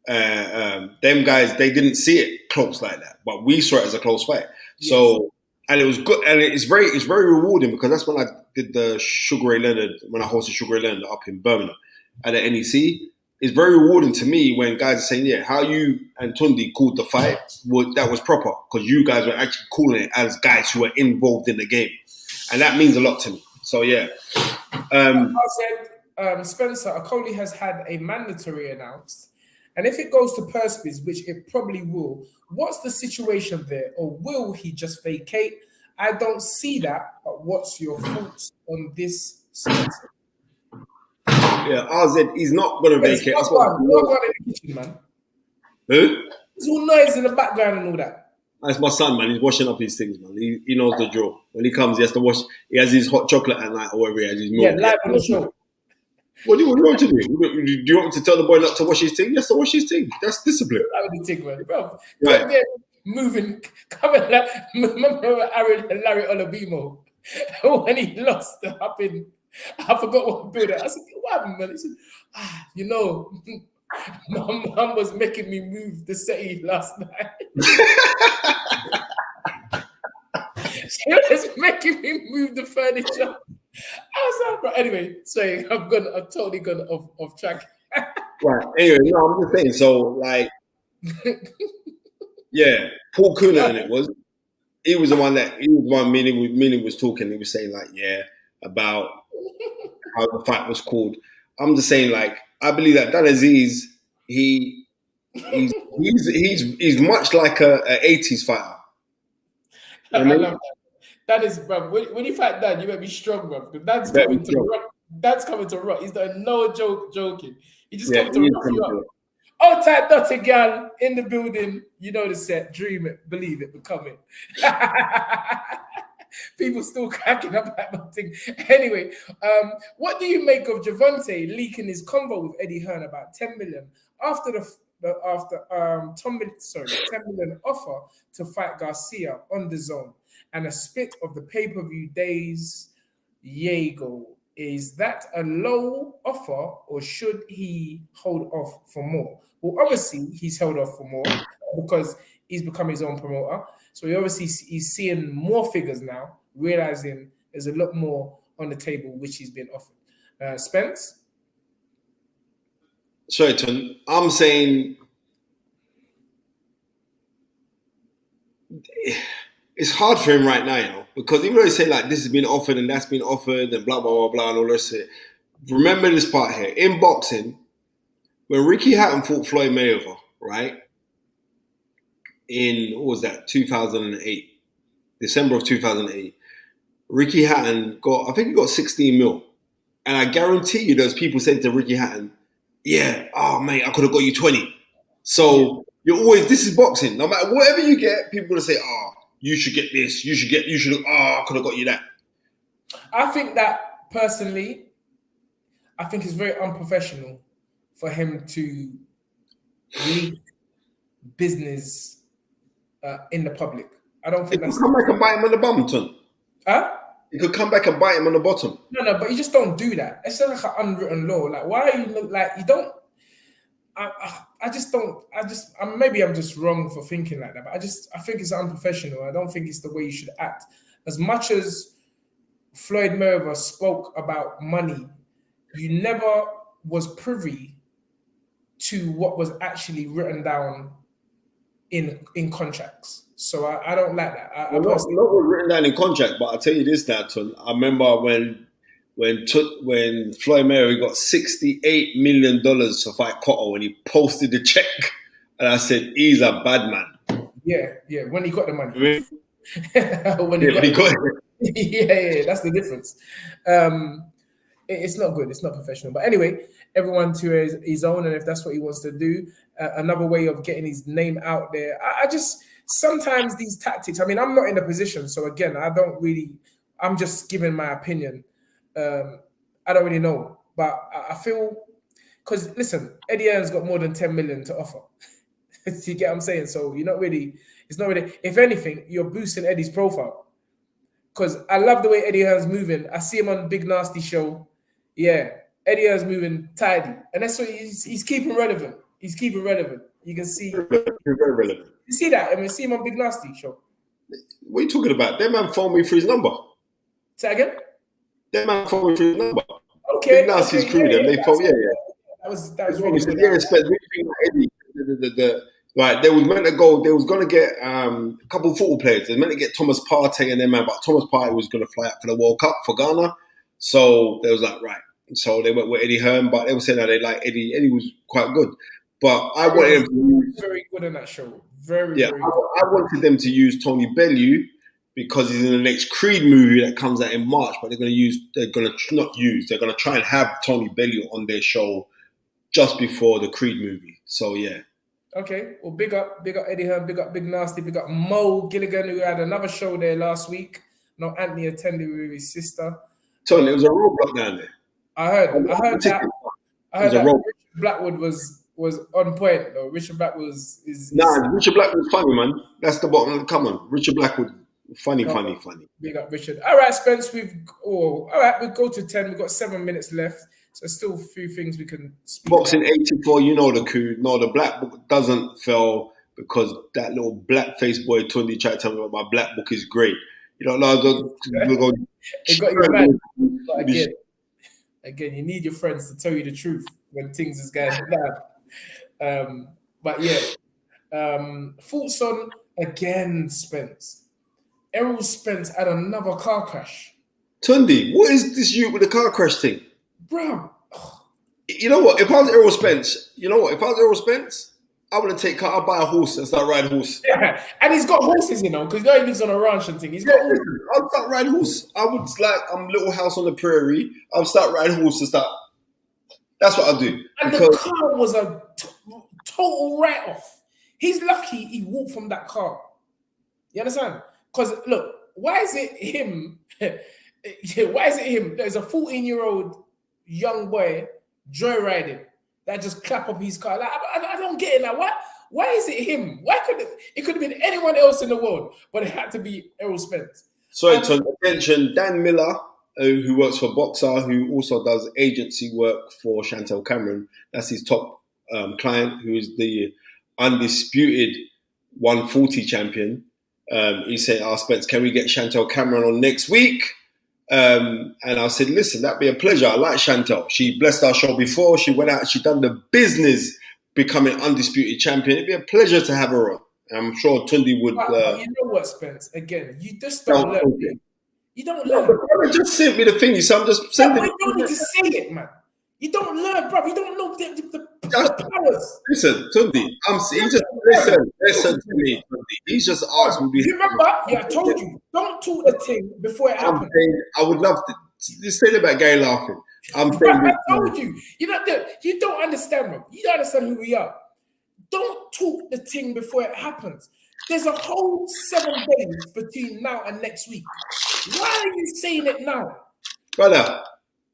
Speaker 1: them guys, they didn't see it close like that. But we saw it as a close fight. Yes. So, and it was good, and it's very rewarding because that's when I did the Sugar Ray Leonard, when I hosted Sugar Ray Leonard up in Birmingham at the NEC. It's very rewarding to me when guys are saying, yeah, how you and Tunde called the fight, that was proper because you guys were actually calling it as guys who were involved in the game. And that means a lot to me. So, yeah.
Speaker 2: Spencer, Akoli has had a mandatory announced. And if it goes to purse bids, which it probably will, what's the situation there? Or will he just vacate? I don't see that. But what's your thoughts on this, Spencer?
Speaker 1: Yeah, RZ, he's not going to vacate.
Speaker 2: What's going on in the kitchen, man?
Speaker 1: Who?
Speaker 2: There's all noise in the background and all that.
Speaker 1: That's my son, man. He's washing up his things, man. He knows the drill. When he comes, he has to wash. He has his hot chocolate at night or whatever he has his milk.
Speaker 2: Yeah, live on the show.
Speaker 1: What do you want to do? Do you want me to tell the boy not to wash his thing? He has to wash his thing. That's discipline.
Speaker 2: Live on the thing, man. Bro,
Speaker 1: right.
Speaker 2: There, moving. Remember Larry Olabimo when he lost up in... I forgot what building. I said, what happened, man? He said, you know, my mum was making me move the settee last night. She was making me move the furniture. I was like, anyway, sorry, I've totally gone off track.
Speaker 1: Right. Anyway, no, I'm just saying, so like, yeah, Paul Coonan he was the one meaning was talking. He was saying like, yeah, about how the fight was called. I'm just saying, like, I believe that Dan Aziz, he's much like a 80s fighter.
Speaker 2: You know I love that. That is, bro. When you fight Dan, you better be strong, bro. Dad's coming to rock. Dad's coming to rock. He's no joking. He just coming to rock you up. All tight dirty girl in the building. You know the set. Dream it, believe it, become it. People still cracking up at my thing. Anyway, what do you make of Javante leaking his convo with Eddie Hearn about 10 million after 10 million offer to fight Garcia on the zone and a split of the pay-per-view days? Yago, is that a low offer or should he hold off for more? Well, obviously he's held off for more because he's become his own promoter. So he's seeing more figures now, realizing there's a lot more on the table which he's been offered. Spence?
Speaker 1: Sorry, Ton. I'm saying it's hard for him right now, you know, because even though he say like this has been offered and that's been offered and blah blah blah blah and all the rest of it. Remember this part here. In boxing, when Ricky Hatton fought Floyd Mayweather, right? In, what was that, 2008, December of 2008, Ricky Hatton I think he got 16 mil. And I guarantee you there's people saying to Ricky Hatton, yeah, oh mate, I could have got you 20. So this is boxing. No matter whatever you get, people are going to say, oh, you should get this, I could have got you that.
Speaker 2: I think that personally, I think it's very unprofessional for him to leak business in the public. I don't think that's...
Speaker 1: He could come back and bite him on the bottom, Ton.
Speaker 2: Huh?
Speaker 1: He could come back and bite him on the bottom.
Speaker 2: No, but you just don't do that. It's just like an unwritten law. Like, why are you like, you don't... maybe I'm just wrong for thinking like that, but I think it's unprofessional. I don't think it's the way you should act. As much as Floyd Mayweather spoke about money, you never was privy to what was actually written down in contracts. So I don't like that.
Speaker 1: Not what's written down in contract, but I'll tell you this now, Ton. I remember when Floyd Mayweather got $68 million to fight Cotto and he posted the check, and I said, he's a bad man.
Speaker 2: Yeah, when he got the money.
Speaker 1: When he got it.
Speaker 2: Yeah, that's the difference. It's not good. It's not professional. But anyway, everyone to his own, and if that's what he wants to do, another way of getting his name out there. I just, sometimes these tactics, I mean, I'm not in a position, so again, I'm just giving my opinion. I don't really know, but I feel, because listen, Eddie Hearn's got more than 10 million to offer. You get what I'm saying? So it's not really, if anything, you're boosting Eddie's profile. Because I love the way Eddie Hearn's moving. I see him on Big Nasty Show. Yeah, Eddie Hearn's moving tidy. And that's what he's keeping relevant. He's keeping relevant. You can see.
Speaker 1: Very relevant.
Speaker 2: You see that? I mean, see him on Big Nasty Show.
Speaker 1: What are you talking about? That man phoned me for his number.
Speaker 2: Say again?
Speaker 1: That man phoned me for his number.
Speaker 2: Okay.
Speaker 1: Big Nasty's crew, them. They phoned, yeah.
Speaker 2: That was really good.
Speaker 1: Yeah, Eddie. Right, they was going to get a couple of football players. They were meant to get Thomas Partey and them, man, but Thomas Partey was going to fly out for the World Cup for Ghana. So they was like, right. So they went with Eddie Hearn, but they were saying that they like Eddie. Eddie was quite good. But I wanted him to use... Very good in that show. Very good. I wanted them to use Tony Bellew because he's in the next Creed movie that comes out in March, but they're going to try and have Tony Bellew on their show just before the Creed movie. So, yeah.
Speaker 2: Okay, well, big up Eddie Hearn, big up Big Nasty, big up Mo Gilligan, who had another show there last week. No, Anthony attended with his sister.
Speaker 1: Tony, there was a roadblock down there.
Speaker 2: I heard that Richard Blackwood was on point though. Richard Blackwood is
Speaker 1: Richard Blackwood's funny, man. That's the bottom. Come on, Richard Blackwood, funny.
Speaker 2: Big up Richard. All right, Spence. We go to 10. We've got 7 minutes left. So still a few things we can speak
Speaker 1: Boxing
Speaker 2: about.
Speaker 1: 84, you know the coup. No, the black book doesn't fail because that little black-faced boy Tunde tried to tell me about my black book is great. You don't know,
Speaker 2: It got you mad. But again, you need your friends to tell you the truth when things is going bad. But yeah, thoughts on, again, Spence. Errol Spence had another car crash.
Speaker 1: Tunde, what is this you with the car crash thing?
Speaker 2: Bro.
Speaker 1: You know what? If I was Errol Spence, I wouldn't take car. I'd buy a horse and start riding horse.
Speaker 2: Yeah, and he's got horses, you know, because he lives on a ranch and thing. He's got horses.
Speaker 1: I'd start riding horse. I would Little House on the Prairie. I'll start riding horse and start. That's what I'll do.
Speaker 2: And the car was total write-off. He's lucky he walked from that car. You understand? Because look, why is it him? Why is it him? There's a 14-year-old young boy joyriding that just clap up his car. Like, I don't get it. Like, why is it him? Why could it could have been anyone else in the world, but it had to be Errol Spence.
Speaker 1: Sorry, to mention Dan Miller, who works for Boxer, who also does agency work for Chantel Cameron. That's his top client, who is the undisputed 140 champion. He said, Spence, can we get Chantel Cameron on next week? And I said, listen, that'd be a pleasure. I like Chantel. She blessed our show before. She went out, she done the business becoming undisputed champion. It'd be a pleasure to have her on. I'm sure Tunde would.
Speaker 2: You know what, Spence? Again, you just don't learn. Okay. You don't learn.
Speaker 1: No, just send me the thingy, so I'm just sending.
Speaker 2: You don't need to say it, man. You don't learn, bro. You don't know the powers.
Speaker 1: Listen, Tunde, listen to me, Tunde. He's just asked me.
Speaker 2: You remember? Yeah, I told you. Don't talk the thing before it happens.
Speaker 1: I would love to. Just say about Gay laughing.
Speaker 2: I told you. You don't understand, bro. You don't understand who we are. Don't talk the thing before it happens. There's a whole 7 days between now and next week. Why are you saying it now?
Speaker 1: Brother,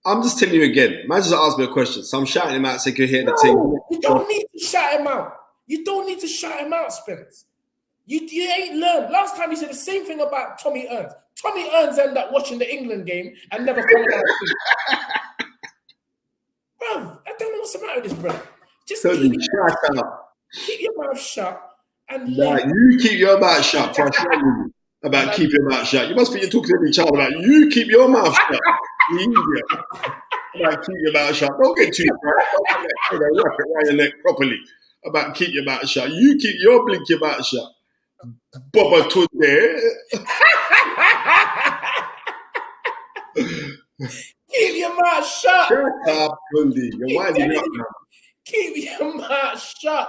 Speaker 1: I'm just telling you again. Man just asked me a question, so I'm shouting him out so you can hear the thing.
Speaker 2: You don't need to shout him out. You don't need to shout him out, Spence. You ain't learned. Last time you said the same thing about Tommy Earns. Tommy Earns ended up watching the England game and never coming out. Bro, I don't know what's the matter with this, brother. Just
Speaker 1: shut up.
Speaker 2: Keep your mouth shut and
Speaker 1: you keep your mouth shut for about keep your mouth shut. You must be talking to each other about you keep your mouth shut. About keep your mouth shut. Don't get too right. Wrap it around your neck properly. About keep your mouth shut. You keep your mouth shut. Bubba Tunde.
Speaker 2: Keep your mouth shut.
Speaker 1: Shut up, Tunde. You're winding up now.
Speaker 2: Keep your mouth shut.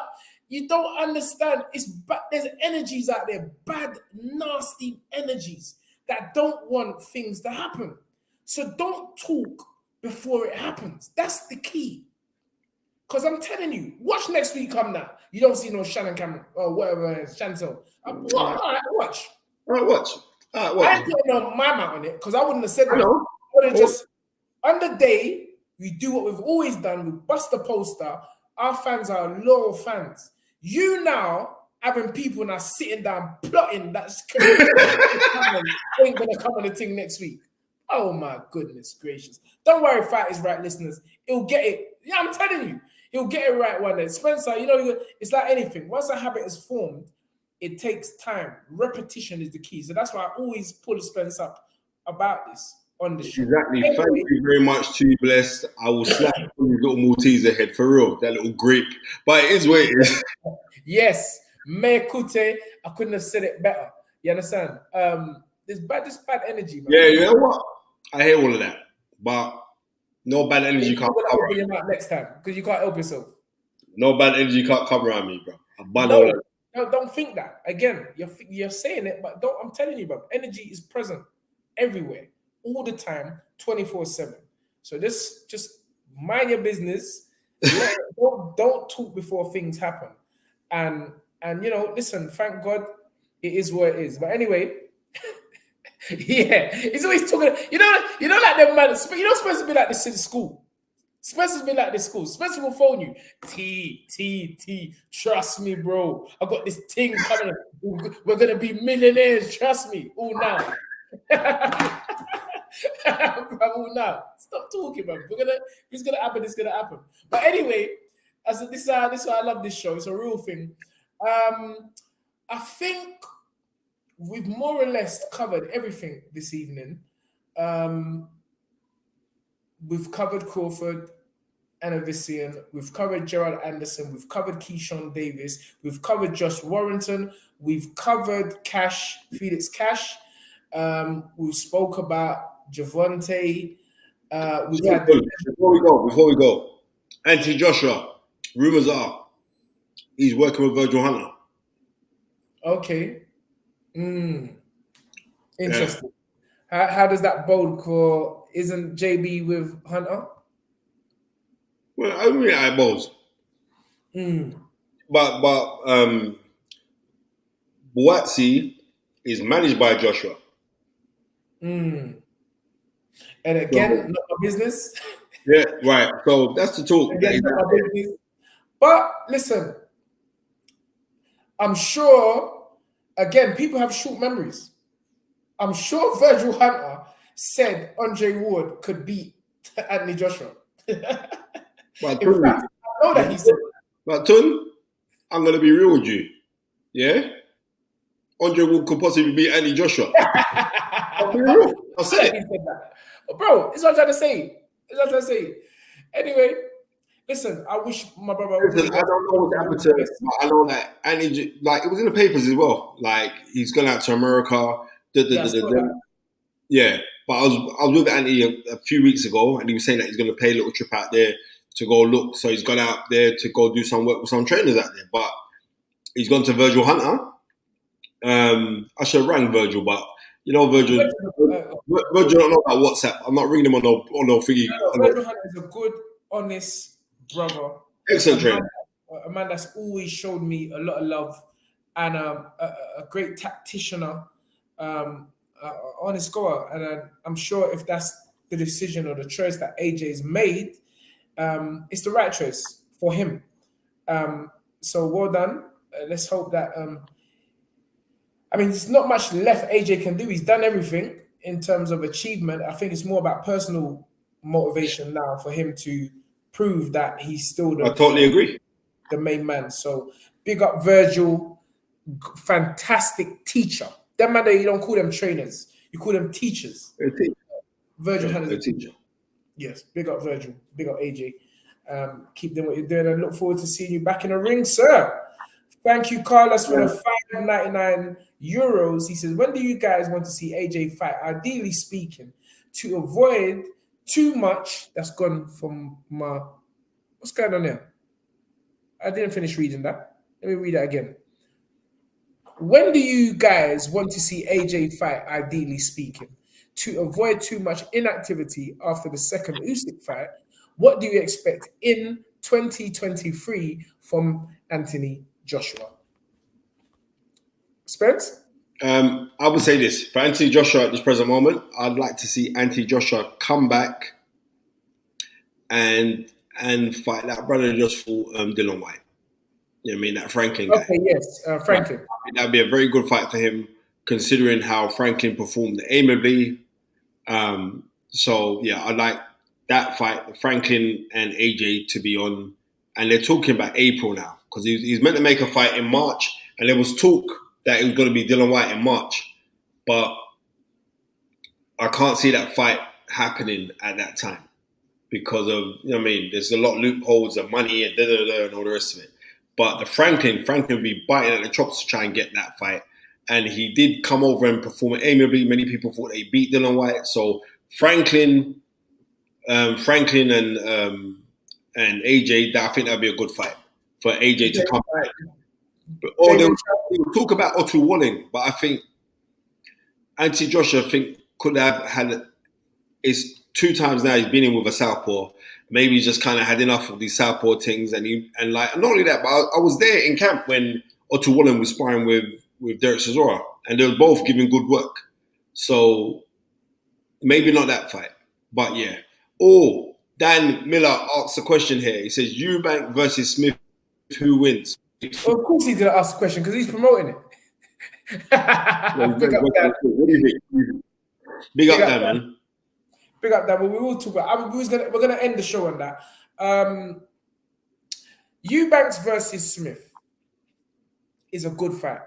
Speaker 2: You don't understand. It's bad. There's energies out there, bad, nasty energies that don't want things to happen. So don't talk before it happens. That's the key. Because I'm telling you, watch next week come now. You don't see no Shannon Cameron or whatever it is, Chantel. All right, watch.
Speaker 1: All right, watch.
Speaker 2: I ain't putting no my mouth on it because I wouldn't have said that. I would have just, on the day, we do what we've always done. We bust the poster. Our fans are loyal fans. You now having people now sitting down plotting that's ain't gonna come on the thing next week. Oh my goodness gracious! Don't worry, Fight is Right, listeners. He'll get it. Yeah, I'm telling you, he'll get it right one day. Spencer, it's like anything. Once a habit is formed, it takes time. Repetition is the key. So that's why I always pull Spencer up about this on the show.
Speaker 1: Exactly. Anyway, thank you very much to you, Blessed. I will slap these little Maltese ahead for real. That little grape. But it is what it is.
Speaker 2: Yes. Me kute. I couldn't have said it better. You understand? This bad energy, man.
Speaker 1: Yeah, you know what? I hear all of that. But no bad energy can't come around
Speaker 2: your mouth next time because you can't help yourself.
Speaker 1: No bad energy can't come around me, bro.
Speaker 2: No, don't think that. Again, you're saying it, but I'm telling you, bro, energy is present everywhere. All the time, 24/7. So just mind your business. Don't talk before things happen. And listen, thank God it is what it is. But anyway, yeah, he's always talking. Like them man. Supposed to be like this in school. Spencer's been like this school. Spencer will phone you. T. Trust me, bro. I got this thing coming. We're gonna be millionaires. Trust me. Oh now. Now stop talking, man. It's gonna happen. But anyway, this is why I love this show. It's a real thing. I think we've more or less covered everything this evening. We've covered Crawford, Anavisian. We've covered Gerald Anderson. We've covered Keyshawn Davis. We've covered Josh Warrington. We've covered Felix Cash. We spoke about Javonte.
Speaker 1: Before we go, Anthony Joshua, rumors are he's working with Virgil Hunter.
Speaker 2: Okay. Interesting. Yeah. How does that bode for? Isn't JB with Hunter?
Speaker 1: Well, I mean eyeballs. But Buatsi is managed by Joshua.
Speaker 2: And again, not my business.
Speaker 1: Yeah, right. So that's the talk.
Speaker 2: Again, not my business. But listen, I'm sure, again, people have short memories. I'm sure Virgil Hunter said Andre Ward could beat Anthony Joshua. In fact, I know that he said that.
Speaker 1: But Tun, I'm going to be real with you. Yeah? Andre Ward could possibly beat Anthony Joshua. I'll be real. I'll say it.
Speaker 2: But bro, it's what I'm trying to say. Anyway, listen, I wish my brother...
Speaker 1: Listen, I don't know what happened to... I know that Anthony... Like, it was in the papers as well. Like, he's gone out to America. Yeah, but I was with Anthony a few weeks ago, and he was saying that he's going to pay a little trip out there to go look. So he's gone out there to go do some work with some trainers out there. But he's gone to Virgil Hunter. I should have rang Virgil, but you know, Virgil don't know about WhatsApp. I'm not ringing him on no thingy.
Speaker 2: Virgil Hunter is a good, honest brother.
Speaker 1: Excellent trainer.
Speaker 2: A man that's always showed me a lot of love, and a great tacticianer. Honest goer, and I'm sure if that's the decision or the choice that AJ's made, it's the right choice for him. So well done. Let's hope that. I mean, there's not much left AJ can do. He's done everything in terms of achievement. I think it's more about personal motivation now for him to prove that he's still
Speaker 1: I totally agree.
Speaker 2: The main man. So big up Virgil, fantastic teacher. That man, you don't call them trainers, you call them teachers. Virgil Hunter's a teacher. Yes, big up Virgil, big up AJ. Keep doing what you're doing, and look forward to seeing you back in the ring, sir. Thank you, Carlos, for the €5.99. He says, when do you guys want to see AJ fight? Ideally speaking, to avoid too much. That's gone from my... What's going on there? I didn't finish reading that. Let me read that again. When do you guys want to see AJ fight, ideally speaking? To avoid too much inactivity after the second Usyk fight, what do you expect in 2023 from Anthony Joshua? Spence?
Speaker 1: I would say this. For Anthony Joshua at this present moment, I'd like to see Anthony Joshua come back and fight that brother just for Dylan White. You know what I mean? That Franklin guy.
Speaker 2: Okay, yes, Franklin.
Speaker 1: That'd be a very good fight for him, considering how Franklin performed amiably. So, yeah, I'd like that fight, Franklin and AJ, to be on. And they're talking about April now, because he's meant to make a fight in March. And there was talk that it was going to be Dylan White in March. But I can't see that fight happening at that time because of, you know what I mean, there's a lot of loopholes and money and and all the rest of it. But the Franklin would be biting at the chops to try and get that fight. And he did come over and perform amiably. Many people thought they beat Dylan White. So Franklin and AJ, I think that'd be a good fight for AJ to come back. Or they'll talk about Otto Walling, but I think Anthony Joshua could have had. It's 2 times now he's been in with a southpaw. Maybe he's just kind of had enough of these southpaw things, and not only that, but I was there in camp when Otto Walling was sparring with Derek Chisora, and they were both giving good work. So maybe not that fight, but yeah. Oh, Dan Miller asks a question here. He says, Eubank versus Smith, who wins?
Speaker 2: Well, of course he didn't ask the question because he's promoting it. Big up Dan.
Speaker 1: What do you think? Big up Dan, man.
Speaker 2: Big up that, but we will talk about. We're gonna end the show on that. Eubanks versus Smith is a good fight.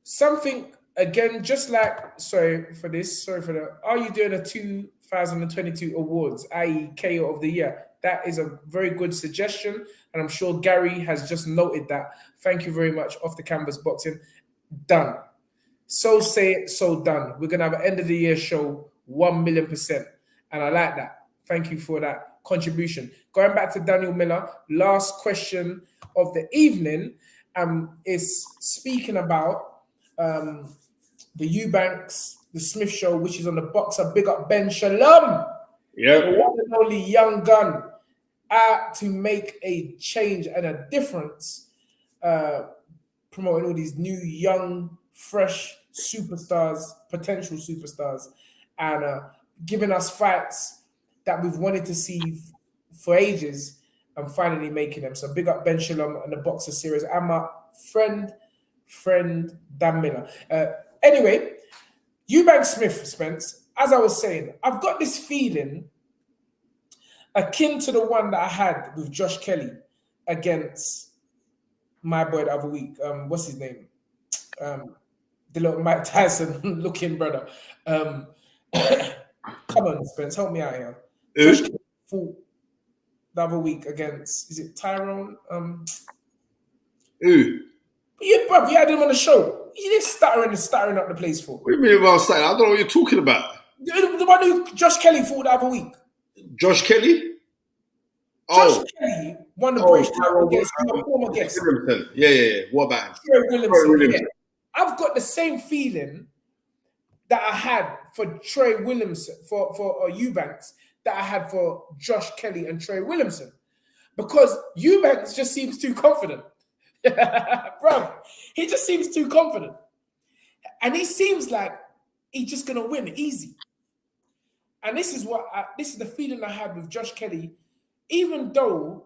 Speaker 2: Something again, just like sorry for the. Are you doing a 2022 awards, i.e., KO of the year? That is a very good suggestion, and I'm sure Gary has just noted that. Thank you very much. Off the Canvas Boxing, done. So say it, so done. We're going to have an end of the year show, 1,000,000%. And I like that. Thank you for that contribution. Going back to Daniel Miller, last question of the evening is speaking about the Eubanks, the Smith show, which is on the Boxer. Big up Ben Shalom.
Speaker 1: Yeah.
Speaker 2: The one and only young gun to make a change and a difference, promoting all these new, young, fresh superstars, potential superstars, and giving us fights that we've wanted to see for ages, and finally making them. So big up Ben Shalom and the Boxer series, and my friend Dan Miller. Anyway, Eubank Smith, Spence, as I was saying, I've got this feeling akin to the one that I had with Josh Kelly against my boy the other week. What's his name? The little Mike Tyson looking brother. Come on, Spence, help me out here. Josh Kelly fought the other week against, is it Tyrone? Yeah, bruv, you had him on the show. He just stuttering up the place for.
Speaker 1: What do you mean about stuttering? I don't know what you're talking about.
Speaker 2: The one who Josh Kelly fought the other week.
Speaker 1: Josh Kelly?
Speaker 2: Josh Kelly won the British title against your former guest.
Speaker 1: Yeah. What about him?
Speaker 2: Trey Williamson. Yeah. I've got the same feeling that I had for Trey Williamson, for Eubanks, that I had for Josh Kelly and Trey Williamson. Because Eubanks just seems too confident. Bro, he just seems too confident. And he seems like he's just going to win easy. And this is the feeling I had with Josh Kelly, even though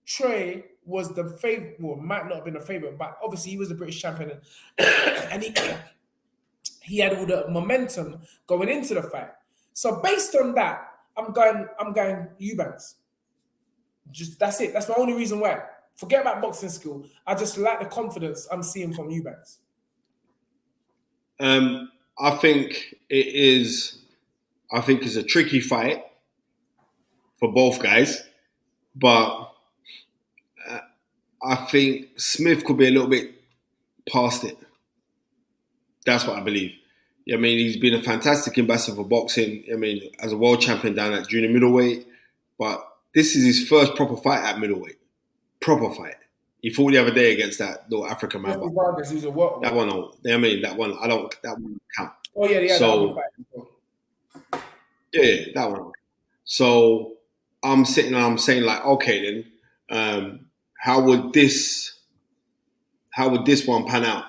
Speaker 2: Trey was the favorite, well, might not have been a favorite, but obviously he was the British champion, and he had all the momentum going into the fight. So based on that, I'm going Eubanks. Just that's it. That's my only reason why. Forget about boxing skill. I just like the confidence I'm seeing from Eubanks.
Speaker 1: I think it's a tricky fight for both guys, but I think Smith could be a little bit past it. That's what I believe. I mean, he's been a fantastic ambassador for boxing. I mean, as a world champion down at junior middleweight, but this is his first proper fight at middleweight. Proper fight. He fought the other day against that little African man. That one, that one count.
Speaker 2: Oh yeah.
Speaker 1: So, yeah, that one. So I'm sitting and I'm saying like, okay, then, how would this one pan out?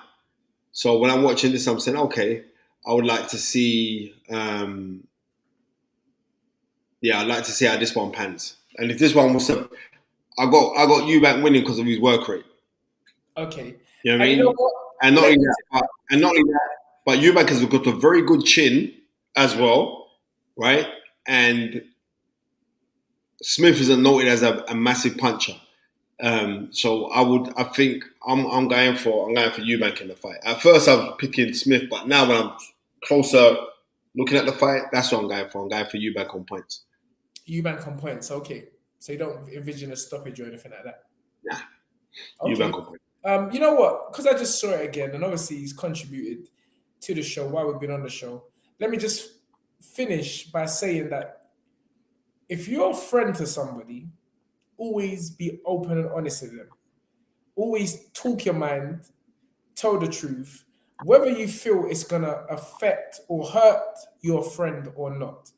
Speaker 1: So when I'm watching this, I'm saying, okay, I would like to see, I'd like to see how this one pans. And if this one was, I got Eubank winning because of his work rate.
Speaker 2: Okay.
Speaker 1: You know what I mean? And not only that, but Eubank has got a very good chin as well, right? And Smith isn't noted as a massive puncher. So I think I'm going for Eubank in the fight. At first I was picking Smith, but now when I'm closer looking at the fight, that's what I'm going for. I'm going for Eubank on points.
Speaker 2: Eubank on points, okay. So you don't envision a stoppage or anything like that?
Speaker 1: Nah.
Speaker 2: Okay.
Speaker 1: Eubank on points.
Speaker 2: You know what? Because I just saw it again, and obviously he's contributed to the show while we've been on the show. Let me just finish by saying that if you're a friend to somebody, always be open and honest with them. Always talk your mind, tell the truth, whether you feel it's going to affect or hurt your friend or not.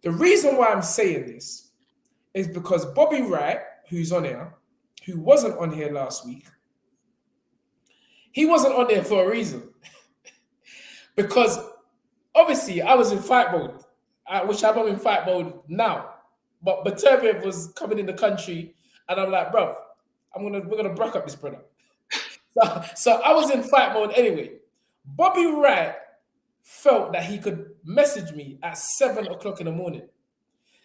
Speaker 2: The reason why I'm saying this is because Bobby Wright, who's on here, who wasn't on here last week, he wasn't on there for a reason. Because obviously I was in fight mode, which I'm in fight mode now. But TARVER was coming in the country, and I'm like, bro, we're gonna break up this brother. So I was in fight mode anyway. Bobby Wright felt that he could message me at 7 o'clock in the morning.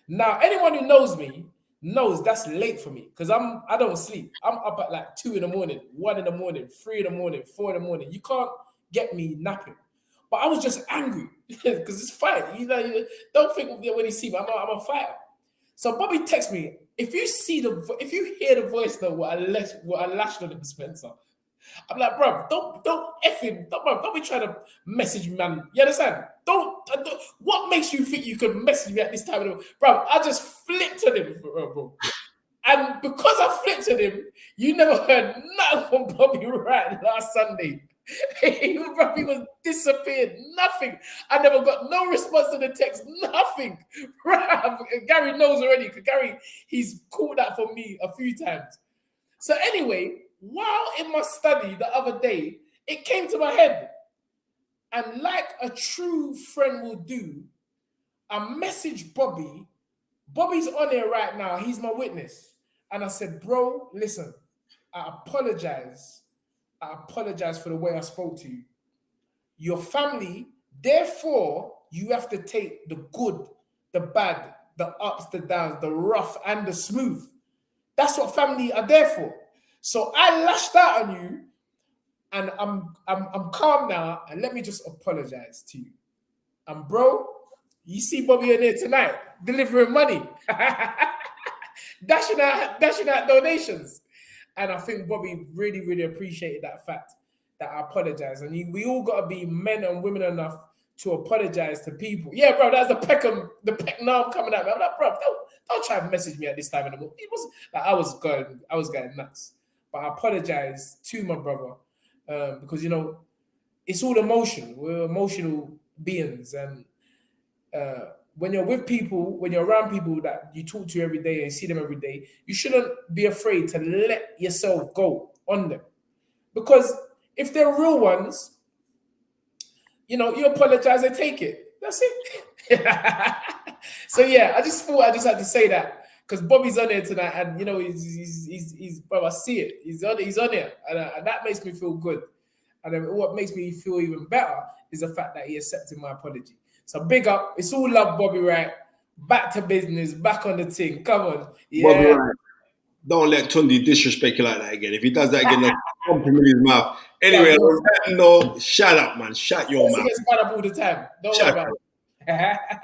Speaker 2: Now, anyone who knows me knows that's late for me because I don't sleep. I'm up at like 2 in the morning, 1 in the morning, 3 in the morning, 4 in the morning. You can't get me napping. But I was just angry because it's fight. You don't think when you see me, I'm a fighter. So Bobby texts me, if you hear the voice though, what I lashed on him, Spencer. I'm like, bro, don't be trying to message me, man. You understand? Don't. What makes you think you can message me at this time of the day? Bro, I just flipped at him, bro. And because I flipped at him, you never heard nothing from Bobby Wright last Sunday. He was disappeared. Nothing. I never got no response to the text. Nothing. Gary knows already. Gary, he's called that for me a few times. So anyway, while in my study the other day, it came to my head. And like a true friend will do, I messaged Bobby. Bobby's on here right now. He's my witness. And I said, bro, listen, I apologize. I apologize for the way I spoke to you. Your family, therefore, you have to take the good, the bad, the ups, the downs, the rough and the smooth. That's what family are there for. So I lashed out on you, and I'm calm now, and let me just apologize to you. And bro, you see Bobby in there tonight, delivering money, dashing out donations. And I think Bobby really, really appreciated that fact that I apologize. And we all got to be men and women enough to apologize to people. Yeah, bro, that's the peck narm coming at me. I'm like, bro, don't try to message me at this time anymore. It was like I was going nuts. But I apologize to my brother because, you know, it's all emotional. We're emotional beings. And when you're with people, when you're around people that you talk to every day and see them every day, you shouldn't be afraid to let yourself go on them. Because if they're real ones, you know, you apologize, they take it. That's it. So yeah, I just thought I just had to say that because Bobby's on here tonight, and you know, he's bro, I see it. He's on here, and that makes me feel good. And then what makes me feel even better is the fact that he accepted my apology. So big up. It's all love, Bobby, right? Back to business, back on the thing. Come on. Yeah.
Speaker 1: Bobby, right. Don't let Tunde disrespect you like that again. If he does that again, that's something in his mouth. Anyway, yeah, on that note, shut up, man. Shut your mouth.
Speaker 2: He gets mad up all the time. Don't worry about it.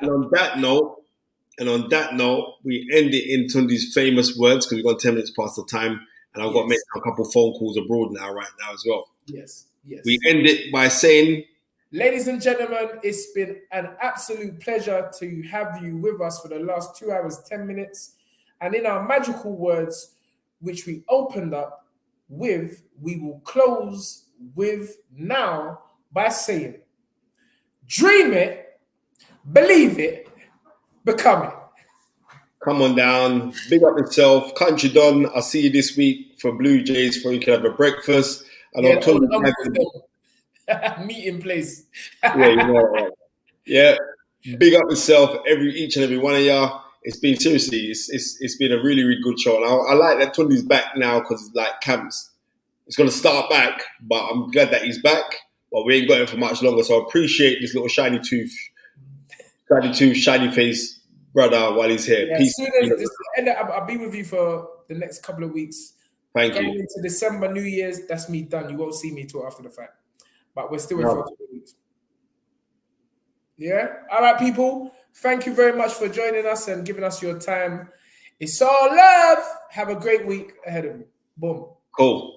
Speaker 1: And on that note, we end it in Tunde's famous words because we've got 10 minutes past the time, and I've got to make a couple phone calls abroad right now as well.
Speaker 2: Yes.
Speaker 1: We end it by saying,
Speaker 2: ladies and gentlemen, it's been an absolute pleasure to have you with us for the last 2 hours, 10 minutes. And in our magical words, which we opened up with, we will close with now by saying, dream it, believe it, become it.
Speaker 1: Come on down, big up yourself. Country Don, I'll see you this week for Blue Jays, for you can have a breakfast. And
Speaker 2: yeah,
Speaker 1: I'll tell you
Speaker 2: meeting place.
Speaker 1: Yeah, you know, right. Yeah, big up yourself, each and every one of y'all. It's been seriously, it's been a really, really good show. And I like that Tunde's back now because it's like camps. It's going to start back, but I'm glad that he's back. But we ain't got him for much longer, so I appreciate this little shiny face brother while he's here.
Speaker 2: Yeah,
Speaker 1: peace.
Speaker 2: I'll be with you for the next couple of weeks.
Speaker 1: Thank
Speaker 2: Going
Speaker 1: you.
Speaker 2: into December, New Year's, that's me done. You won't see me till after the fact. But we're still in for a couple of weeks. Yeah? All right, people. Thank you very much for joining us and giving us your time. It's all love. Have a great week ahead of you. Boom.
Speaker 1: Cool.